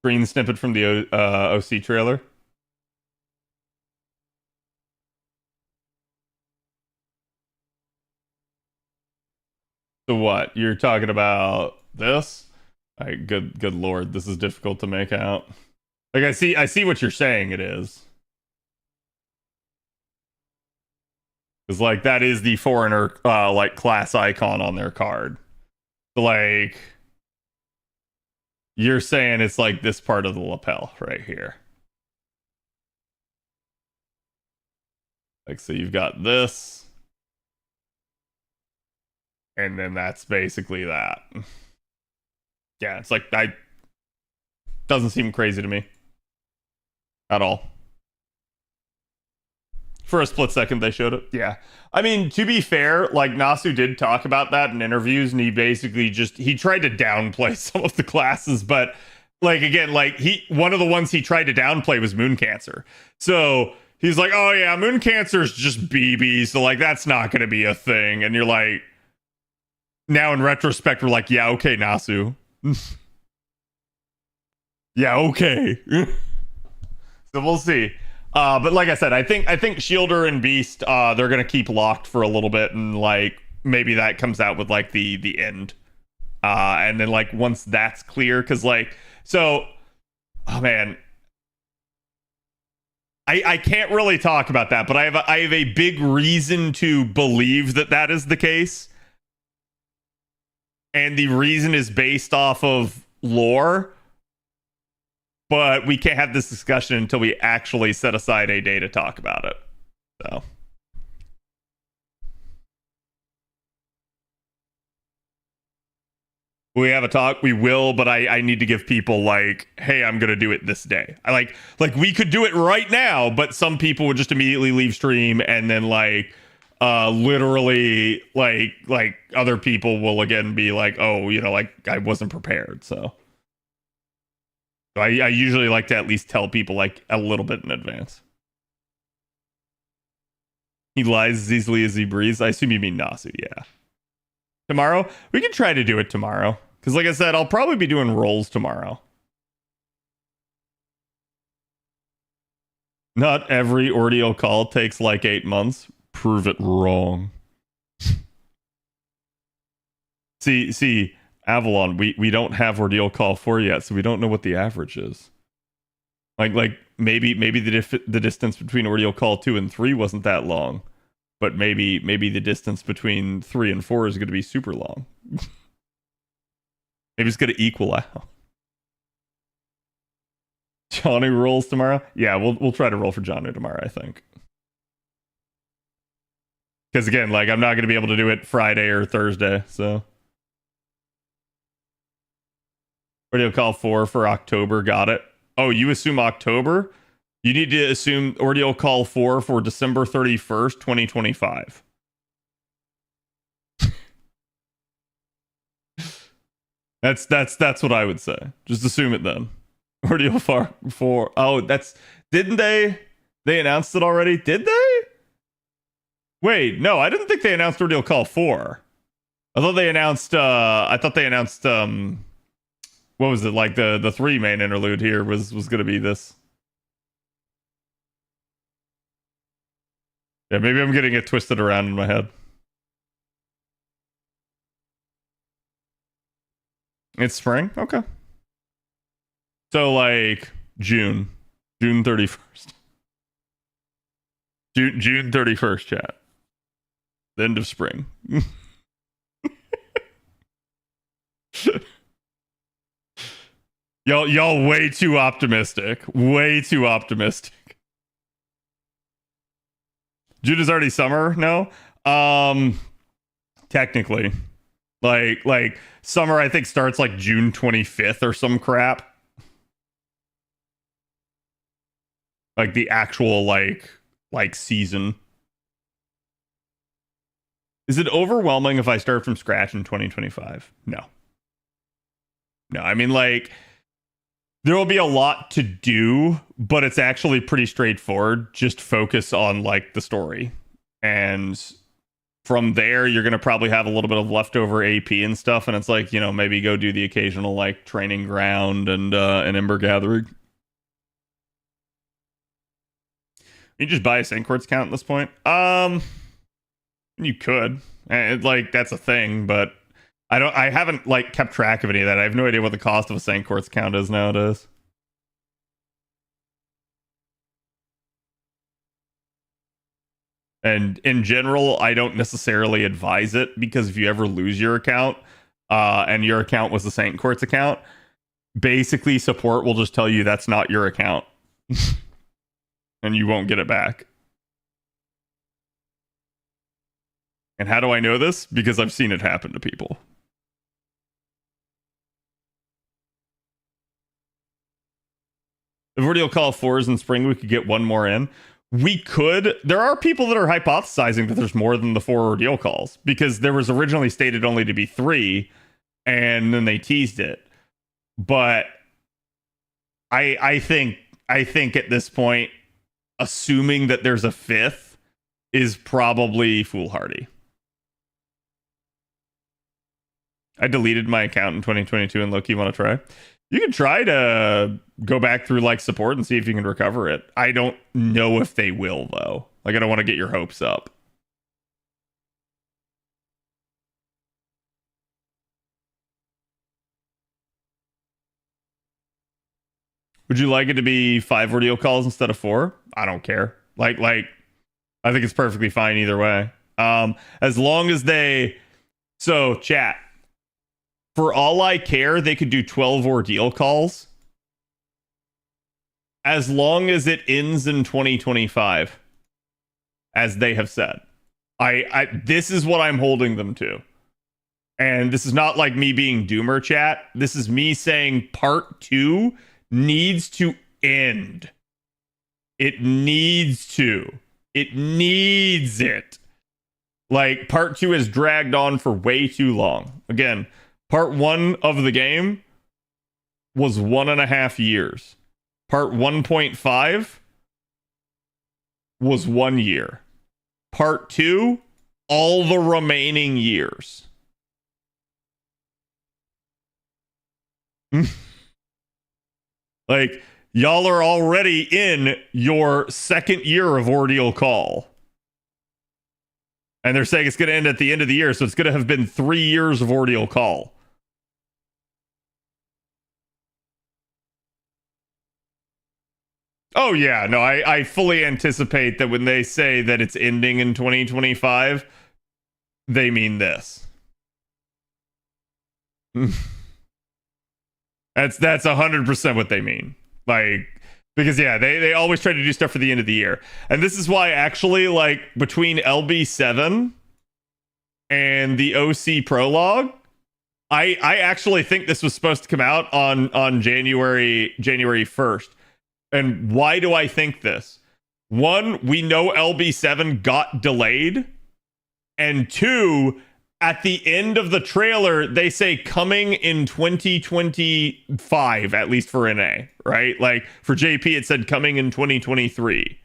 Screen snippet from the OC trailer. So what? You're talking about this? Good lord, this is difficult to make out. Like I see what you're saying it is. Because like that is the Foreigner like class icon on their card. So, like you're saying it's like this part of the lapel right here. Like so you've got this. And then that's basically that. Yeah, it's like doesn't seem crazy to me. At all. For a split second they showed it. Yeah. I mean, to be fair, like Nasu did talk about that in interviews, and he basically he tried to downplay some of the classes, but like again, like one of the ones he tried to downplay was Moon Cancer. So he's like, oh yeah, Moon Cancer is just BB, so like that's not gonna be a thing. And you're like, now in retrospect, we're like, yeah, okay, Nasu. Yeah, okay. So we'll see. But like I said, I think Shielder and Beast, they're gonna keep locked for a little bit, and like maybe that comes out with like the end. And then like once that's clear, because like so, oh man, I can't really talk about that, but I have a big reason to believe that is the case. And the reason is based off of lore. But we can't have this discussion until we actually set aside a day to talk about it. So. We have a talk, we will, but I need to give people like, hey, I'm gonna do it this day. I like we could do it right now, but some people would just immediately leave stream and then like literally like other people will again be like, oh, like I wasn't prepared. So I usually like to at least tell people like a little bit in advance. He lies as easily as he breathes. I assume you mean Nasu, yeah. Tomorrow? We can try to do it tomorrow. Because like I said, I'll probably be doing rolls tomorrow. Not every ordeal call takes like 8 months. Prove it wrong. See, Avalon, we don't have ordeal call 4 yet, so we don't know what the average is. Like maybe the distance between ordeal call 2 and 3 wasn't that long, but maybe the distance between 3 and 4 is going to be super long. Maybe it's going to equal out. Johnny rolls tomorrow. Yeah, we'll try to roll for Johnny tomorrow, I think. Because again, like I'm not going to be able to do it Friday or Thursday, so. Ordeal call 4 for October. Got it. Oh, you assume October? You need to assume ordeal call 4 for December 31st, 2025. That's what I would say. Just assume it then. Ordeal 4. Oh, didn't they announced it already? Did they? Wait, no, I didn't think they announced ordeal call 4. I thought they announced what was it, like the 3 main interlude here was going to be this. Yeah, maybe I'm getting it twisted around in my head. It's spring? Okay. So like June 31st. June 31st, chat. The end of spring. Y'all way too optimistic. Way too optimistic. June is already summer? No? Technically. Like summer I think starts like June 25th or some crap. Like the actual like season. Is it overwhelming if I start from scratch in 2025? No. I mean, like, there will be a lot to do, but it's actually pretty straightforward. Just focus on, like, the story. And from there, you're going to probably have a little bit of leftover AP and stuff. And it's like, maybe go do the occasional, like, training ground and Ember Gathering. You just buy a Saint Quartz count at this point? You could. Like, that's a thing, but I haven't, like, kept track of any of that. I have no idea what the cost of a Saint Quartz count is nowadays. And in general, I don't necessarily advise it, because if you ever lose your account, and your account was the Saint Quartz account, basically support will just tell you that's not your account. And you won't get it back. And how do I know this? Because I've seen it happen to people. If ordeal call 4s in spring, we could get one more in. We could. There are people that are hypothesizing that there's more than the 4 ordeal calls, because there was originally stated only to be 3, and then they teased it. But I think at this point, assuming that there's a 5th is probably foolhardy. I deleted my account in 2022, and Loki, want to try? You can try to go back through like support and see if you can recover it. I don't know if they will, though. Like, I don't want to get your hopes up. Would you like it to be 5 ordeal calls instead of 4? I don't care. Like I think it's perfectly fine either way. As long as they... So, chat. For all I care, they could do 12 ordeal calls. As long as it ends in 2025. As they have said. This is what I'm holding them to. And this is not like me being doomer, chat. This is me saying part 2 needs to end. It needs to. It needs it. Like, part 2 has dragged on for way too long. Again, part 1 of the game was 1.5 years. Part 1.5 was 1 year. Part 2, all the remaining years. Like, y'all are already in your second year of Ordeal Call. And they're saying it's going to end at the end of the year, so it's going to have been 3 years of Ordeal Call. Oh, yeah. No, I fully anticipate that when they say that it's ending in 2025, they mean this. That's 100% what they mean. Like, because yeah, they always try to do stuff for the end of the year. And this is why actually, like, between LB7 and the OC prologue, I actually think this was supposed to come out on January 1st. And why do I think this? One, we know LB7 got delayed. And two, at the end of the trailer, they say coming in 2025, at least for NA, right? Like for JP, it said coming in 2023.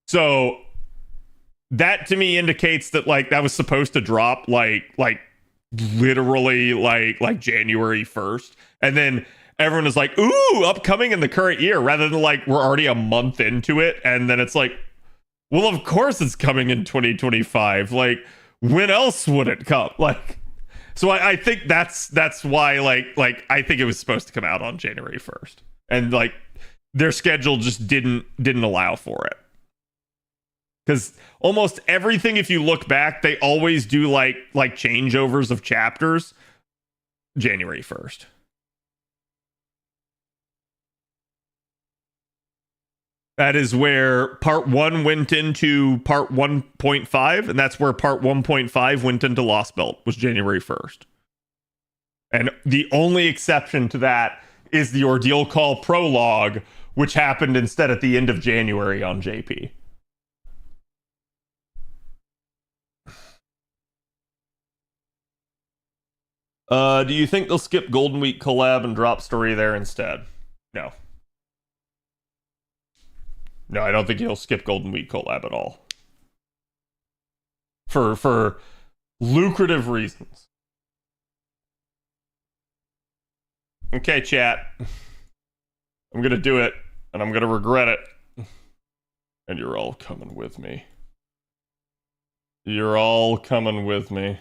So that to me indicates that like that was supposed to drop like literally like January 1st. And then everyone is like, ooh, upcoming in the current year, rather than like we're already a month into it. And then it's like, well, of course it's coming in 2025. Like, when else would it come? Like, so I think that's why like I think it was supposed to come out on January 1st, and like their schedule just didn't allow for it. Because almost everything, if you look back, they always do like changeovers of chapters January 1st. That is where part 1 went into part 1.5, and that's where part 1.5 went into Lost Belt, was January 1st. And the only exception to that is the Ordeal Call prologue, which happened instead at the end of January on JP. Do you think they'll skip Golden Week collab and drop story there instead? No. No, I don't think he'll skip Golden Week collab at all. For lucrative reasons. Okay, chat. I'm gonna do it, and I'm gonna regret it. And you're all coming with me. You're all coming with me.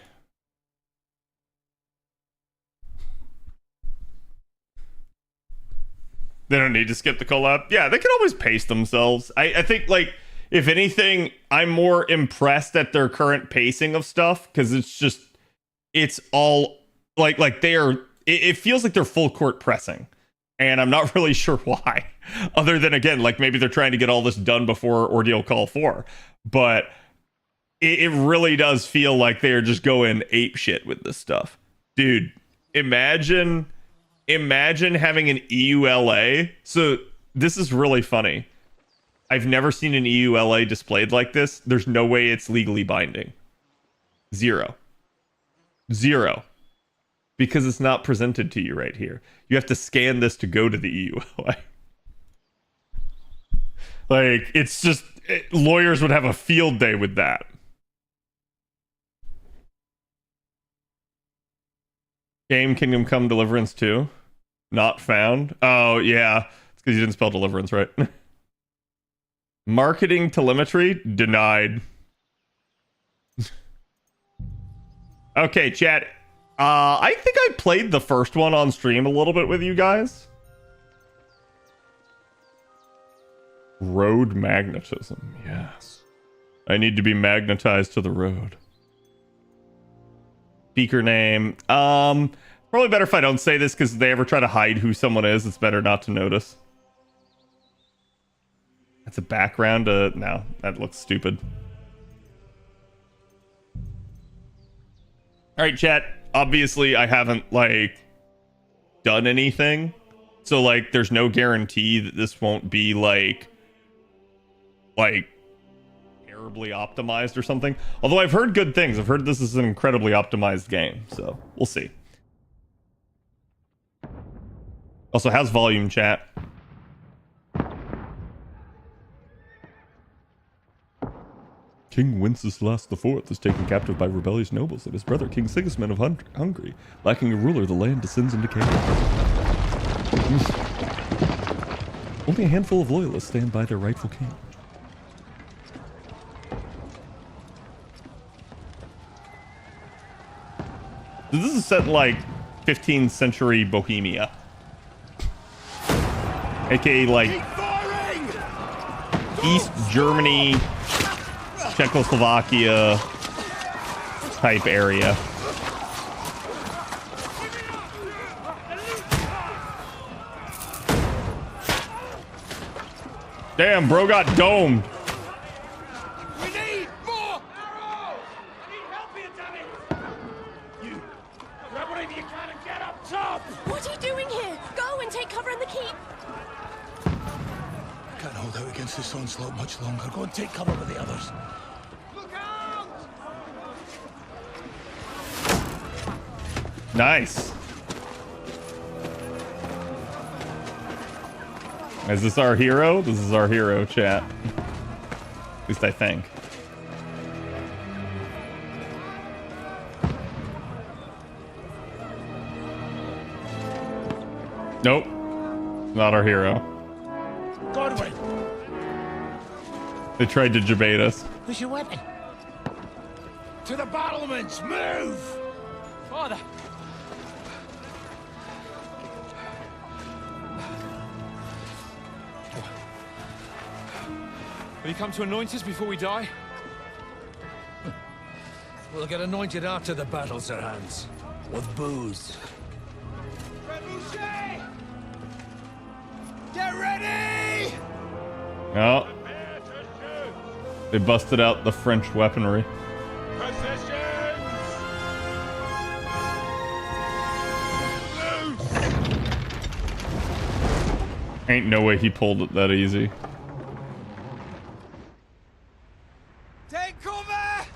They don't need to skip the collab. Yeah, they can always pace themselves. I think, like, if anything, I'm more impressed at their current pacing of stuff, because it's all, like they are, it feels like they're full court pressing. And I'm not really sure why. Other than, again, like, maybe they're trying to get all this done before Ordeal Call 4. But it really does feel like they are just going ape shit with this stuff. Dude, imagine having an EULA. So this is really funny. I've never seen an EULA displayed like this. There's no way it's legally binding. Zero. Because it's not presented to you right here. You have to scan this to go to the EULA. Like, it's just, lawyers would have a field day with that. Game Kingdom Come Deliverance 2? Not found? Oh, yeah. It's because you didn't spell Deliverance right. Marketing telemetry? Denied. Okay, chat. I think I played the first one on stream a little bit with you guys. Road magnetism. Yes. I need to be magnetized to the road. Speaker name. Probably better if I don't say this, because if they ever try to hide who someone is, it's better not to notice. That's a background. No, that looks stupid. All right, chat. Obviously, I haven't, like, done anything. So, like, there's no guarantee that this won't be, like terribly optimized or something. Although I've heard good things. I've heard this is an incredibly optimized game, so we'll see. Also has volume chat. King Wenceslas IV is taken captive by rebellious nobles, and his brother, King Sigismund of Hungary. Lacking a ruler, the land descends into chaos. Only a handful of loyalists stand by their rightful king. This is set in like 15th century Bohemia. AKA like East Germany, Czechoslovakia type area. Damn, bro got domed. We need more arrows! I need help here, damn it! You grab whatever you can and get up top! What are you doing here? Go and take cover in the keep. I can't hold out against this onslaught much longer. Go and take cover with the others. Look out! Nice. Is this our hero? This is our hero, chat. At least I think. Nope. Not our hero. Godwin! They tried to debate us. Where's your weapon? To the battlements! Move! Father! Will you come to anoint us before we die? We'll get anointed after the battles are hands. With booze. Get ready! Oh. They busted out the French weaponry. Ain't no way he pulled it that easy. Take cover!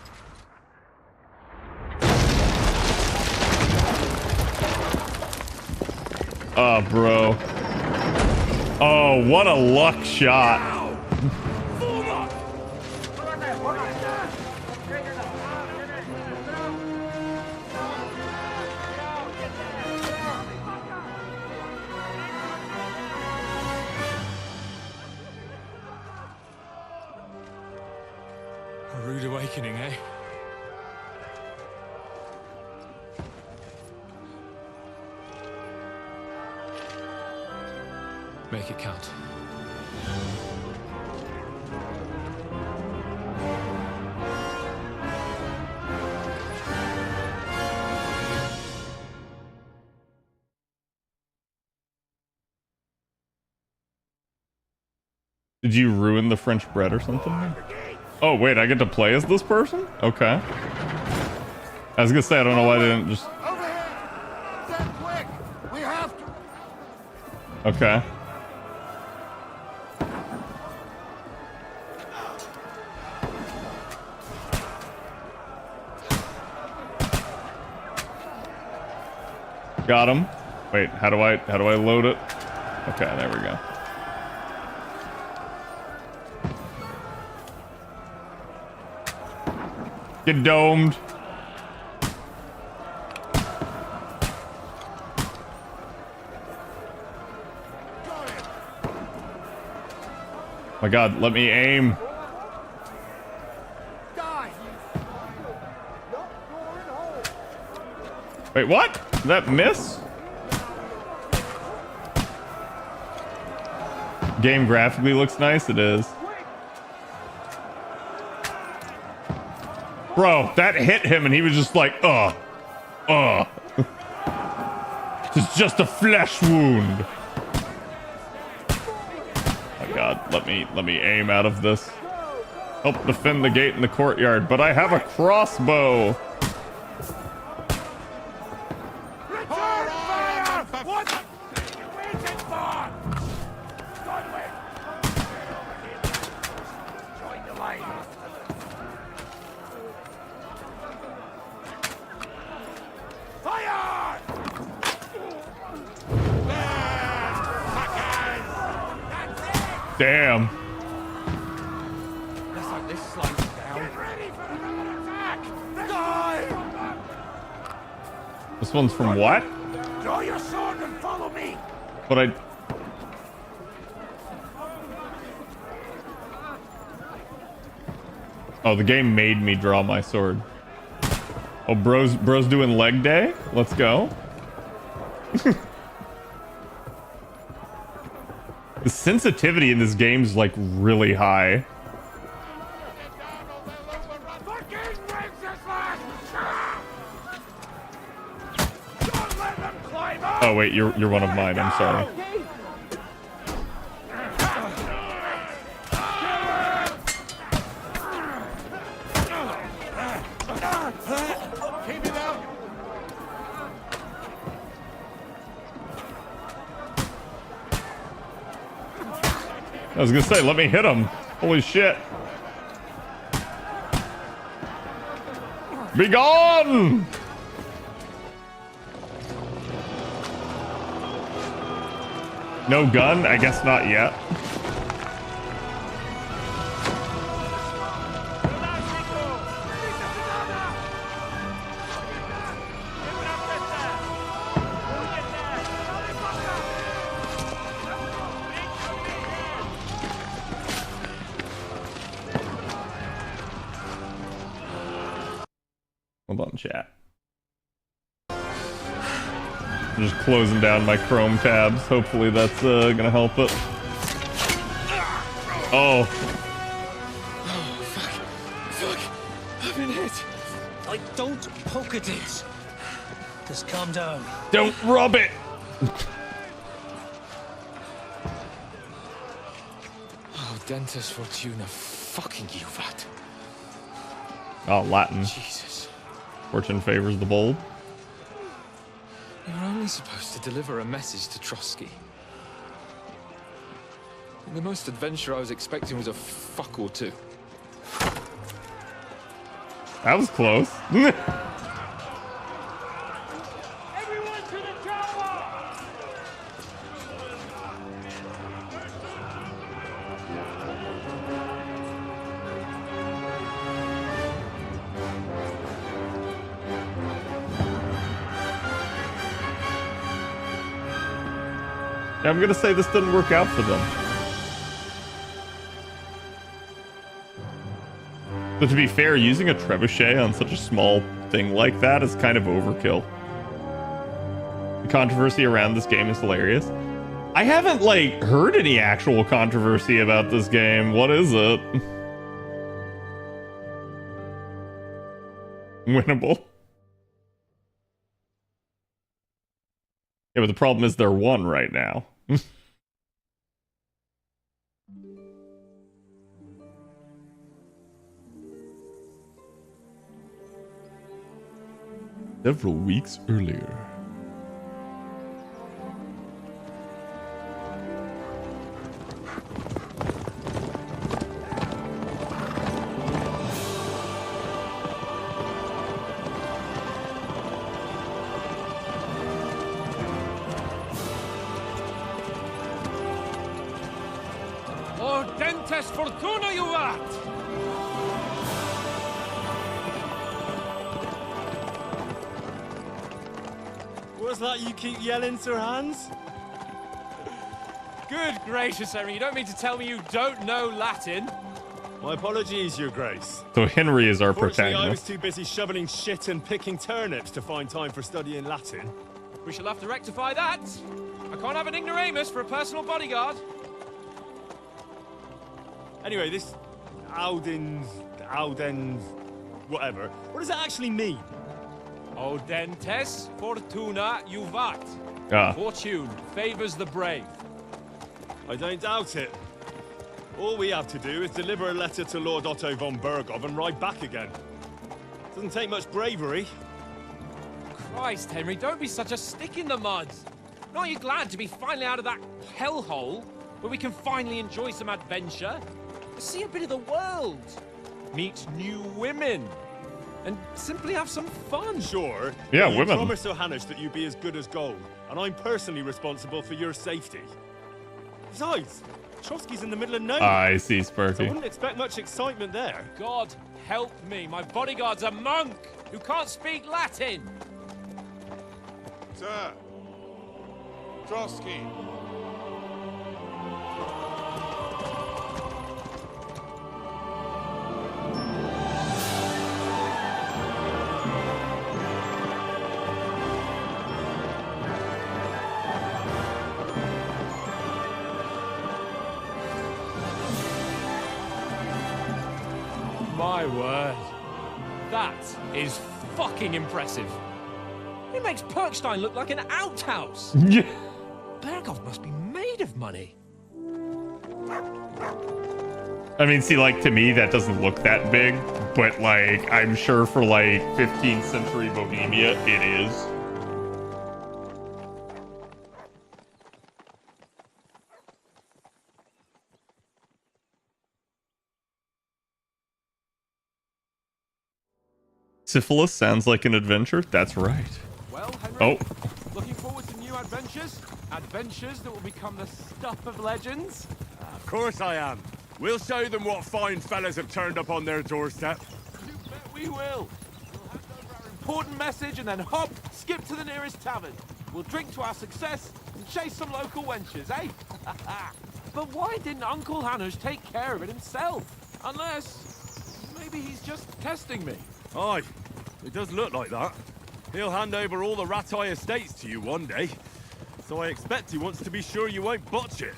Oh, bro. Oh, what a luck shot. A rude awakening, eh? Make it count. Did you ruin the French bread or something? Oh, wait, I get to play as this person? Okay. I was gonna say, I don't know why they didn't just... Over here! Send quick! We have to... Okay. Got him. Wait, how do I load it? Okay, there we go. Get domed. My God, let me aim. Wait, what? Did that miss? Game graphically looks nice, it is. Bro, that hit him and he was just like, It's just a flesh wound. Oh my God, let me aim out of this. Help defend the gate in the courtyard, but I have a crossbow. Damn. Let's hope this slows down. Get ready for another attack! Die! This one's from what? Draw your sword and follow me! But I... Oh, the game made me draw my sword. Oh, bro's doing leg day? Let's go. The sensitivity in this game is like really high. Oh wait, you're one of mine. I'm sorry. I was gonna say, let me hit him. Holy shit. Be gone! No gun? I guess not yet. Hold on, chat. I'm just closing down my Chrome tabs. Hopefully that's gonna help it. Oh. Fuck. I've been hit. Don't poke at it. Just calm down. Don't rub it. Oh, Dentes Fortuna, fucking you, Vat. Oh, Latin. Jesus. Fortune favors the bold. You were only supposed to deliver a message to Trotsky. And the most adventure I was expecting was a fuck or two. That was close. Everyone to the tower! Yeah, I'm gonna say this didn't work out for them. But to be fair, using a trebuchet on such a small thing like that is kind of overkill. The controversy around this game is hilarious. I haven't, like, heard any actual controversy about this game. What is it? Winnable. Yeah, but the problem is they're one right now. Several weeks earlier. Ordentes Fortuna, you vat! What's that you keep yelling, Sir Hans? Good gracious, Henry, you don't mean to tell me you don't know Latin? My apologies, Your Grace. So Henry is our Fortunately, I was protagonist. too busy shoveling shit and picking turnips to find time for studying Latin. We shall have to rectify that. I can't have an ignoramus for a personal bodyguard. Anyway, this Audens, whatever. What does that actually mean? Ordentes Fortuna Juvat. Ah. Fortune favors the brave. I don't doubt it. All we have to do is deliver a letter to Lord Otto von Bergov and ride back again. Doesn't take much bravery. Christ, Henry, don't be such a stick in the mud. Aren't you glad to be finally out of that hellhole where we can finally enjoy some adventure? See a bit of the world. Meet new women. And simply have some fun. Sure. Yeah, but you women. promised Sir Hanush that you'd be as good as gold, and I'm personally responsible for your safety. Besides, Trotsky's in the middle of nowhere. I see, So I Sparky. wouldn't expect much excitement there. God help me, my bodyguard's a monk who can't speak Latin. Sir, Trotsky. My word. That is fucking impressive. It makes Perkstein look like an outhouse. Yeah. Berghoff must be made of money. I mean, see, like, to me, that doesn't look that big, but, like, I'm sure for, like, 15th century Bohemia, it is. Syphilis sounds like an adventure. That's right. Well, Henry, Oh. looking forward to new adventures? Adventures that will become the stuff of legends? Of course I am. We'll show them what fine fellas have turned up on their doorstep. You bet we will. We'll hand over our important message and then hop, skip to the nearest tavern. We'll drink to our success and chase some local wenches, eh? But why didn't Uncle Hanush take care of it himself? Unless, maybe he's just testing me. Aye, it does look like that. He'll hand over all the Ratai estates to you one day. So I expect he wants to be sure you won't botch it.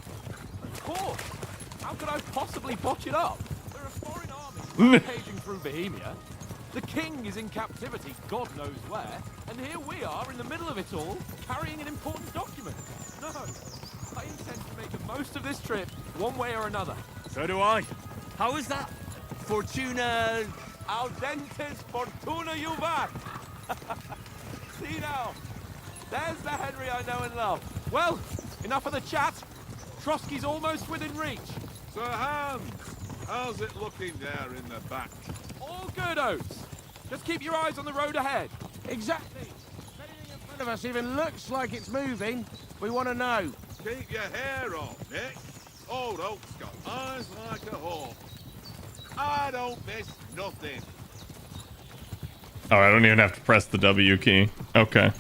Of course. How could I possibly botch it up? There are foreign armies rampaging through Bohemia. The king is in captivity, God knows where. And here we are in the middle of it all, carrying an important document. No, I intend to make the most of this trip, one way or another. So do I. How is that? Fortuna... Audentes fortuna juvat! See now, there's the Henry I know and love. Well, enough of the chat. Trotsky's almost within reach. Sir Hans, how's it looking there in the back? All good, Oates. Just keep your eyes on the road ahead. Exactly. If anything in front of us even looks like it's moving, we want to know. Keep your hair on, Nick. Old Oak's got eyes like a hawk. I don't miss nothing. Oh, I don't even have to press the W key. Okay.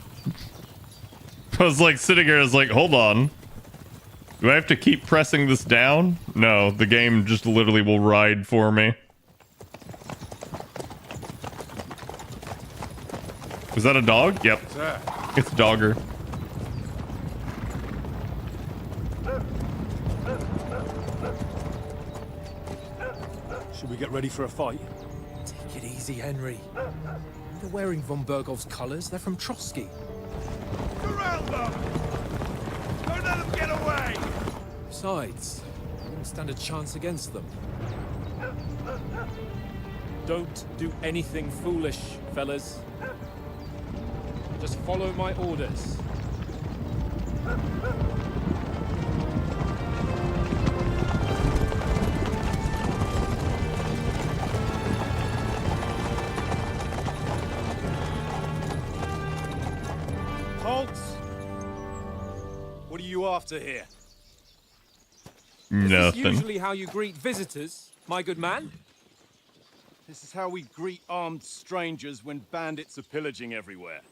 I was like sitting here, I was like, hold on. Do I have to keep pressing this down? No, the game just literally will ride for me. Is that a dog? Yep. Sir. It's a dogger. Should we get ready for a fight? Take it easy, Henry. They're wearing von Berghoff's colours. They're from Trotsky. Surround them! Don't let them get away! Besides, we won't stand a chance against them. Don't do anything foolish, fellas. Just follow my orders. Halt! What are you after here? This is Nothing. usually how you greet visitors, my good man. This is how we greet armed strangers when bandits are pillaging everywhere.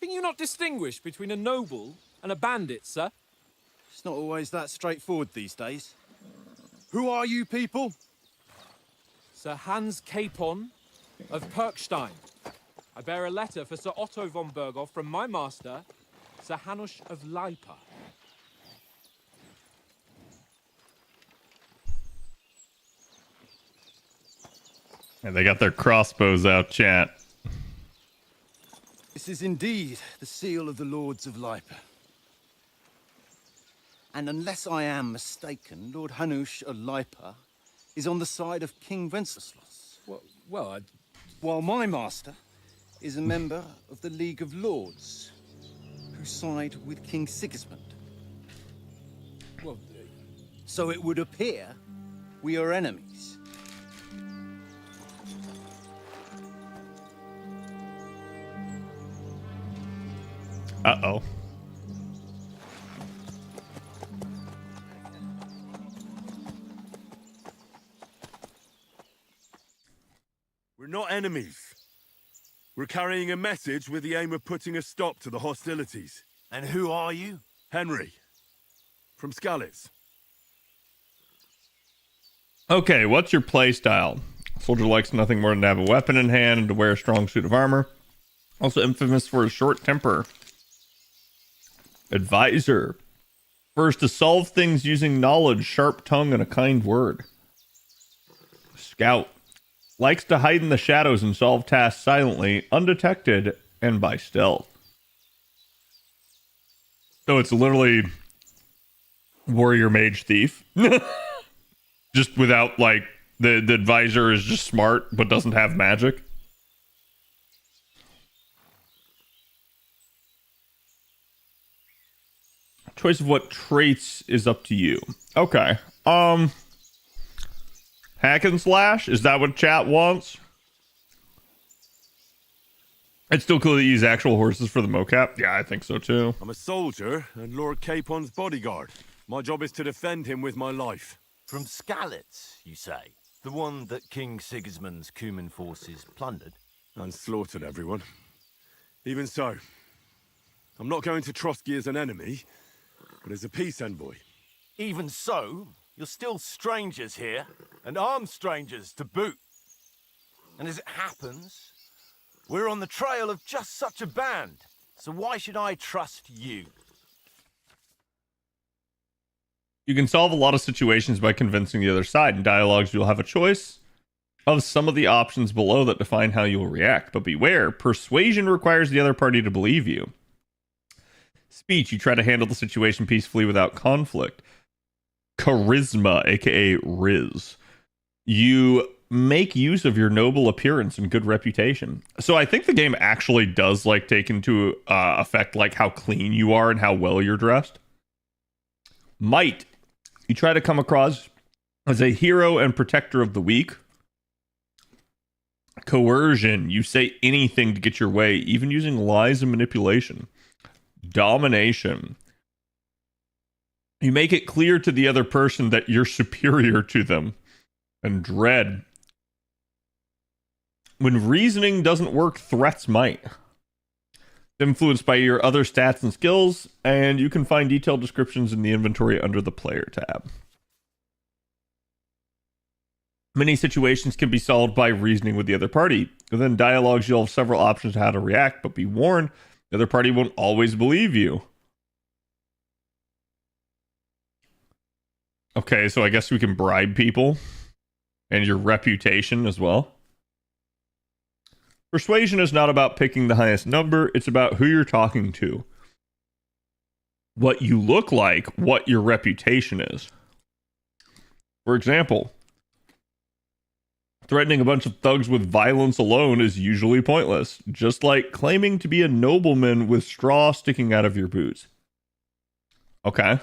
Can you not distinguish between a noble and a bandit, sir? It's not always that straightforward these days. Who are you people? Sir Hans Capon of Perkstein. I bear a letter for Sir Otto von Berghoff from my master, Sir Hanush of Lipa. And they got their crossbows out, chat. This is indeed the seal of the Lords of Lipa. And unless I am mistaken, Lord Hanush of Lipa is on the side of King Wenceslas. While my master is a member of the League of Lords, who side with King Sigismund. So it would appear we are enemies. Uh-oh. not enemies. We're carrying a message with the aim of putting a stop to the hostilities. And who are you? Henry. From Skalitz. Okay, what's your playstyle? Soldier likes nothing more than to have a weapon in hand and to wear a strong suit of armor. Also infamous for his short temper. Advisor. Prefers to solve things using knowledge, sharp tongue, and a kind word. Scout. Likes to hide in the shadows and solve tasks silently, undetected, and by stealth. So it's literally warrior, mage, thief. Just without, like, the advisor is just smart, but doesn't have magic. Choice of what traits is up to you. Okay. Hack and slash? Is that what chat wants? It's still cool to use actual horses for the mocap. Yeah, I think so too. I'm a soldier and Lord Capon's bodyguard. My job is to defend him with my life. From Skalitz, you say? The one that King Sigismund's Cuman forces plundered? And slaughtered everyone. Even so, I'm not going to Trotsky as an enemy, but as a peace envoy. Even so, you're still strangers here, and armed strangers to boot. And as it happens, we're on the trail of just such a band. So why should I trust you? You can solve a lot of situations by convincing the other side. In dialogues, you'll have a choice of some of the options below that define how you will react. But beware, persuasion requires the other party to believe you. Speech, you try to handle the situation peacefully without conflict. Charisma, aka Riz. You make use of your noble appearance and good reputation. So I think the game actually does like take into effect like how clean you are and how well you're dressed. Might, you try to come across as a hero and protector of the weak. Coercion, you say anything to get your way, even using lies and manipulation. Domination, you make it clear to the other person that you're superior to them. And dread, when reasoning doesn't work, threats might. Influenced by your other stats and skills, and you can find detailed descriptions in the inventory under the player tab. Many situations can be solved by reasoning with the other party. Within dialogues, you'll have several options to how to react, but be warned, the other party won't always believe you. Okay, so I guess we can bribe people. And your reputation as well. Persuasion is not about picking the highest number, it's about who you're talking to. What you look like, what your reputation is. For example, threatening a bunch of thugs with violence alone is usually pointless, just like claiming to be a nobleman with straw sticking out of your boots. Okay.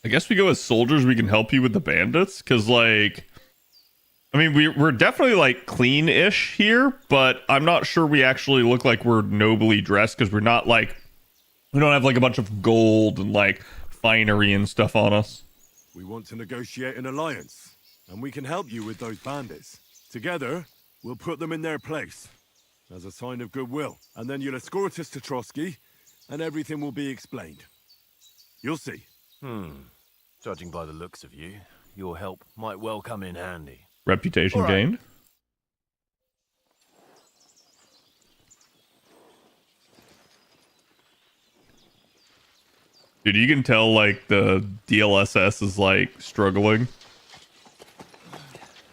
I guess we go as soldiers, we can help you with the bandits, because, like, I mean, we're definitely, like, clean-ish here, but I'm not sure we actually look like we're nobly dressed, because we're not, like, we don't have, like, a bunch of gold and, like, finery and stuff on us. We want to negotiate an alliance, and we can help you with those bandits. Together, we'll put them in their place, as a sign of goodwill. And then you'll escort us to Trotsky, and everything will be explained. You'll see. Judging by the looks of you, your help might well come in handy. Reputation gained. Dude, you can tell, like, the DLSS is, like, struggling.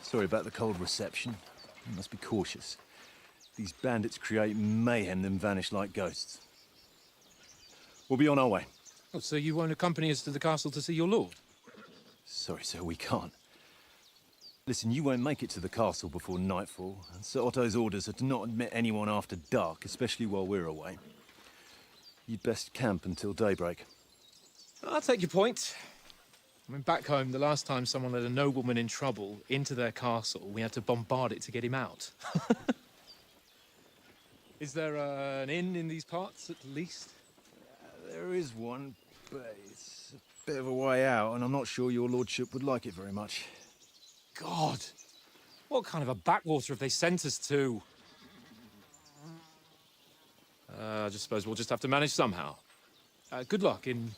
Sorry about the cold reception. You must be cautious. These bandits create mayhem, then vanish like ghosts. We'll be on our way. Oh, so you won't accompany us to the castle to see your lord? Sorry, sir, we can't. Listen, you won't make it to the castle before nightfall, and Sir Otto's orders are to not admit anyone after dark, especially while we're away. You'd best camp until daybreak. I'll take your point. I mean, back home, the last time someone led a nobleman in trouble into their castle, we had to bombard it to get him out. Is there an inn in these parts, at least? There is one, but it's a bit of a way out, and I'm not sure your lordship would like it very much. God! What kind of a backwater have they sent us to? I just suppose we'll just have to manage somehow. Good luck in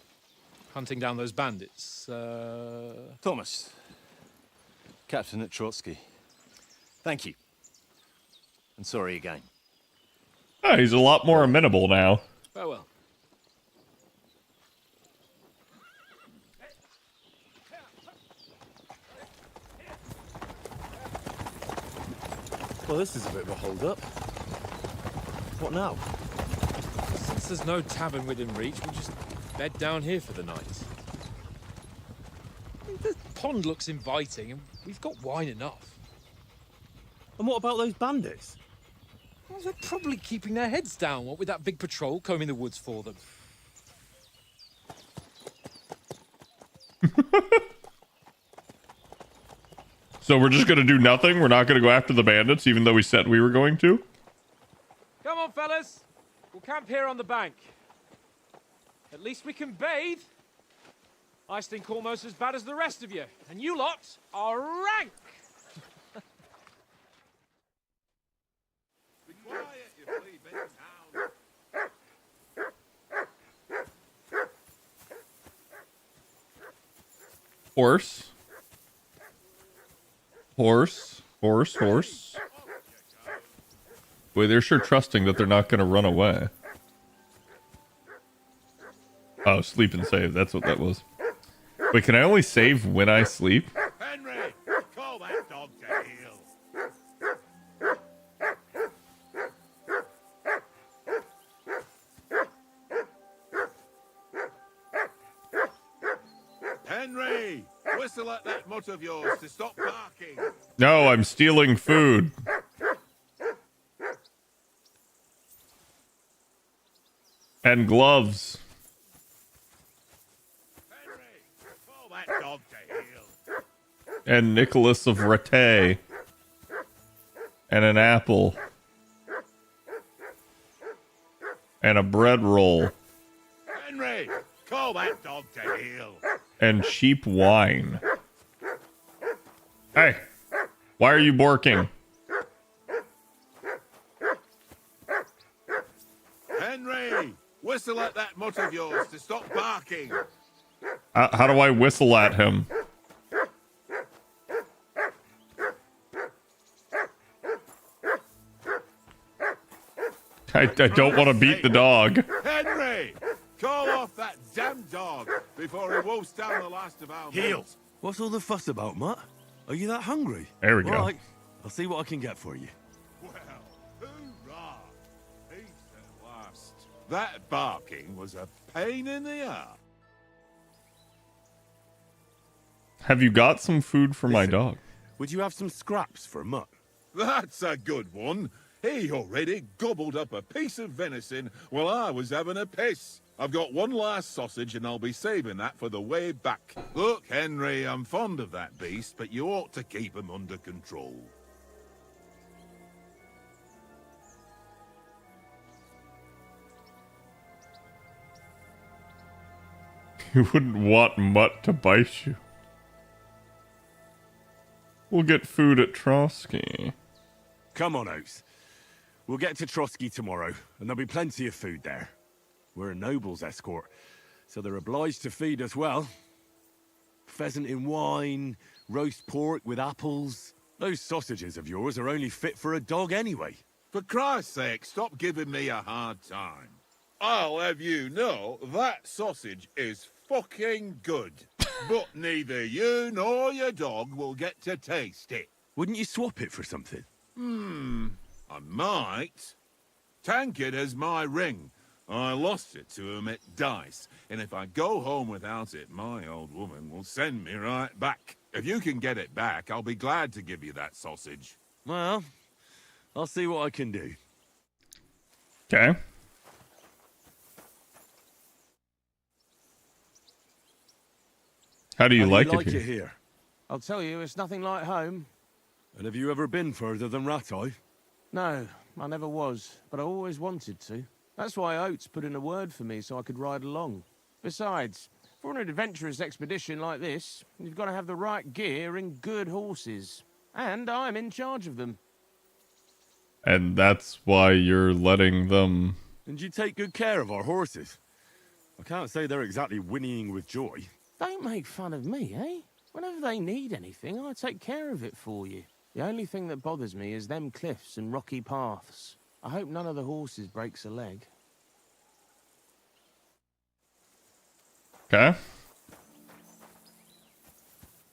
hunting down those bandits. Thomas, Captain at Trotsky. Thank you. And sorry again. Oh, he's a lot more amenable now. Farewell. Well, this is a bit of a hold-up. What now? Since there's no tavern within reach, we'll just bed down here for the night. The pond looks inviting, and we've got wine enough. And what about those bandits? Well, they're probably keeping their heads down, what with that big patrol combing the woods for them. So we're just gonna do nothing? We're not gonna go after the bandits, even though we said we were going to? Come on, fellas. We'll camp here on the bank. At least we can bathe. I stink almost as bad as the rest of you, and you lot are rank. Be quiet, you flea-bitten hound. Horse. Horse. Horse. Horse. Boy, they're sure trusting that they're not going to run away. Oh, sleep and save. That's what that was. Wait, can I only save when I sleep? Henry, call that dog to heel. Henry, whistle at that mutt of yours to stop barking. No, I'm stealing food. And gloves. Henry, call that dog to heel. And Nicholas of Rattay. And an apple. And a bread roll. Henry, call that dog to heel. And cheap wine. Hey, why are you barking? Henry, whistle at that mutt of yours to stop barking. How do I whistle at him? I don't want to beat the dog. Henry, call off that damn dog before he wolfs down the last of our Heel. mates. What's all the fuss about, Mutt? Are you that hungry? There we go. All right, I'll see what I can get for you. Well, hoorah! Peace at last. That barking was a pain in the ass. Have you got some food for my dog? Would you have some scraps for Mutt? That's a good one. He already gobbled up a piece of venison while I was having a piss. I've got one last sausage and I'll be saving that for the way back. Look, Henry, I'm fond of that beast, but you ought to keep him under control. You wouldn't want Mutt to bite you. We'll get food at Trotsky. Come on, Oates. We'll get to Trotsky tomorrow, and there'll be plenty of food there. We're a noble's escort, so they're obliged to feed us well. Pheasant in wine, roast pork with apples. Those sausages of yours are only fit for a dog anyway. For Christ's sake, stop giving me a hard time. I'll have you know that sausage is fucking good. But neither you nor your dog will get to taste it. Wouldn't you swap it for something? I might. Tankard has my ring. I lost it to him at dice, and if I go home without it, my old woman will send me right back. If you can get it back, I'll be glad to give you that sausage. Well, I'll see what I can do. Okay. How do you like it here? it here? I'll tell you, it's nothing like home. And have you ever been further than Rattay? No, I never was, but I always wanted to. That's why Oates put in a word for me so I could ride along. Besides, for an adventurous expedition like this, you've got to have the right gear and good horses. And I'm in charge of them. And that's why you're letting them... And you take good care of our horses. I can't say they're exactly whinnying with joy. Don't make fun of me, eh? Whenever they need anything, I take care of it for you. The only thing that bothers me is them cliffs and rocky paths. I hope none of the horses breaks a leg. Okay.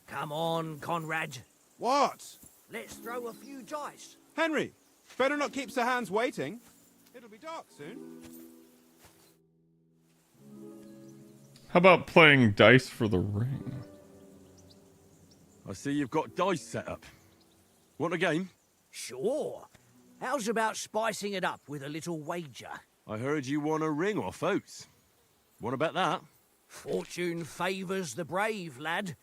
Come on, Conrad. What? Let's throw a few dice. Henry, better not keep Sir Hans waiting. It'll be dark soon. How about playing dice for the ring? I see you've got dice set up. Want a game? Sure. How's about spicing it up with a little wager? I heard you won a ring off Oates. What about that? Fortune favours the brave, lad.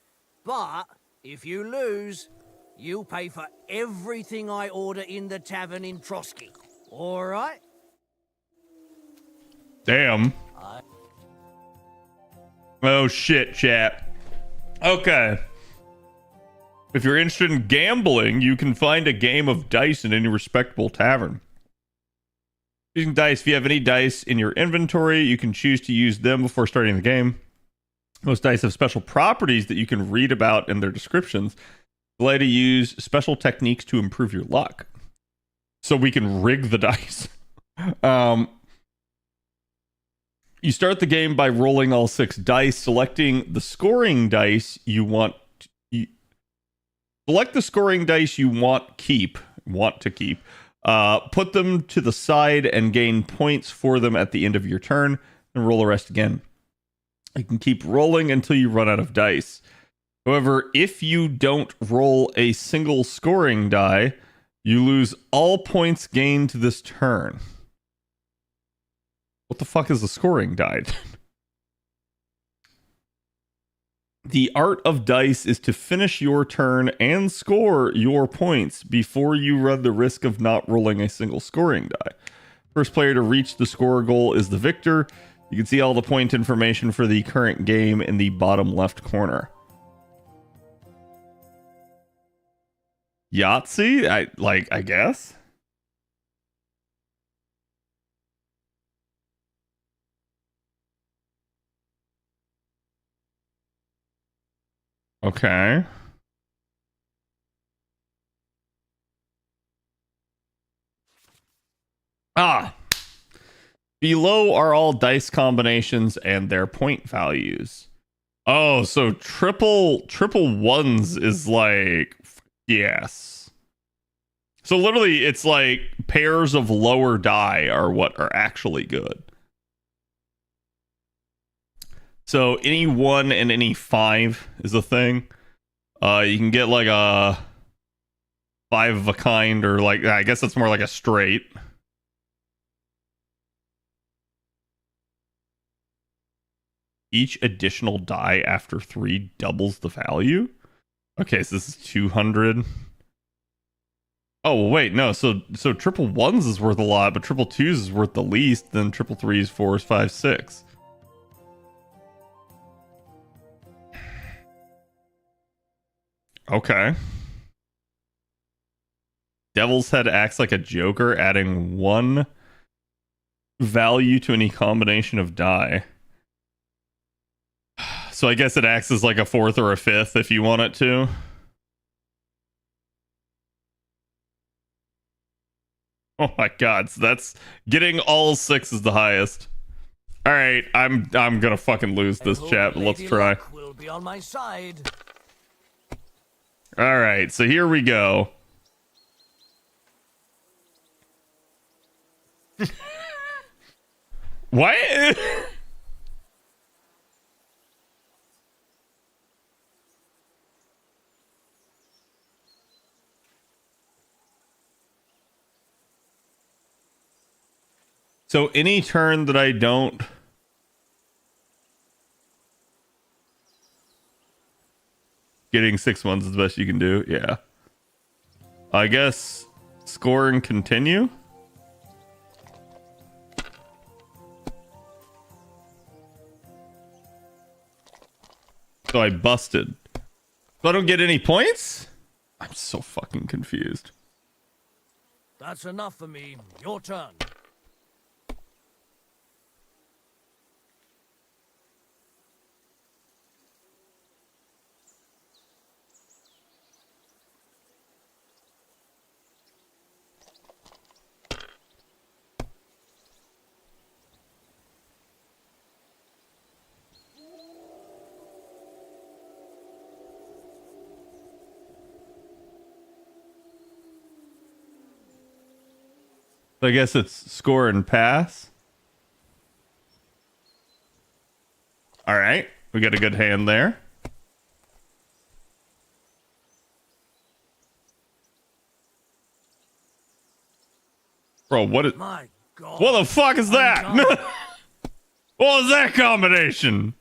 But if you lose, you'll pay for everything I order in the tavern in Trotsky. All right? Damn. Oh shit, chat. Okay. If you're interested in gambling, you can find a game of dice in any respectable tavern. Using dice, if you have any dice in your inventory, you can choose to use them before starting the game. Most dice have special properties that you can read about in their descriptions. Allow you to use special techniques to improve your luck. So we can rig the dice. You start the game by rolling all 6 dice, selecting the scoring dice you want. Select the scoring dice you want to keep. Put them to the side and gain points for them at the end of your turn, and roll the rest again. You can keep rolling until you run out of dice. However, if you don't roll a single scoring die, you lose all points gained this turn. What the fuck is the scoring die? The art of dice is to finish your turn and score your points before you run the risk of not rolling a single scoring die. First player to reach the score goal is the victor. You can see all the point information for the current game in the bottom left corner. Yahtzee? I guess? Okay. Below are all dice combinations and their point values. Oh, so triple ones is like, yes. So literally it's like pairs of lower die are what are actually good. So any 1 and any 5 is a thing. You can get like a 5 of a kind, or like, I guess that's more like a straight. Each additional die after 3 doubles the value. Okay, so this is 200. Oh wait, no. So triple ones is worth a lot, but triple twos is worth the least. Then triple threes, 4s, 5s, 6. Okay. Devil's Head acts like a joker, adding 1 value to any combination of die. So I guess it acts as like a 4th or a 5th if you want it to. Oh my god, so that's getting all 6 is the highest. Alright, I'm gonna fucking lose this chat, but let's try. Will be on my side. Alright, so here we go. What? So any turn that I don't... Getting 6 ones is the best you can do, yeah. I guess score and continue? So I busted. So I don't get any points? I'm so fucking confused. That's enough for me. Your turn. I guess it's score and pass. All right, we got a good hand there. Bro, what is... My God. What the fuck is that? What was that combination?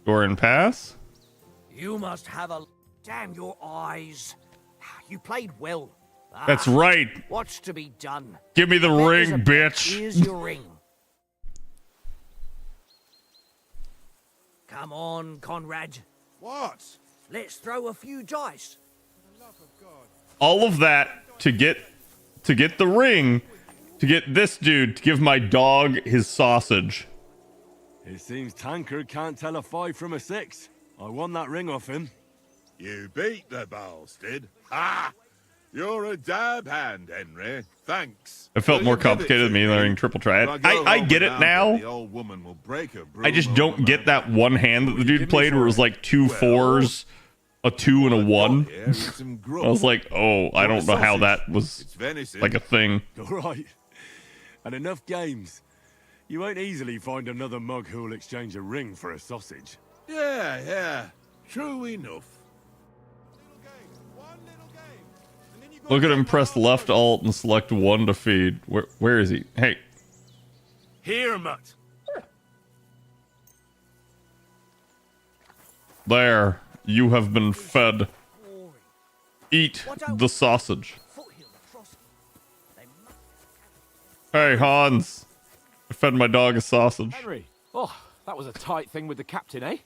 Score and pass. You must have a... Damn your eyes. You played well. That's right. What's to be done? Give me the ring, bitch. Here's your ring. Come on, Conrad. What? Let's throw a few dice. All of that to get the ring, to get this dude to give my dog his sausage. It seems Tankard can't tell a 5 from a 6. I won that ring off him. You beat the bastard. Ha! You're a dab hand, Henry. Thanks. It felt more complicated than me learning triple try. I get it now. I just don't get that one hand that the dude played where it was like 2 4s, a 2 and a 1. I was like, oh, I don't know how that was like a thing. All right. And enough games. You won't easily find another mug who'll exchange a ring for a sausage. Yeah. True enough. Look at him press left alt and select 1 to feed. Where is he? Hey. Here, mutt. There. You have been fed. Eat the sausage. Hey, Hans. I fed my dog a sausage. Henry. Oh, that was a tight thing with the captain, eh?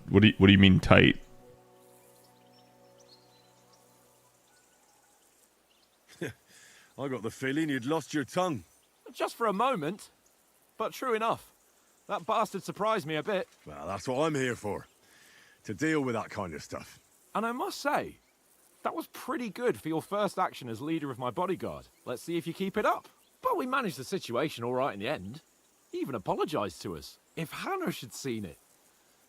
What do you mean tight? I got the feeling you'd lost your tongue. Just for a moment. But true enough. That bastard surprised me a bit. Well, that's what I'm here for. To deal with that kind of stuff. And I must say, that was pretty good for your first action as leader of my bodyguard. Let's see if you keep it up. But we managed the situation all right in the end. He even apologized to us. If Hanush had seen it,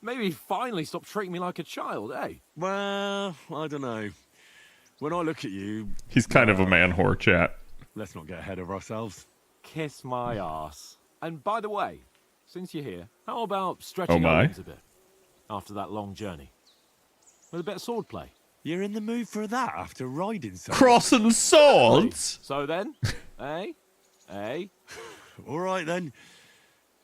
maybe he'd finally stop treating me like a child, eh? Well, I don't know. When I look at you... He's kind of a man-whore, chat. Let's not get ahead of ourselves. Kiss my arse. And by the way, since you're here, how about stretching our limbs a bit? After that long journey. With a bit of swordplay. You're in the mood for that after riding something? Crossing swords? So then, eh? All right then.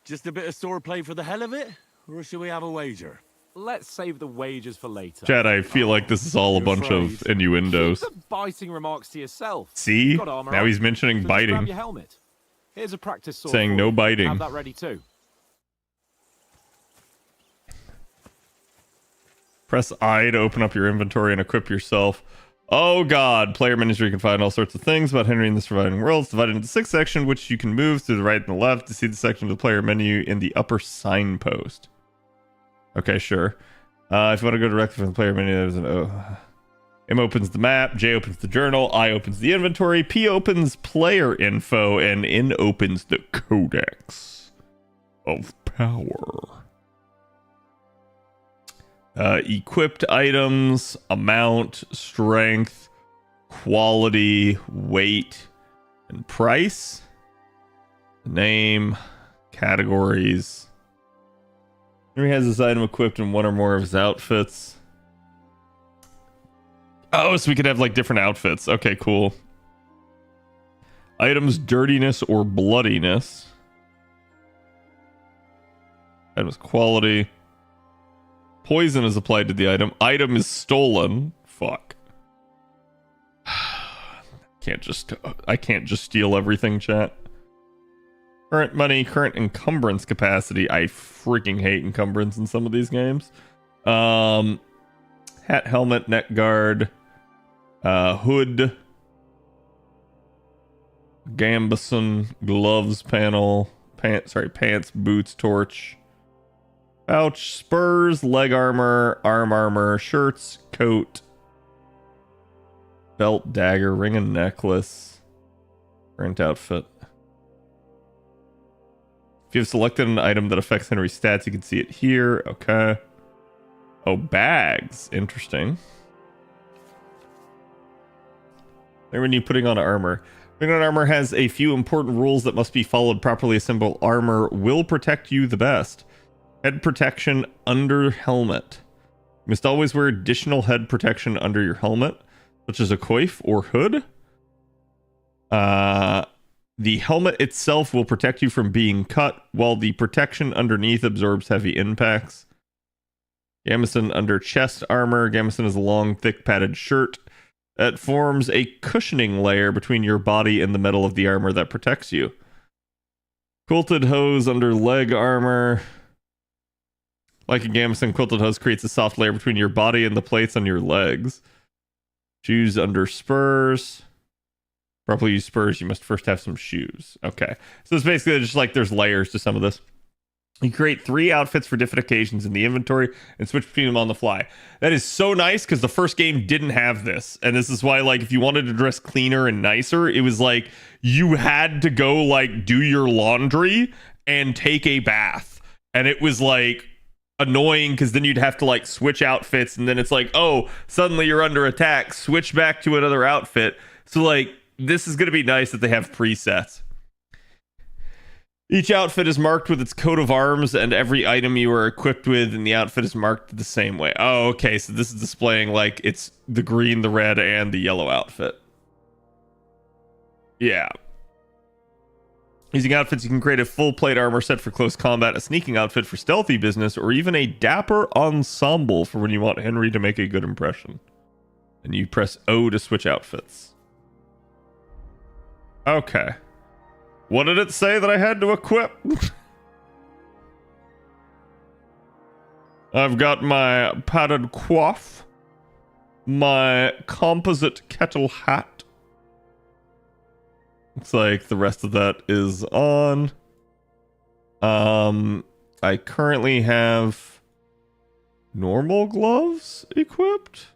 Just a bit of swordplay for the hell of it? Or should we have a wager? Let's save the wagers for later. Chad, I feel like this is all a bunch of innuendos. Keep the biting remarks to yourself. See? Now he's mentioning biting. Grab your helmet. Here's a practice sword. Saying no biting. Have that ready too. Press I to open up your inventory and equip yourself. Oh god, player manager, you can find all sorts of things about Henry in the surviving world. It's divided into 6 sections, which you can move to the right and the left to see the section of the player menu in the upper signpost. Okay, sure. If you want to go directly from the player menu, there's an O. M opens the map, J opens the journal, I opens the inventory, P opens player info, and N opens the codex of power. Equipped items, amount, strength, quality, weight, and price. Name, categories. Henry has this item equipped in one or more of his outfits. Oh, so we could have like different outfits. Okay, cool. Items, dirtiness or bloodiness. Items, quality. Poison is applied to the item. Item is stolen. Fuck. I can't just steal everything, chat. Current money, current encumbrance capacity. I freaking hate encumbrance in some of these games. Hat, helmet, neck guard, hood, gambeson, gloves panel, pants, boots, torch, pouch, spurs, leg armor, arm armor, shirts, coat, belt, dagger, ring and necklace, current outfit. If you have selected an item that affects Henry's stats, you can see it here. Okay. Oh, bags. Interesting. When you putting on armor. Putting on armor has a few important rules that must be followed. Properly assembled armor will protect you the best. Head protection under helmet. You must always wear additional head protection under your helmet, such as a coif or hood. The helmet itself will protect you from being cut, while the protection underneath absorbs heavy impacts. Gambeson under chest armor. Gambeson is a long, thick, padded shirt that forms a cushioning layer between your body and the metal of the armor that protects you. Quilted hose under leg armor. Like a gambeson, quilted hose creates a soft layer between your body and the plates on your legs. Shoes under spurs. Properly use spurs, you must first have some shoes. Okay. So it's basically just like there's layers to some of this. You create 3 outfits for different occasions in the inventory and switch between them on the fly. That is so nice because the first game didn't have this. And this is why, like, if you wanted to dress cleaner and nicer, it was like you had to go, like, do your laundry and take a bath. And it was, like, annoying because then you'd have to, like, switch outfits. And then it's like, oh, suddenly you're under attack. Switch back to another outfit. So, like, this is going to be nice that they have presets. Each outfit is marked with its coat of arms, and every item you are equipped with in the outfit is marked the same way. Oh, okay, so this is displaying like it's the green, the red, and the yellow outfit. Yeah. Using outfits, you can create a full plate armor set for close combat, a sneaking outfit for stealthy business, or even a dapper ensemble for when you want Henry to make a good impression. And you press O to switch outfits. Okay. What did it say that I had to equip? I've got my padded coif, my composite kettle hat. Looks like the rest of that is on. I currently have normal gloves equipped.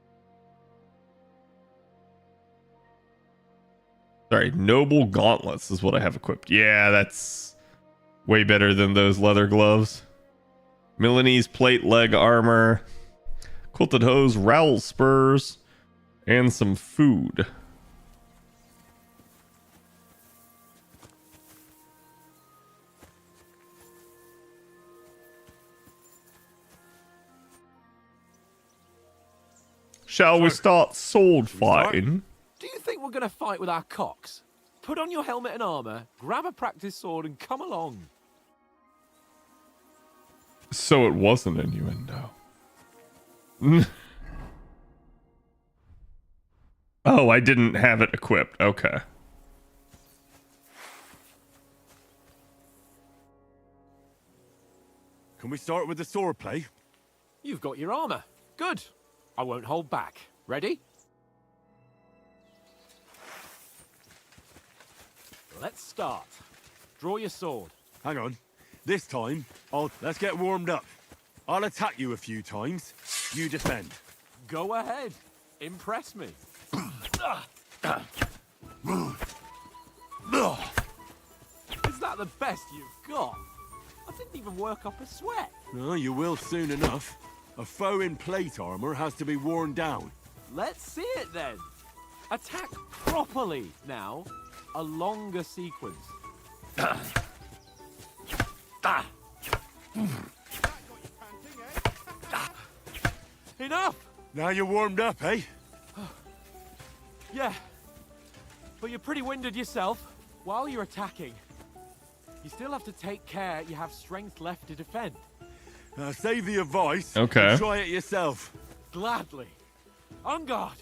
Sorry, noble gauntlets is what I have equipped. Yeah, that's way better than those leather gloves. Milanese plate leg armor, quilted hose, rowel spurs, and some food. Shall we start sword fighting? Do you think we're going to fight with our cocks? Put on your helmet and armor, grab a practice sword, and come along. So it was an innuendo. Oh, I didn't have it equipped. Okay. Can we start with the sword play? You've got your armor. Good. I won't hold back. Ready? Let's start. Draw your sword. Hang on. This time, let's get warmed up. I'll attack you a few times. You defend. Go ahead. Impress me. Is that the best you've got? I didn't even work up a sweat. No, you will soon enough. A foe in plate armor has to be worn down. Let's see it then. Attack properly now. A longer sequence. Enough! Now you're warmed up, eh? Yeah. But you're pretty winded yourself. While you're attacking, you still have to take care you have strength left to defend. Save the advice. Okay. And try it yourself. Gladly. On guard.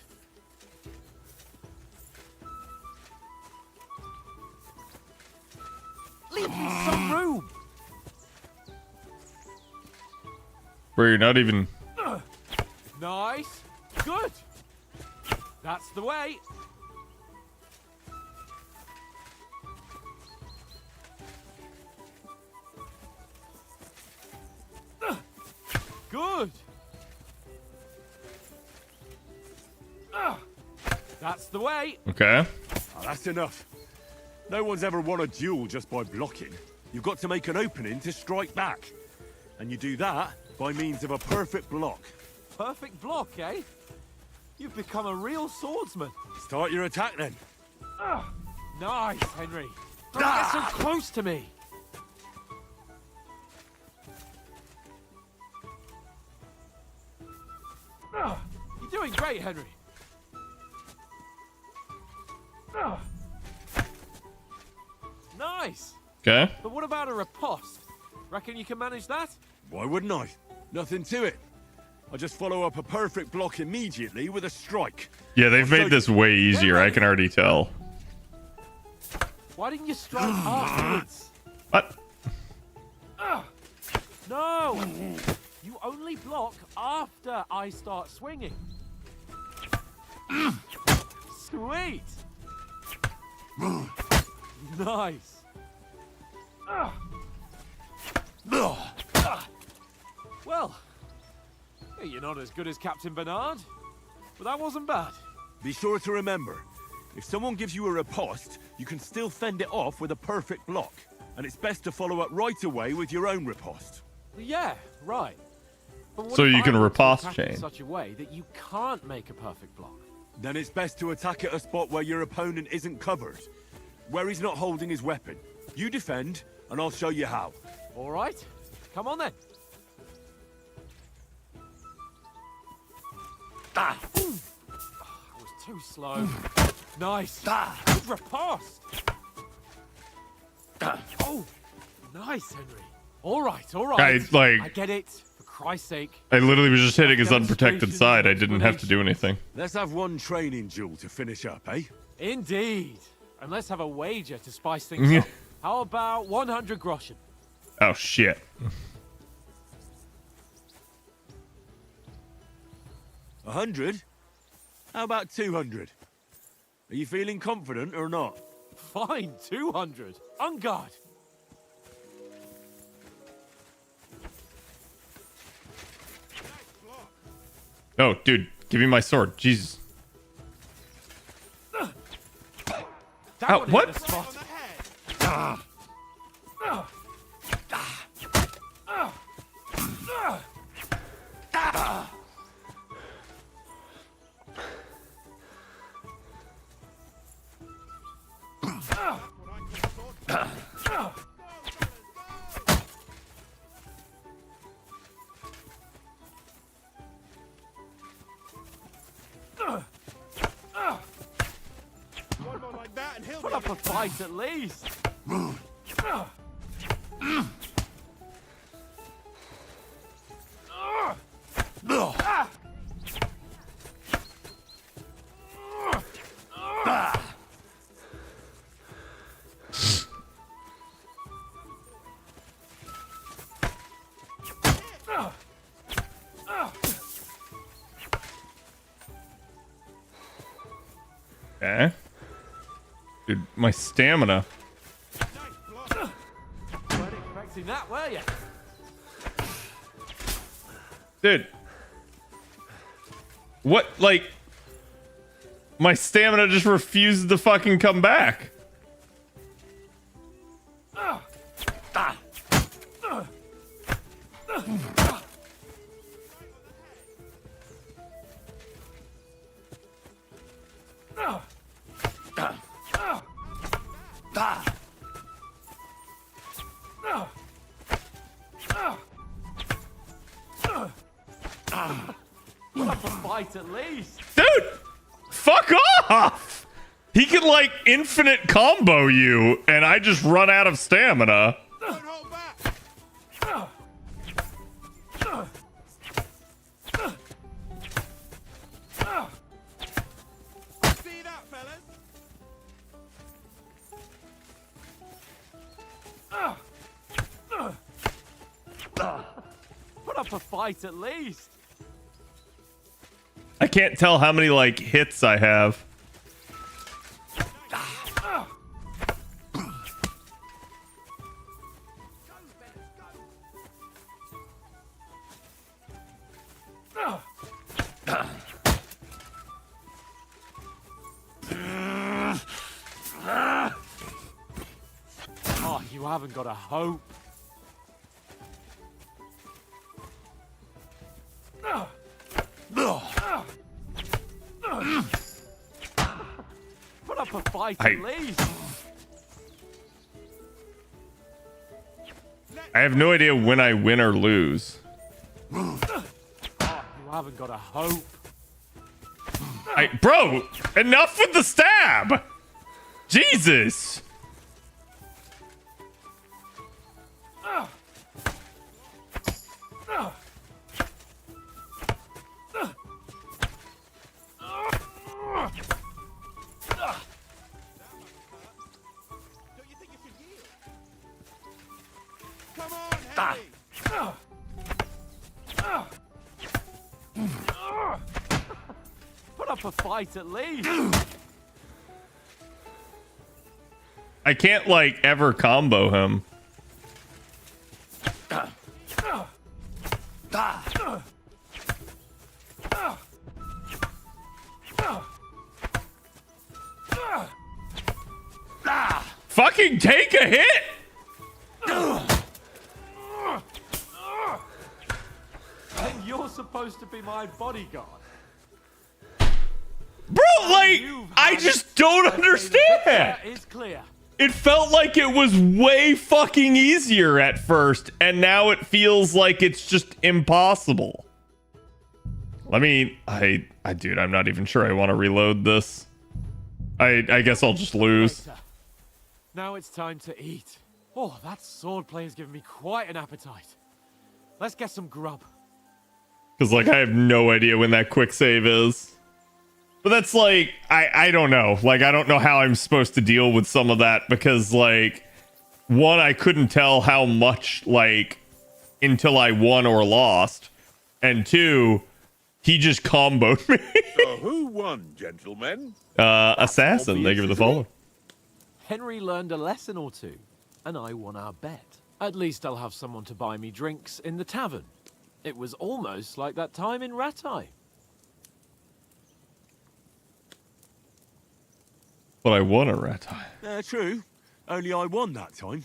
Leave me some room. Where you're not even. Nice. Good. That's the way. Good. That's the way. Okay. Oh, that's enough. No one's ever won a duel just by blocking. You've got to make an opening to strike back. And you do that by means of a perfect block. Perfect block, eh? You've become a real swordsman. Start your attack then. Nice, Henry. Don't get so close to me. You're doing great, Henry. Nice. Okay. But what about a riposte? Reckon you can manage that? Why wouldn't I? Nothing to it. I just follow up a perfect block immediately with a strike. Yeah, they've made this way easier. I can already tell. Why didn't you strike afterwards? What? No! You only block after I start swinging. Sweet! Nice. Well, you're not as good as Captain Bernard, but that wasn't bad. Be sure to remember, if someone gives you a riposte, you can still fend it off with a perfect block. And it's best to follow up right away with your own riposte. Yeah, right. But what So if you I can want to riposte attack chain. in such a way that you can't make a perfect block? Then it's best to attack at a spot where your opponent isn't covered, where he's not holding his weapon. You defend, and I'll show you how. All right, come on then. I was too slow. Nice. Good riposte. Oh, nice, Henry. All right, all right. I get it. For Christ's sake. I literally was just hitting his unprotected side. I didn't have to do anything. Let's have one training duel to finish up, eh? Indeed. And let's have a wager to spice things up. How about 100 groschen? Oh, shit. 100? How about 200? Are you feeling confident or not? Fine, 200. On guard. Oh, dude, give me my sword. Jesus. That Ow, what? Put up a fight at least. Okay. Dude, my stamina. Weren't expecting that, were you? Dude. What, like... My stamina just refuses to fucking come back. Put up a fight at least. Dude! Fuck off! He can, like, infinite combo you, and I just run out of stamina. See that, fellas? Put up a fight at least. I can't tell how many, like, hits I have. Oh, you haven't got a hope. Put up a fight at least. I have no idea when I win or lose. Oh, you haven't got a hope. Bro, enough with the stab! Jesus! Put up a fight at least. I can't, like, ever combo him. Fucking take a hit! And you're supposed to be my bodyguard. Bro, like, I just don't understand. It's clear. It felt like it was way fucking easier at first, and now it feels like it's just impossible. Let me, dude, I'm not even sure I want to reload this. I guess I'll just lose. Now it's time to eat. Oh, that swordplay has given me quite an appetite. Let's get some grub. Because, like, I have no idea when that quick save is. But that's, like, I don't know. Like, I don't know how I'm supposed to deal with some of that. Because, like, one, I couldn't tell how much, like, until I won or lost. And two, he just comboed me. So who won, gentlemen? Assassin, thank you for the follow. Henry learned a lesson or two, and I won our bet. At least I'll have someone to buy me drinks in the tavern. It was almost like that time in Rattay. But I won a Rattay. True. Only I won that time.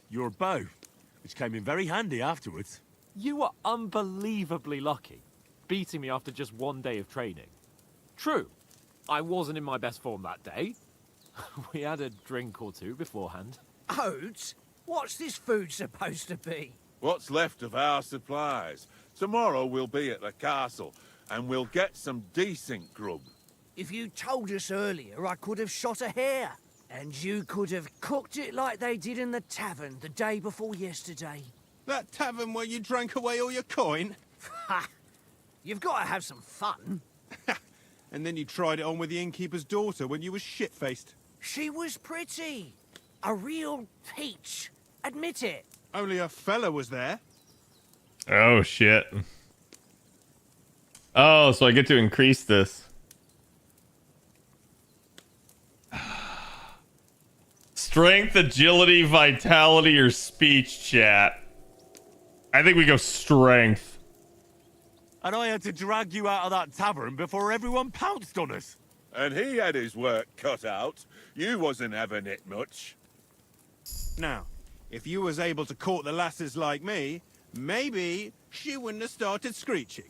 Your bow, which came in very handy afterwards. You were unbelievably lucky, beating me after just one day of training. True, I wasn't in my best form that day. We had a drink or two beforehand. Oats? What's this food supposed to be? What's left of our supplies. Tomorrow we'll be at the castle, and we'll get some decent grub. If you told us earlier, I could have shot a hare. And you could have cooked it like they did in the tavern the day before yesterday. That tavern where you drank away all your coin? Ha! You've got to have some fun. And then you tried it on with the innkeeper's daughter when you were shit-faced. She was pretty. A real peach. Admit it. Only a fella was there. Oh, shit. Oh, so I get to increase this. Strength, agility, vitality, or speech, chat. I think we go strength. And I had to drag you out of that tavern before everyone pounced on us. And he had his work cut out. You wasn't having it much. Now, if you was able to court the lasses like me, maybe she wouldn't have started screeching.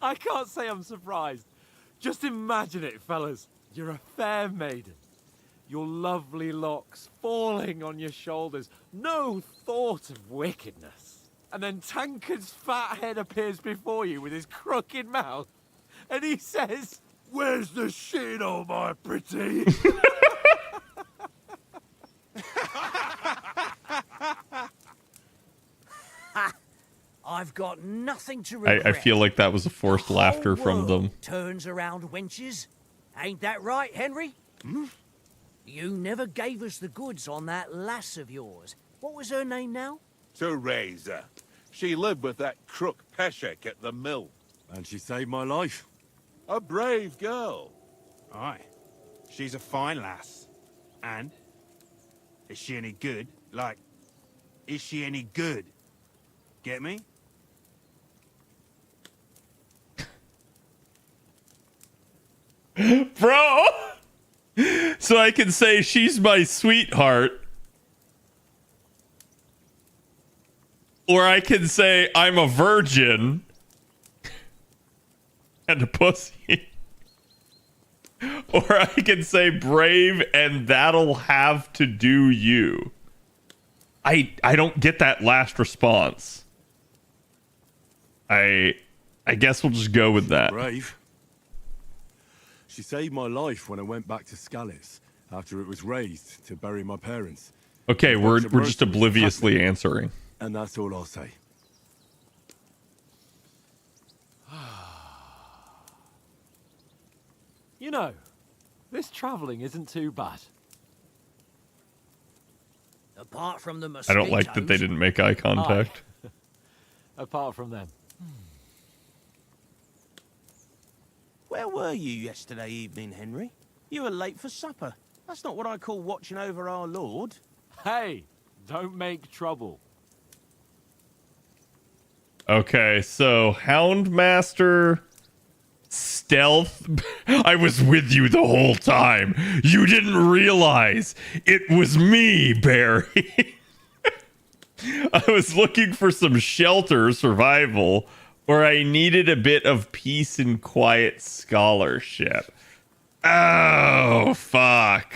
I can't say I'm surprised. Just imagine it, fellas. You're a fair maiden. Your lovely locks falling on your shoulders. No thought of wickedness. And then Tankard's fat head appears before you with his crooked mouth. And he says, Where's the shit, oh my pretty? I've got nothing to regret. I feel like that was a forced laughter from them. Turns around wenches. Ain't that right, Henry? Hmm? You never gave us the goods on that lass of yours. What was her name now? Teresa. She lived with that crook Peshek at the mill. And she saved my life. A brave girl. Aye. She's a fine lass. And? Is she any good? Like, is she any good? Get me? Bro! So I can say she's my sweetheart. Or I can say I'm a virgin. And a pussy. Or I can say brave and that'll have to do you. I don't get that last response. I guess we'll just go with that. Brave. She saved my life when I went back to Scallis after it was raised to bury my parents. Okay, we're just obliviously answering. And that's all I'll say. You know, this travelling isn't too bad. Apart from the I mosquitoes. don't like that they didn't make eye contact. Apart from them. Where were you yesterday evening, Henry? You were late for supper. That's not what I call watching over our Lord. Hey, don't make trouble. Okay, so Houndmaster, stealth. I was with you the whole time. You didn't realize it was me, Barry. I was looking for some shelter survival, or I needed a bit of peace and quiet scholarship. Oh, fuck.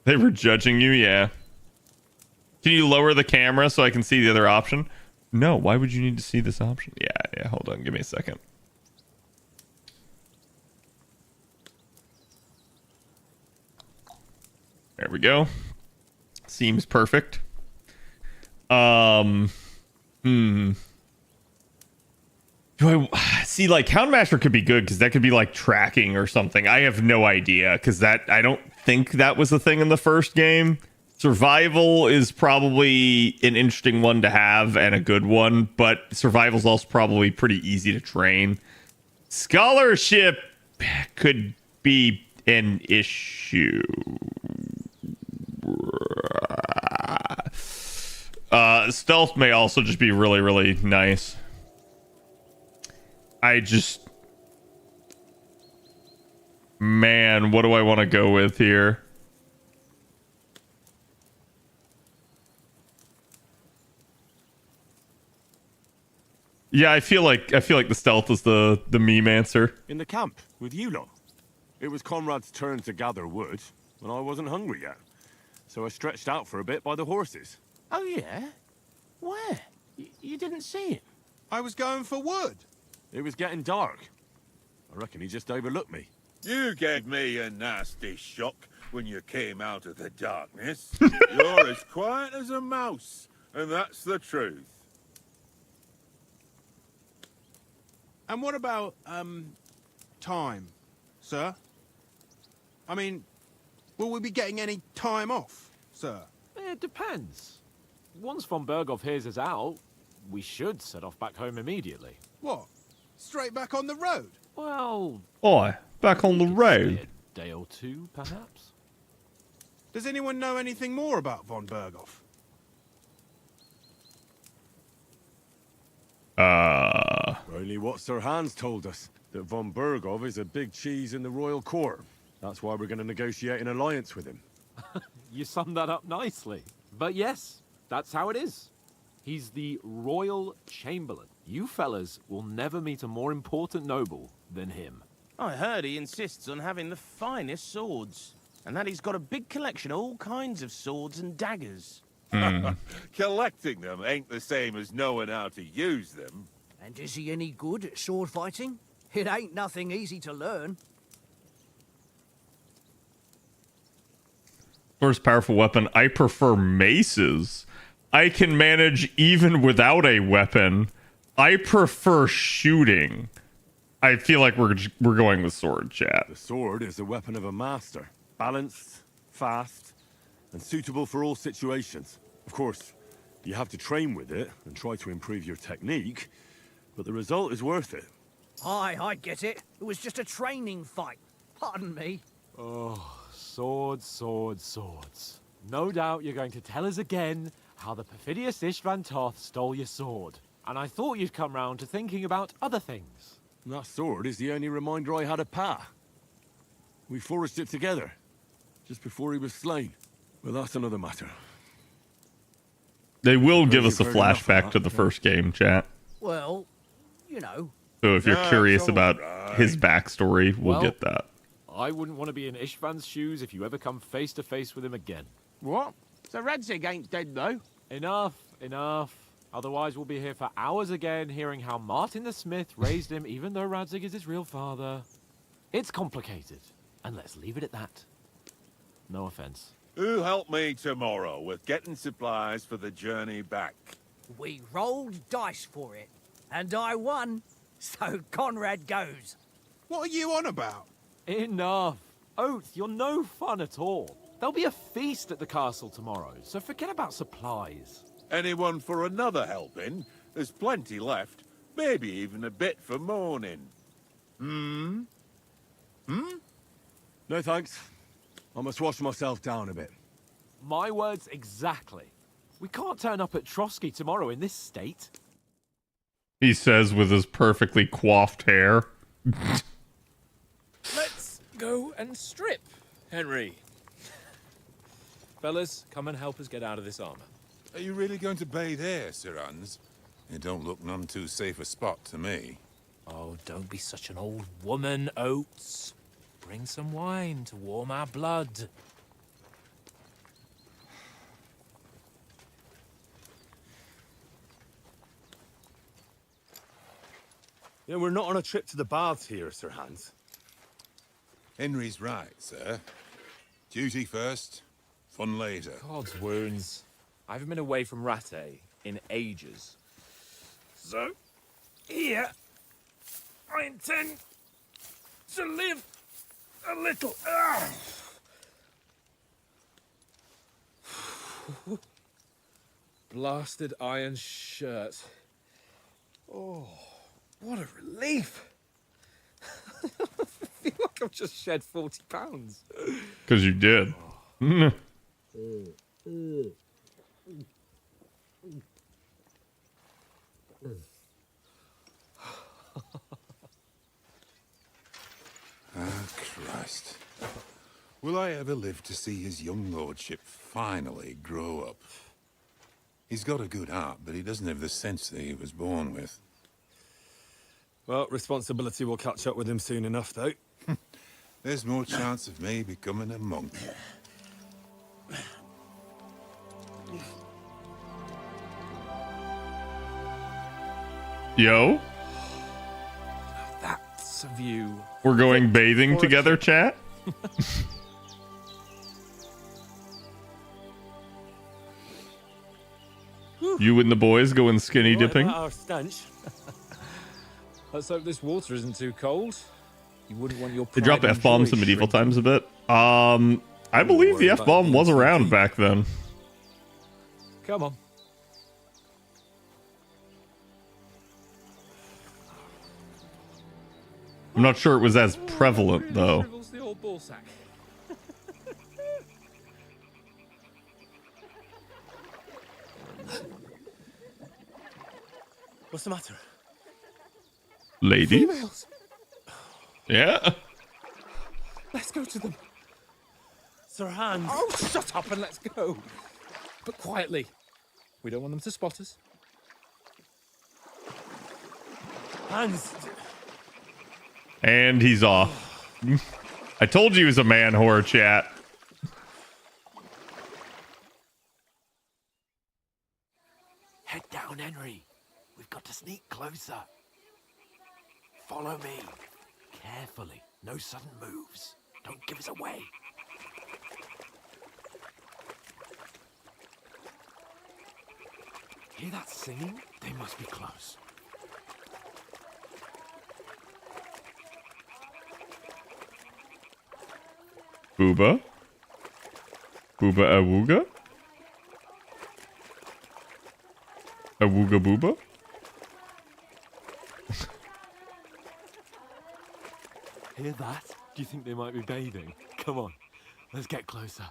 They were judging you, yeah. Can you lower the camera so I can see the other option? No, why would you need to see this option? Yeah, hold on, give me a second. There we go. Seems perfect. Do I see, like, Houndmaster could be good because that could be like tracking or something. I have no idea because I don't think that was the thing in the first game. Survival is probably an interesting one to have and a good one, but survival's also probably pretty easy to train. Scholarship could be an issue. Stealth may also just be really, really nice. Man, what do I want to go with here? Yeah, I feel like the stealth is the meme answer. In the camp with you lot. It was Conrad's turn to gather wood, and I wasn't hungry yet. So I stretched out for a bit by the horses. Oh, yeah? Where? You didn't see him? I was going for wood. It was getting dark. I reckon he just overlooked me. You gave me a nasty shock when you came out of the darkness. You're as quiet as a mouse, and that's the truth. And what about, time, sir? I mean, will we be getting any time off, sir? It depends. Once von Berghoff hears us out, we should set off back home immediately. What? Straight back on the road? Well... Oi, back on the road. A day or two, perhaps? Does anyone know anything more about von Berghoff? Only what Sir Hans told us, that von Berghoff is a big cheese in the royal court. That's why we're going to negotiate an alliance with him. You summed that up nicely. But yes, that's how it is. He's the Royal Chamberlain. You fellas will never meet a more important noble than him. I heard he insists on having the finest swords, and that he's got a big collection of all kinds of swords and daggers. Collecting them ain't the same as knowing how to use them. And is he any good at sword fighting? It ain't nothing easy to learn. First powerful weapon. I prefer maces. I can manage even without a weapon. I prefer shooting. I feel like we're going with sword, chat. The sword is a weapon of a master. Balanced, fast, and suitable for all situations. Of course, you have to train with it and try to improve your technique, but the result is worth it. Aye, I get it. It was just a training fight. Pardon me. Oh, swords, swords, swords. No doubt you're going to tell us again how the perfidious Istvan Toth stole your sword. And I thought you'd come round to thinking about other things. That sword is the only reminder I had of Pa. We forged it together, just before he was slain. Well, that's another matter. They will give us a flashback to the first game, chat. Well, you know. So if you're curious about his backstory, we'll get that. I wouldn't want to be in Istvan's shoes if you ever come face to face with him again. What? So Radzig ain't dead, though? Enough, enough. Otherwise we'll be here for hours again, hearing how Martin the Smith raised him, even though Radzig is his real father. It's complicated, and let's leave it at that. No offense. Who'll help me tomorrow with getting supplies for the journey back? We rolled dice for it, and I won, so Conrad goes. What are you on about? Enough. Oath, you're no fun at all. There'll be a feast at the castle tomorrow, so forget about supplies. Anyone for another helping? There's plenty left. Maybe even a bit for morning. No thanks. I must wash myself down a bit. My words exactly. We can't turn up at Trotsky tomorrow in this state. He says with his perfectly coiffed hair. Let's go and strip, Henry. Fellas, come and help us get out of this armor. Are you really going to bathe here, Sir Hans? It don't look none too safe a spot to me. Oh, don't be such an old woman, Oates. Bring some wine to warm our blood. Yeah, we're not on a trip to the baths here, Sir Hans. Henry's right, sir. Duty first, fun later. God's wounds. I haven't been away from Rattay in ages. So, here, I intend to live a little. Blasted iron shirt. Oh, what a relief. I feel like I've just shed 40 pounds. Because you did. Ah, Christ. Will I ever live to see his young lordship finally grow up? He's got a good heart, but he doesn't have the sense that he was born with. Well, responsibility will catch up with him soon enough, though. There's more chance of me becoming a monk. Yo, That's a view. we're going bathing together, chat. You and the boys going skinny dipping. Our stench. Let's hope this water isn't too cold. You wouldn't want your. They drop F-bombs in medieval times a bit. I believe the F-bomb was around back then. Come on. I'm not sure it was as prevalent though. The old ball sack. What's the matter? Ladies? Females. Yeah. Let's go to them. Sir Hans. Oh, shut up and let's go. But quietly. We don't want them to spot us. Hans. And he's off. I told you he was a man whore, chat. Head down, Henry. We've got to sneak closer. Follow me. carefully. No sudden moves. Don't give us away. Hear that singing? They must be close. Booba? Booba awooga? Awooga booba? Hear that? Do you think they might be bathing? Come on, let's get closer.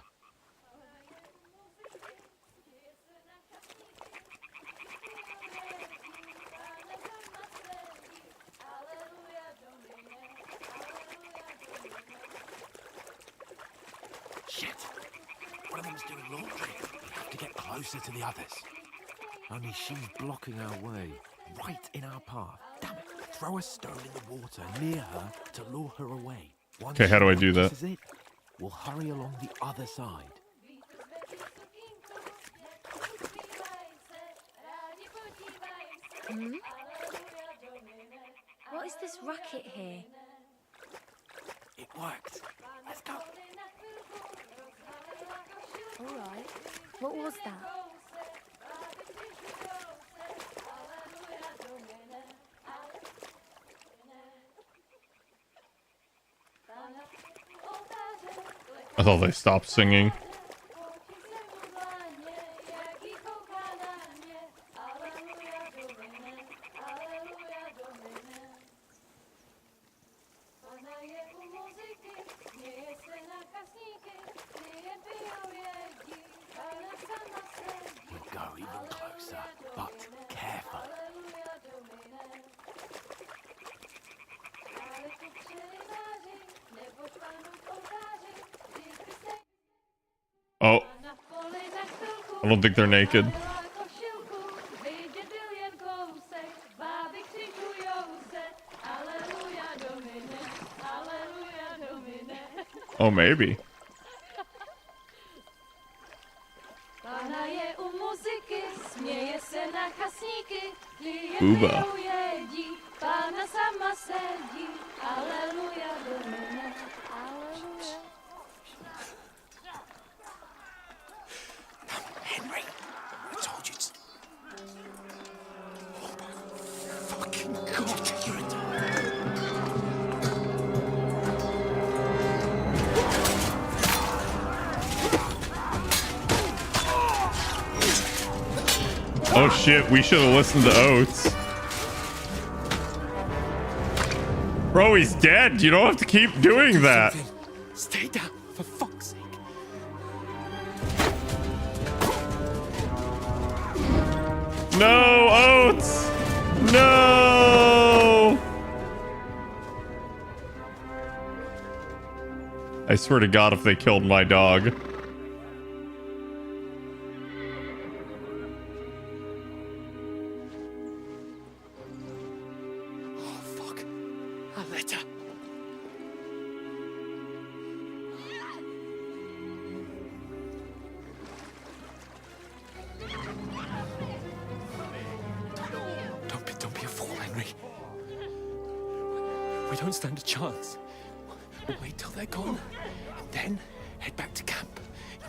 Shit! One of them's doing laundry. We have to get closer to the others. Only she's blocking our way, right in our path. Damn it! Throw a stone in the water near her to lure her away. Once Okay, how do I do that? this is it, we'll hurry along the other side. Hmm? What is this racket here? It worked. Let's go. All right. What was that? I thought they stopped singing. We'll go even closer, but careful. Oh. I don't think they're naked. Oh, maybe. Booba. Henry, I told you to... Oh my fucking God, you're a... Oh shit, we should have listened to Oates. Bro, he's dead. You don't have to keep doing that. Stay down, for fuck's sake. No, Oates! No! I swear to God, if they killed my dog. Don't be a fool, Henry. We don't stand a chance. We'll wait till they're gone, and then head back to camp.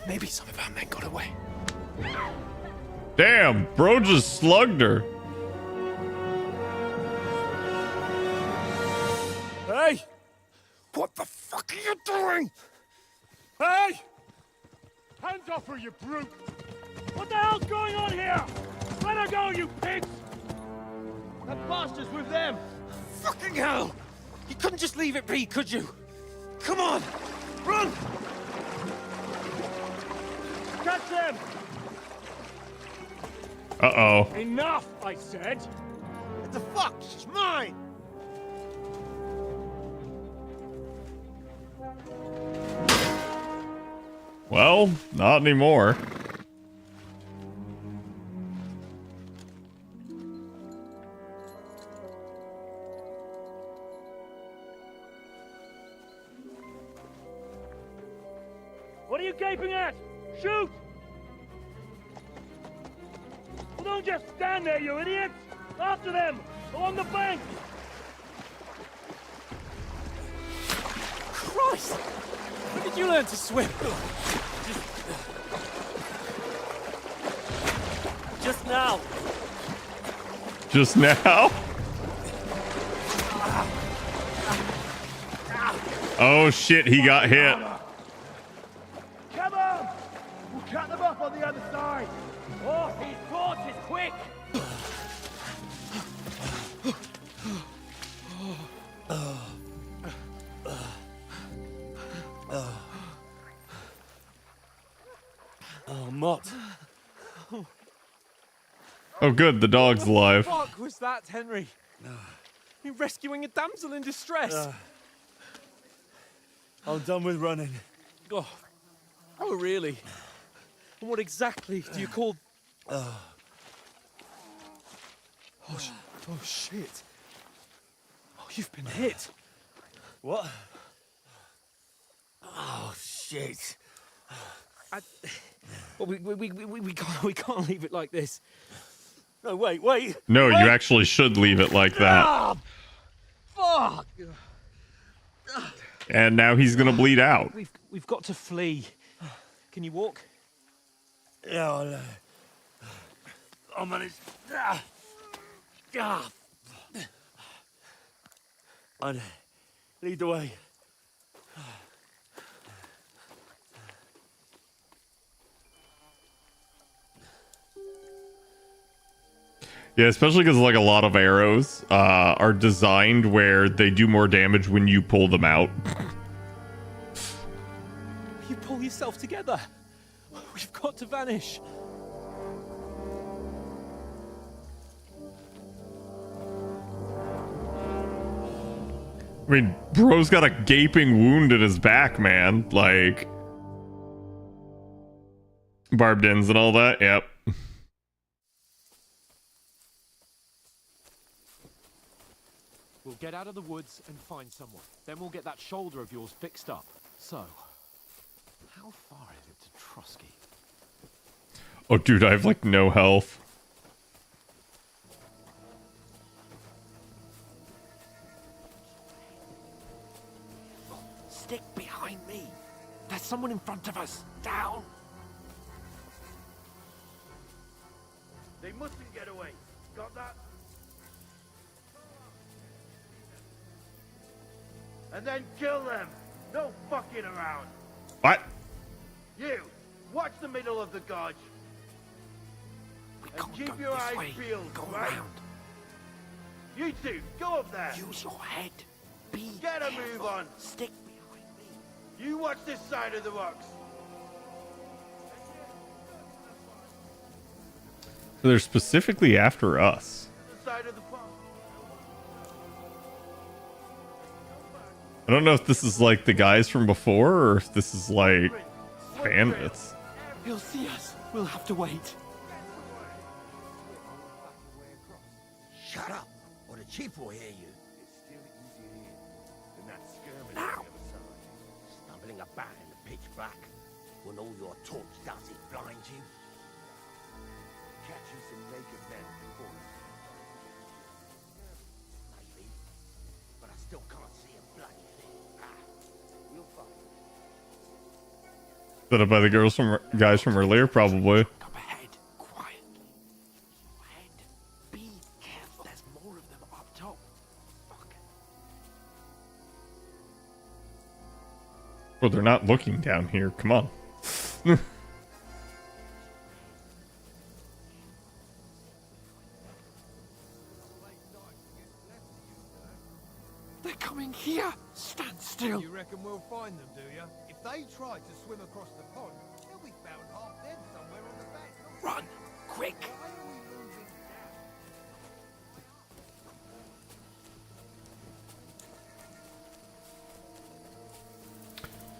Maybe some of our men got away. Damn, bro just slugged her. Hey! What the fuck are you doing? Hey! Hands off her, you brute! What the hell's going on here? Let her go, you pigs! That bastard's with them! Fucking hell! You couldn't just leave it be, could you? Come on! Run! Catch them! Uh-oh. Enough, I said! What the fuck? She's mine! Well, not anymore. What are you gaping at? Shoot! Well, don't just stand there, you idiots! After them! Along the bank! Christ! When did you learn to swim? Just now. Just now? Oh shit, he got hit. Come on! We'll cut them off on the other side. Oh, these torches, quick! Oh, Mott. Oh good, the dog's alive. What the fuck was that, Henry? You rescuing a damsel in distress? I'm done with running. Oh, really? And what exactly do you call... Oh, shit. Oh, you've been hit. What? Oh, shit. Well, we can't leave it like this. No, wait. No, you actually should leave it like that. Ah, fuck! And now he's gonna bleed out. We've got to flee. Can you walk? Yeah, I'll manage. I'd lead the way. Yeah, especially because like a lot of arrows are designed where they do more damage when you pull them out. You pull yourself together. We've got to vanish. I mean, bro's got a gaping wound in his back, man. Like, barbed ends and all that. Yep. We'll get out of the woods and find someone. Then we'll get that shoulder of yours fixed up. So, how far is it to Trotsky? Oh, dude, I have like no health. Stick behind me. There's someone in front of us. Down. They mustn't get away. Got that? And then kill them. No fucking around. What? You, watch the middle of the gorge. And keep your eyes peeled, right? Around. You two, go up there. Use your head. Get a move on. Stick behind me. You watch this side of the rocks. So they're specifically after us. The side of the pond. I don't know if this is like the guys from before or if this is like bandits. He'll see us. We'll have to wait. Shut up, or the chief will hear you. Now, stumbling about in the pitch black, when all your torch does is blind you. Catch you some naked men before you. Maybe, but I still can't see a bloody thing. We'll find. Set up by the guys from earlier, probably. Up ahead, quietly. Head. Be careful. There's more of them up top. Fuck. Well, they're not looking down here. Come on. They're coming here. Stand still. You reckon we'll find them, do you? If they try to swim across the pond, they'll be found half dead somewhere on the bank. Run, quick.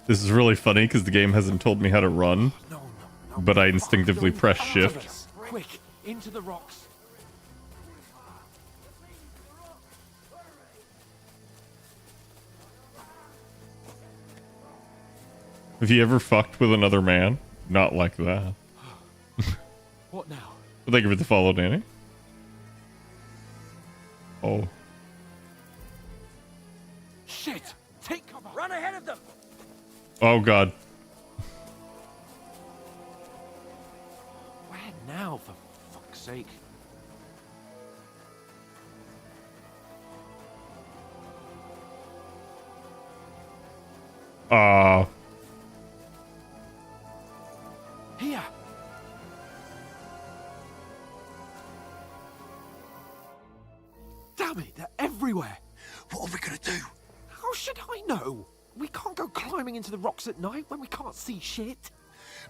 This is really funny because the game hasn't told me how to run, but I instinctively press shift. Quick, into the rocks. Have you ever fucked with another man? Not like that. What now? Thank you for the follow, Danny. Oh. Shit! Take cover! Run ahead of them! Oh god. Where now, for fuck's sake? Here. Damn it, they're everywhere. What are we gonna do? How should I know? We can't go climbing into the rocks at night when we can't see shit.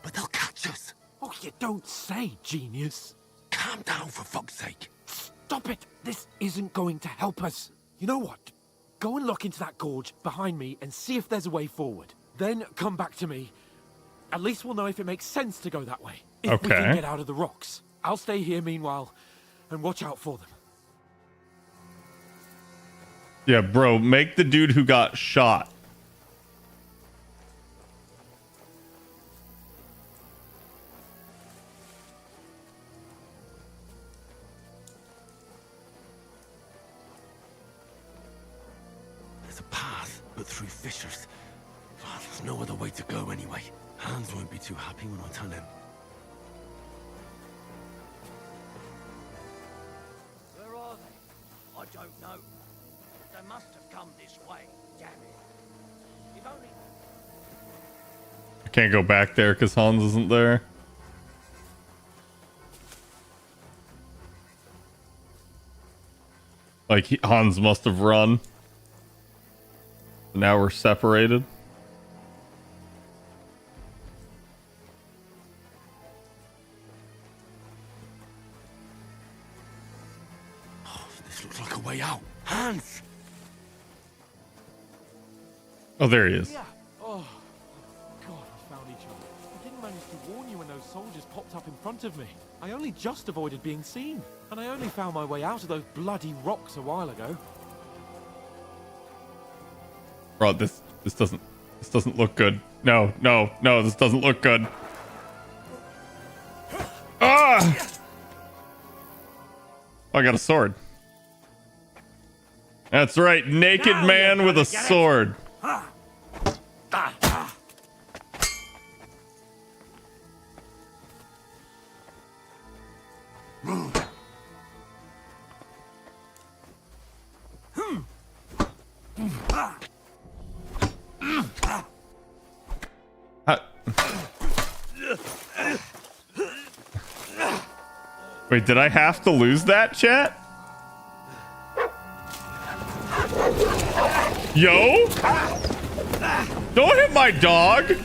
But they'll catch us. Oh, you don't say, genius. Calm down, for fuck's sake. Stop it. This isn't going to help us. You know what? Go and look into that gorge behind me and see if there's a way forward. Then come back to me. At least we'll know if it makes sense to go that way. If we can get out of the rocks. I'll stay here meanwhile and watch out for them. Yeah, bro, make the dude who got shot. There's a path, but through fissures. Oh, there's no other way to go anyway. Hans won't be too happy when I tell him. Where are they? I don't know. They must have come this way. Damn it. If only... I can't go back there because Hans isn't there. Like, Hans must have run. Now we're separated. Oh, this looks like a way out. Hans! Oh, there he is. Yeah. Oh, God, we found each other. I didn't manage to warn you when those soldiers popped up in front of me. I only just avoided being seen. And I only found my way out of those bloody rocks a while ago. Bro, this doesn't look good. No, this doesn't look good. Ah! Oh, I got a sword. That's right, naked man with a sword. Wait, did I have to lose that, chat? Yo! Don't hit my dog!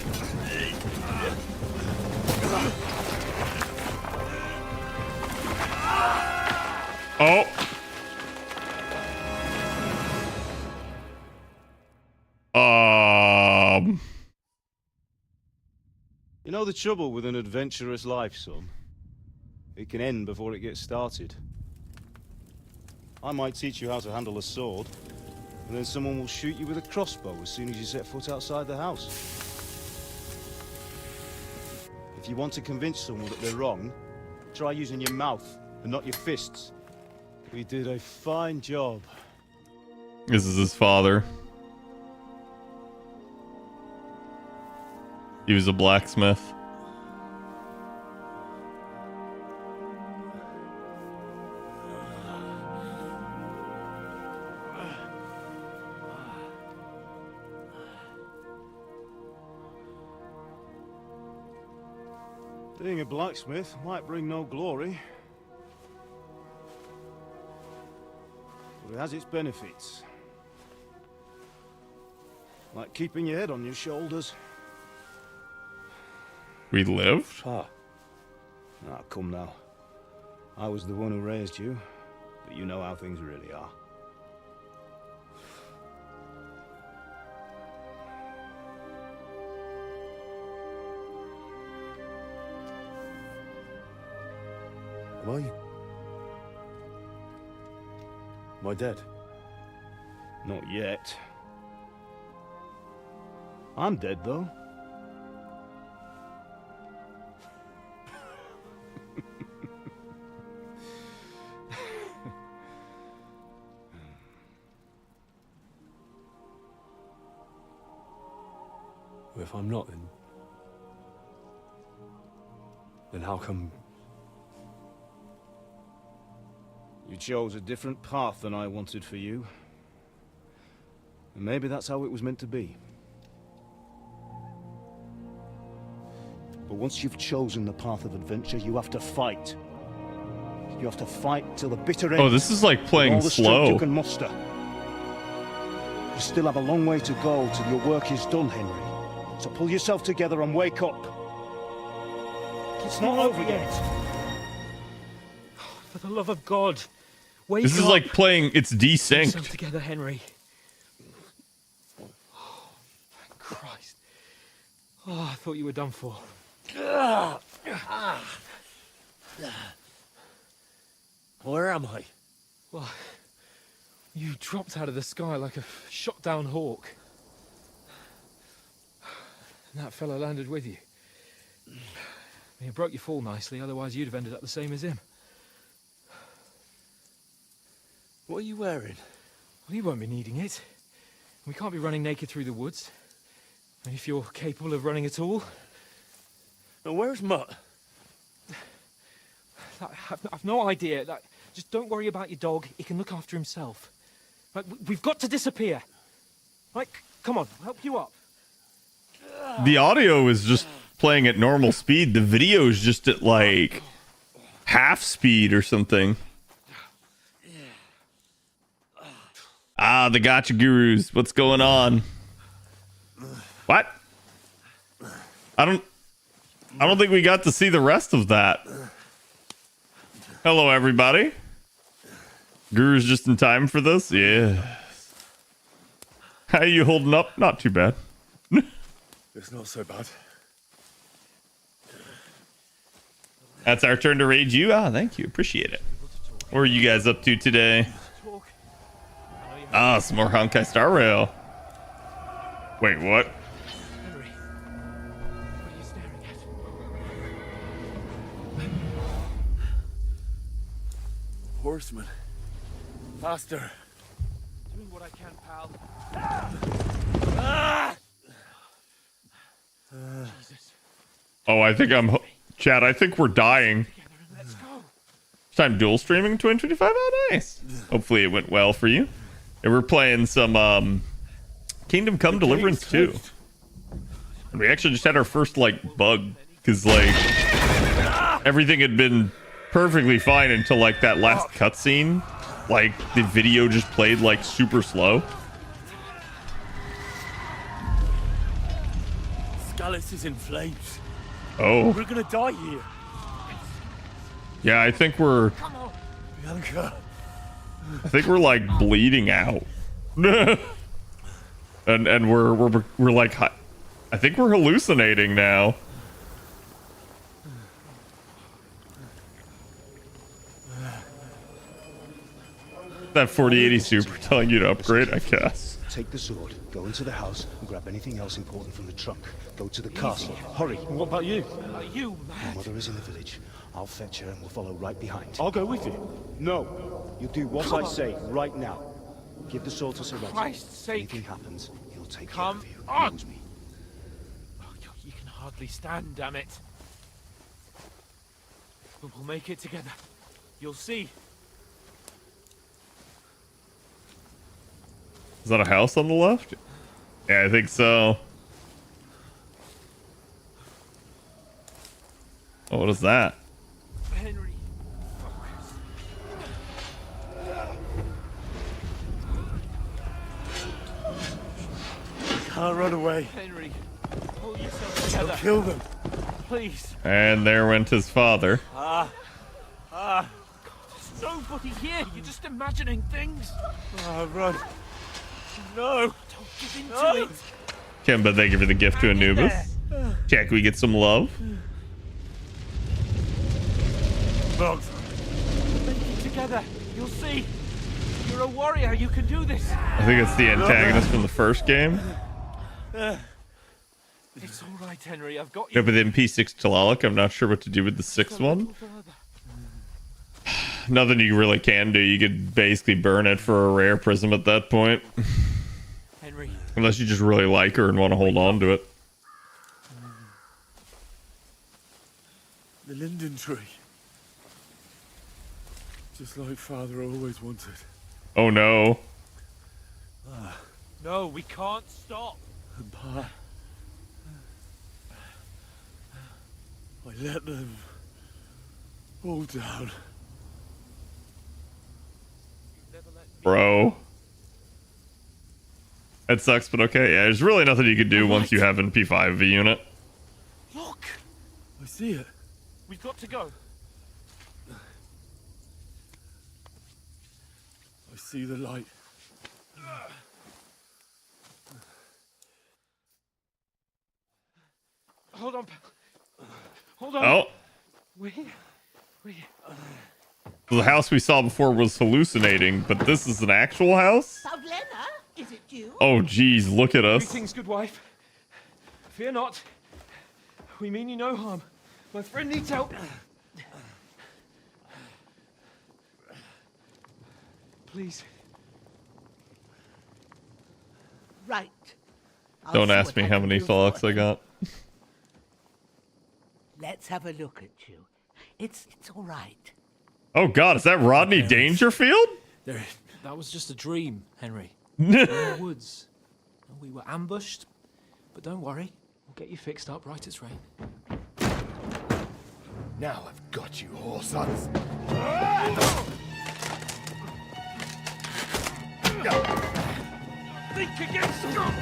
Oh. You know the trouble with an adventurous life, son? It can end before it gets started. I might teach you how to handle a sword, and then someone will shoot you with a crossbow as soon as you set foot outside the house. If you want to convince someone that they're wrong, try using your mouth and not your fists. We did a fine job. This is his father. He was a blacksmith. Being a blacksmith might bring no glory, but it has its benefits. Like keeping your head on your shoulders. We lived? Ah, come now. I was the one who raised you, but you know how things really are. Am I? Am I dead? Not yet. I'm dead, though. Well, if I'm not, then how come... You chose a different path than I wanted for you. And maybe that's how it was meant to be. But once you've chosen the path of adventure, you have to fight. You have to fight till the bitter end. Oh, this is like playing all the strength slow. you can muster. You still have a long way to go till your work is done, Henry. So pull yourself together and wake up. It's not over yet. For the love of God, wake This is up. like playing. It's Pull desynced. yourself together, Henry. Oh, thank Christ. Oh, I thought you were done for. Where am I? Well, you dropped out of the sky like a shot-down hawk. And that fella landed with you. He broke your fall nicely, otherwise you'd have ended up the same as him. What are you wearing? Well, you won't be needing it. We can't be running naked through the woods. And if you're capable of running at all... And where's Mutt? I've no idea. Just don't worry about your dog. He can look after himself. Right, we've got to disappear. Right, come on, I'll help you up. The audio is just playing at normal speed. The video is just at like half speed or something. Ah, the gotcha gurus. What's going on? What? I don't think we got to see the rest of that. Hello, everybody. Guru's just in time for this? Yeah. How you holding up? Not too bad. It's not so bad. That's our turn to raid you. Ah, thank you. Appreciate it. What are you guys up to today? Ah, some more Honkai Star Rail. Wait, what? Henry, what are you staring at? Horseman. Faster. Doing what I can, pal. Jesus. Oh, I think I'm... Chad, I think we're dying. Let's go. Time dual streaming 2025? Oh, nice. Hopefully it went well for you. And we're playing some Kingdom Come Deliverance 2. And we actually just had our first, like, bug. Because, like, everything had been perfectly fine until, like, that last cutscene. Like, the video just played, like, super slow. Scallis is in flames. Oh. We're gonna die here. Yeah, I think we're... Bianca. I think we're like bleeding out, and we're like, I think we're hallucinating now. That 4080 super telling you to upgrade, I guess. Take the sword, go into the house, and grab anything else important from the trunk. Go to the castle. Hurry. What about you? You, My mother is in the village. I'll fetch her and we'll follow right behind. I'll go with you. No. You do what I say right now. Give the sword to Sir Roger. Christ's sake. If anything happens, he'll take Come care of you. on. Use me. Oh, you can hardly stand, damn it. But we'll make it together. You'll see. Is that a house on the left? Yeah, I think so. Oh, what is that? Henry, Can't run away. Henry, pull yourself I'll together. kill them. Please. And there went his father. There's nobody here. You're just imagining things. Run. No. Don't give in to it. Kimba, thank you for the gift to Anubis. Jack, we get some love. Bugs. Make it together. You'll see. You're a warrior. You can do this. I think it's the antagonist from the first game. It's all right, Henry. I've got Yeah, you. but the MP6 Talalik, I'm not sure what to do with the sixth one. Nothing you really can do. You could basically burn it for a rare prism at that point. Henry. Unless you just really like her and want to hold on to it. The linden tree. Just like Father always wanted. Oh no. No, we can't stop. But I let them all down. Bro. That sucks, but okay. Yeah, there's really nothing you can do once you have an P5 of a unit. Look! I see it. We've got to go. I see the light. Hold on. Hold on. Oh. We. The house we saw before was hallucinating, but this is an actual house? Pavlena, is it you? Oh, geez, look at us. Greetings, good wife. Fear not. We mean you no harm. My friend needs help. Please. Right. Don't ask me how many Tholox I got. Let's have a look at you. It's all right. Oh god, is that Rodney Dangerfield? That was just a dream, Henry. We were in the woods. We were ambushed. But don't worry, we'll get you fixed up right as rain. Now I've got you, whore sons. Think again, scum!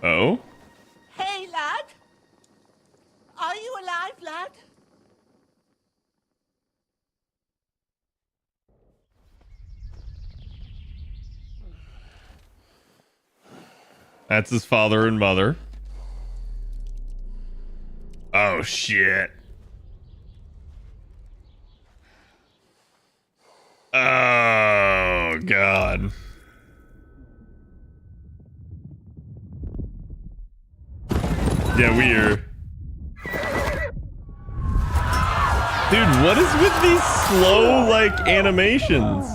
Oh? Hey, lad. Are you alive, lad? That's his father and mother. Oh, shit. Oh, God. Yeah, we are. Dude, what is with these slow, like, animations?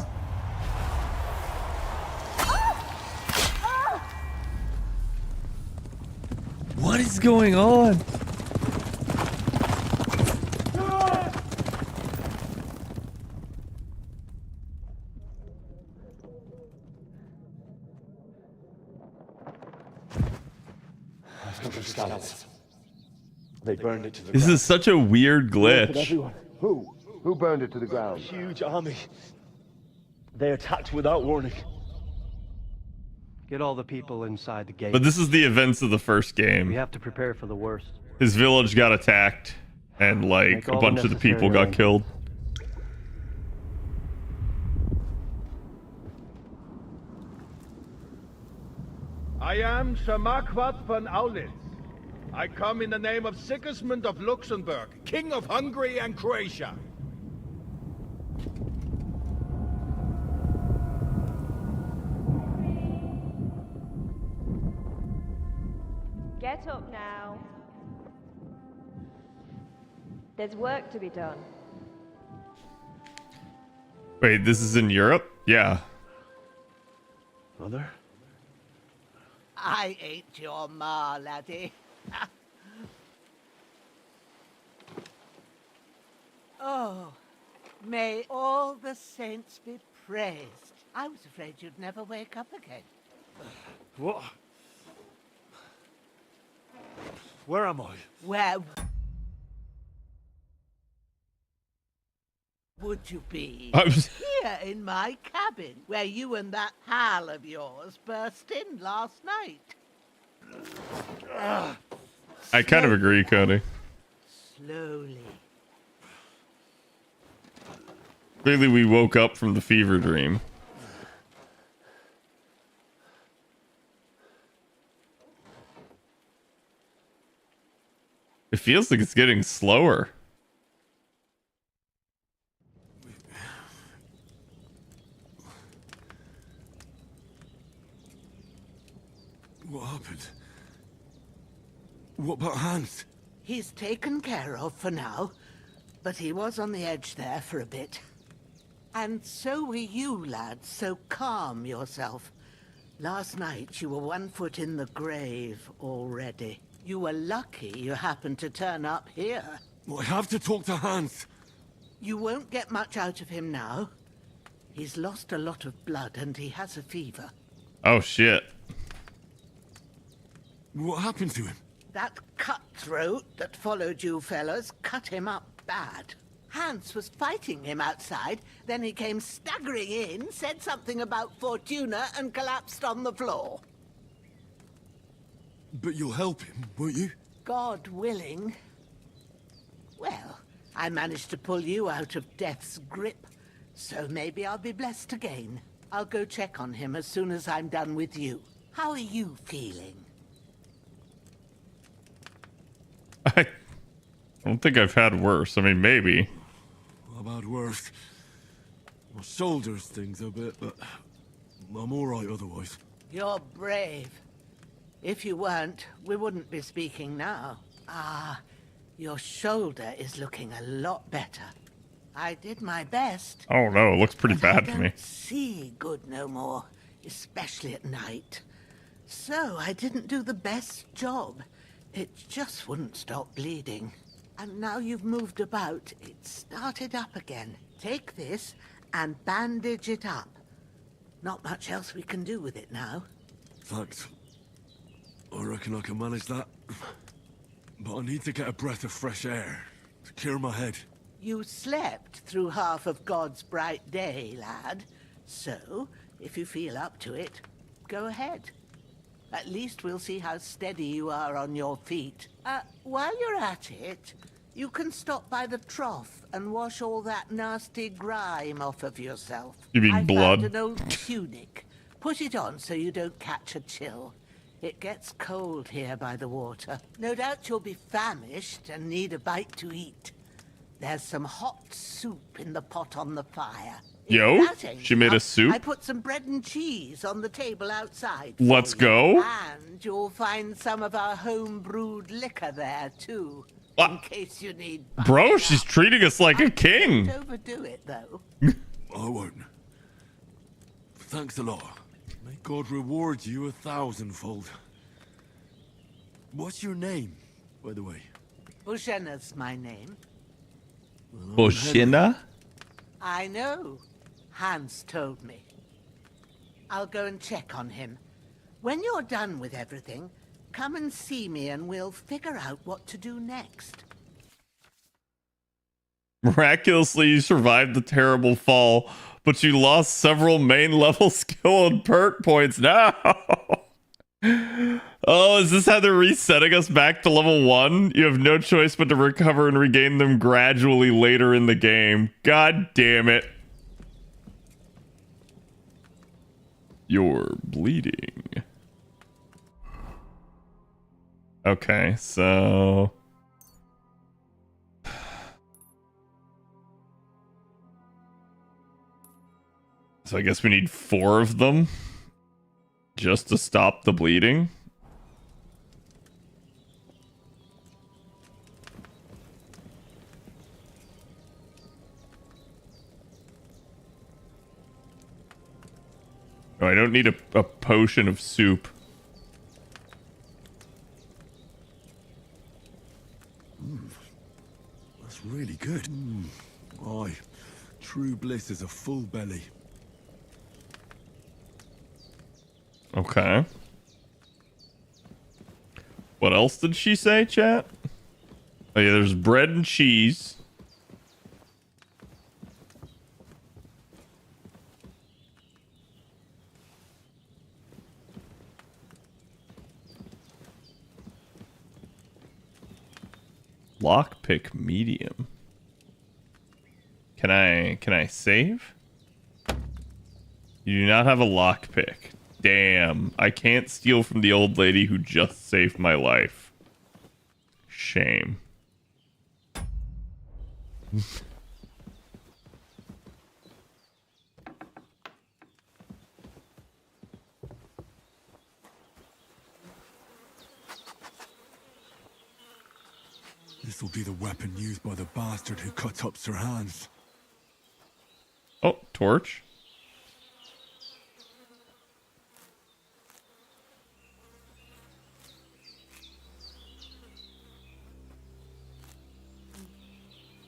What is going on? They burned it to the This is such a weird glitch. Who? Who burned it to the ground? Huge army. They attacked without warning. Get all the people inside the gate. But this is the events of the first game. We have to prepare for the worst. His village got attacked, and like Make a all bunch the of the people necessary got killed. I am Sir Marquardt von Aulitz. I come in the name of Sigismund of Luxembourg, King of Hungary and Croatia. Get up now. There's work to be done. Wait, this is in Europe? Yeah. Mother? I ain't your ma, laddie. Oh, may all the saints be praised. I was afraid you'd never wake up again. What? Where am I? Where would you be? Here in my cabin, where you and that pal of yours burst in last night. I kind of agree, Cody. Slowly. Clearly we woke up from the fever dream. It feels like it's getting slower. What happened? What about Hans? He's taken care of for now. but he was on the edge there for a bit. And so were you, lad, so calm yourself. Last night you were 1 foot in the grave already. You were lucky you happened to turn up here. Well, I have to talk to Hans. You won't get much out of him now. He's lost a lot of blood and he has a fever. Oh, shit. What happened to him? That cutthroat that followed you fellas cut him up bad. Hans was fighting him outside, then he came staggering in, said something about Fortuna and collapsed on the floor. But you'll help him, won't you? God willing. Well, I managed to pull you out of death's grip, so maybe I'll be blessed again. I'll go check on him as soon as I'm done with you. How are you feeling? I don't think I've had worse. I mean, maybe. I've had worse. My shoulder stings a bit, but I'm alright otherwise. You're brave. If you weren't, we wouldn't be speaking now. Ah, your shoulder is looking a lot better. I did my best. Oh no, it looks pretty bad I to me. don't see good no more, especially at night. So I didn't do the best job. It just wouldn't stop bleeding. And now you've moved about, it started up again. Take this and bandage it up. Not much else we can do with it now. Thanks. I reckon I can manage that. But I need to get a breath of fresh air to clear my head. You slept through half of God's bright day, lad. So, if you feel up to it, go ahead. At least we'll see how steady you are on your feet. While you're at it, you can stop by the trough and wash all that nasty grime off of yourself. You mean I blood? found an old tunic. Put it on so you don't catch a chill. It gets cold here by the water. No doubt you'll be famished and need a bite to eat. There's some hot soup in the pot on the fire. Yo, If that ain't she made a enough, soup? I put some bread and cheese on the table outside. Let's for you. go. And you'll find some of our home-brewed liquor there, too. What? In case you need... Bro, she's treating us like a king. Don't overdo it, though. I won't. Thanks a lot. May God reward you 1,000-fold. What's your name, by the way? Bushena's my name. Bushina? I know. Hans told me. I'll go and check on him. When you're done with everything, come and see me and we'll figure out what to do next. Miraculously, you survived the terrible fall, but you lost several main level skill and perk points now. Oh, is this how they're resetting us back to level 1? You have no choice but to recover and regain them gradually later in the game. God damn it. You're bleeding. Okay, so... So I guess we need 4 of them just to stop the bleeding. Oh, I don't need a potion of soup. That's really good. Aye. True bliss is a full belly. Okay. What else did she say, chat? Oh yeah, there's bread and cheese. Lockpick medium. Can I save? You do not have a lockpick. Damn, I can't steal from the old lady who just saved my life. Shame. This This'll be the weapon used by the bastard who cut up Sir Hans. Oh, torch.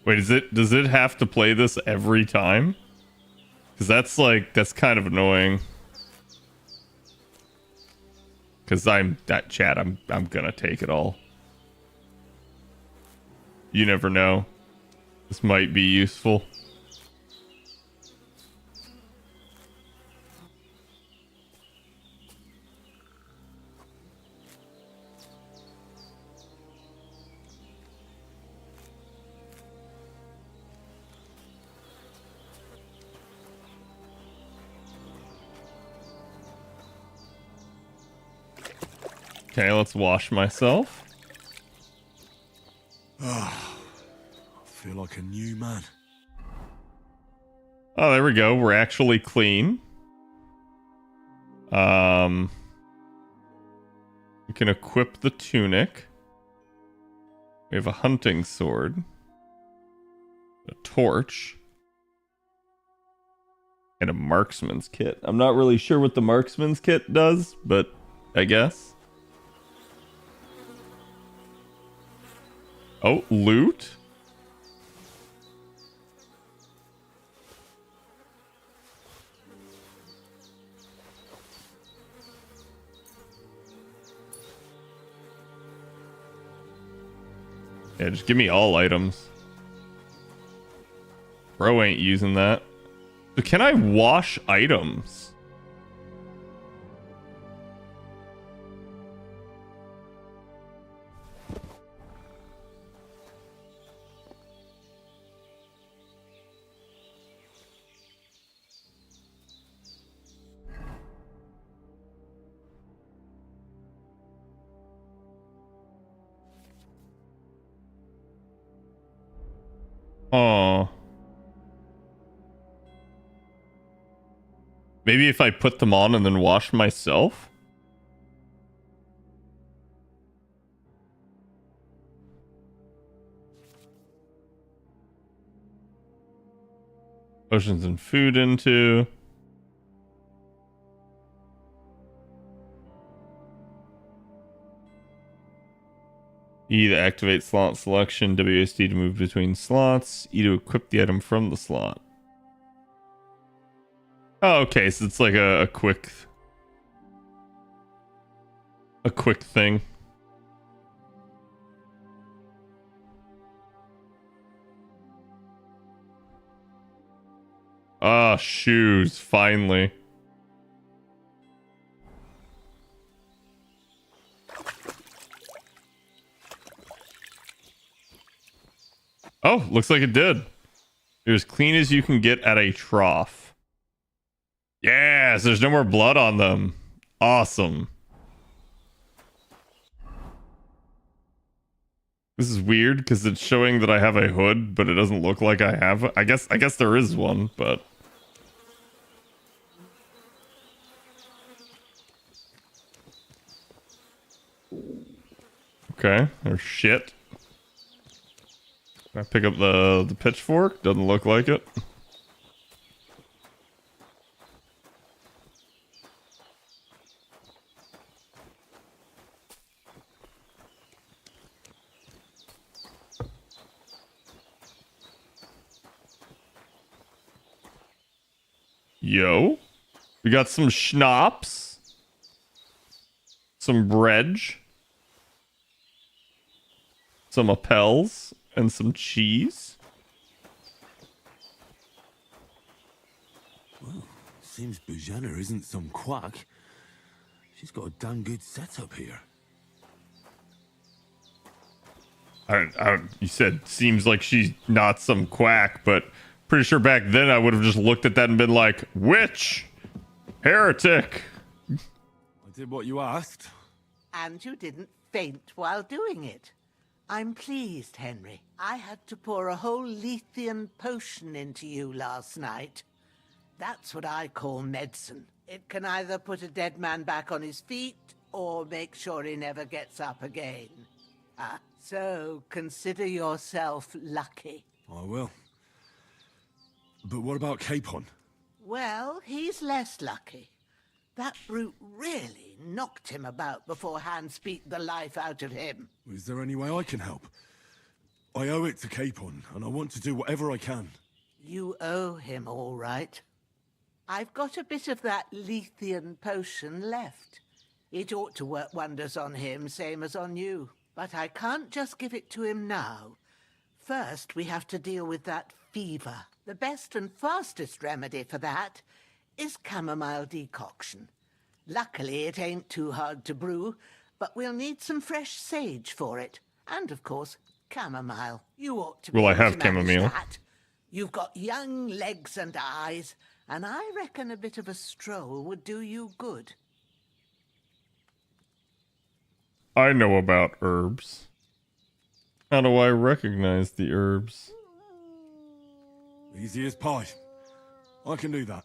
Wait, does it have to play this every time? Because that's kind of annoying. Because I'm gonna take it all. You never know. This might be useful. Okay, let's wash myself. I feel like a new man. Oh, there we go. We're actually clean. We can equip the tunic. We have a hunting sword. A torch. And a marksman's kit. I'm not really sure what the marksman's kit does, but I guess. Oh, loot? Yeah, just give me all items. Bro ain't using that. So can I wash items? Oh. Maybe if I put them on and then wash myself? Potions and food into. E to activate slot selection, WSD to move between slots, E to equip the item from the slot. Oh, okay, so it's like a quick thing. Ah, shoes, finally. Oh, looks like it did. You're as clean as you can get at a trough. Yes, there's no more blood on them. Awesome. This is weird because it's showing that I have a hood, but it doesn't look like I have. I guess there is one, but okay, there's shit. Can I pick up the pitchfork? Doesn't look like it. Yo, we got some schnapps, some bread, some appels, and some cheese. Well, seems Bujana isn't some quack. She's got a damn good setup here. You said seems like she's not some quack, but pretty sure back then I would have just looked at that and been like, witch, heretic. I did what you asked. And you didn't faint while doing it. I'm pleased, Henry. I had to pour a whole Lethean potion into you last night. That's what I call medicine. It can either put a dead man back on his feet or make sure he never gets up again. So consider yourself lucky. I will. But what about Capon? Well, he's less lucky. That brute really knocked him about before Hans beat the life out of him. Is there any way I can help? I owe it to Capon, and I want to do whatever I can. You owe him all right. I've got a bit of that Lethean potion left. It ought to work wonders on him, same as on you. But I can't just give it to him now. First, we have to deal with that fever. The best and fastest remedy for that is chamomile decoction. Luckily, it ain't too hard to brew, but we'll need some fresh sage for it. And, of course, chamomile. You ought to be Well, I able have to manage chamomile. that. You've got young legs and eyes, and I reckon a bit of a stroll would do you good. I know about herbs. How do I recognize the herbs? Easy as pie. I can do that.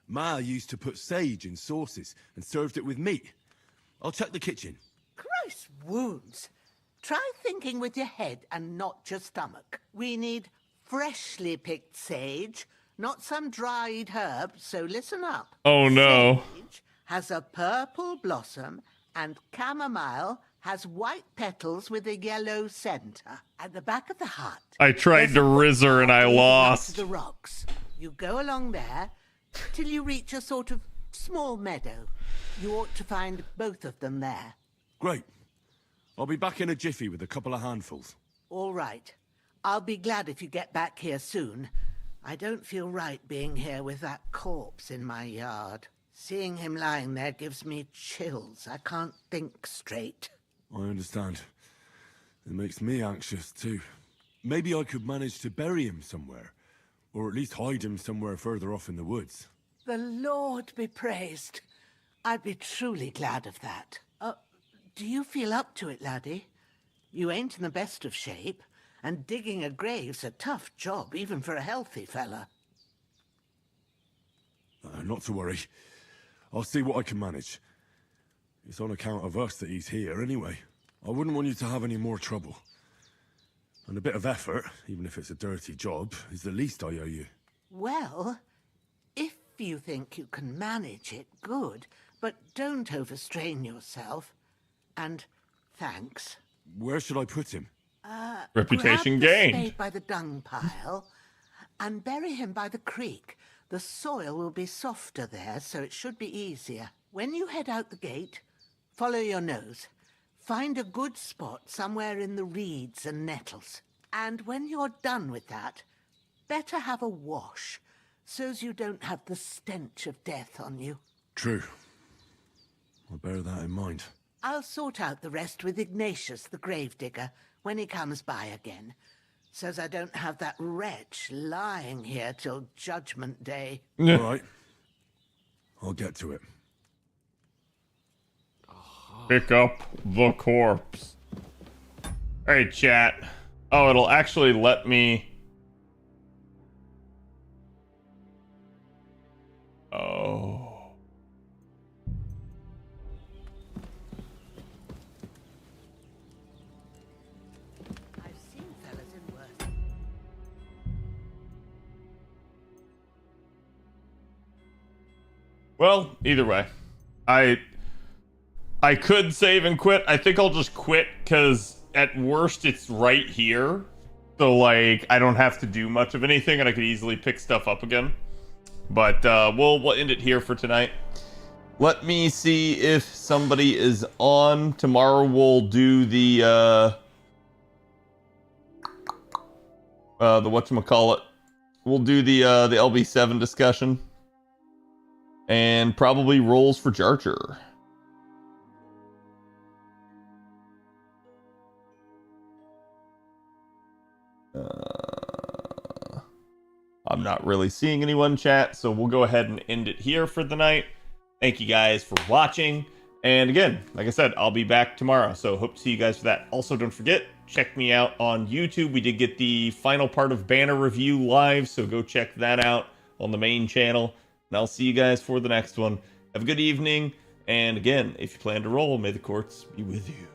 Ma used to put sage in sauces and served it with meat. I'll check the kitchen. Christ wounds! Try thinking with your head and not your stomach. We need freshly picked sage, not some dried herb, so listen up. Oh no. Sage has a purple blossom and chamomile has white petals with a yellow center. At the back of the hut, I tried to riz her and I leading up lost. to the rocks. You go along there till you reach a sort of small meadow. You ought to find both of them there. Great. I'll be back in a jiffy with a couple of handfuls. All right. I'll be glad if you get back here soon. I don't feel right being here with that corpse in my yard. Seeing him lying there gives me chills. I can't think straight. I understand. It makes me anxious too. Maybe I could manage to bury him somewhere. Or at least hide him somewhere further off in the woods. The Lord be praised. I'd be truly glad of that. Do you feel up to it, laddie? You ain't in the best of shape, and digging a grave's a tough job, even for a healthy fella. Not to worry. I'll see what I can manage. It's on account of us that he's here anyway. I wouldn't want you to have any more trouble. And a bit of effort, even if it's a dirty job, is the least I owe you. Well, if you think you can manage it, good, but don't overstrain yourself. And thanks. Where should I put him? Reputation grab the gained. spade by the dung pile and bury him by the creek. The soil will be softer there, so it should be easier. When you head out the gate, follow your nose. Find a good spot somewhere in the reeds and nettles. And when you're done with that, better have a wash, so's you don't have the stench of death on you. True. I'll bear that in mind. I'll sort out the rest with Ignatius, the gravedigger, when he comes by again, so's I don't have that wretch lying here till Judgment Day. All right. I'll get to it. Pick up the corpse. Hey, chat. Oh, it'll actually let me... Oh. I've seen fellas in worse. Well, either way. I could save and quit. I think I'll just quit, because at worst it's right here. So, like, I don't have to do much of anything, and I could easily pick stuff up again. But we'll end it here for tonight. Let me see if somebody is on. Tomorrow we'll do the whatchamacallit. We'll do the LB7 discussion. And probably rolls for Jar Jar. I'm not really seeing anyone chat, so we'll go ahead and end it here for the night. Thank you guys for watching. And again, like I said, I'll be back tomorrow, so hope to see you guys for that. Also, don't forget, check me out on YouTube. We did get the final part of Banner Review live, so go check that out on the main channel. And I'll see you guys for the next one. Have a good evening. And again, if you plan to roll, may the courts be with you.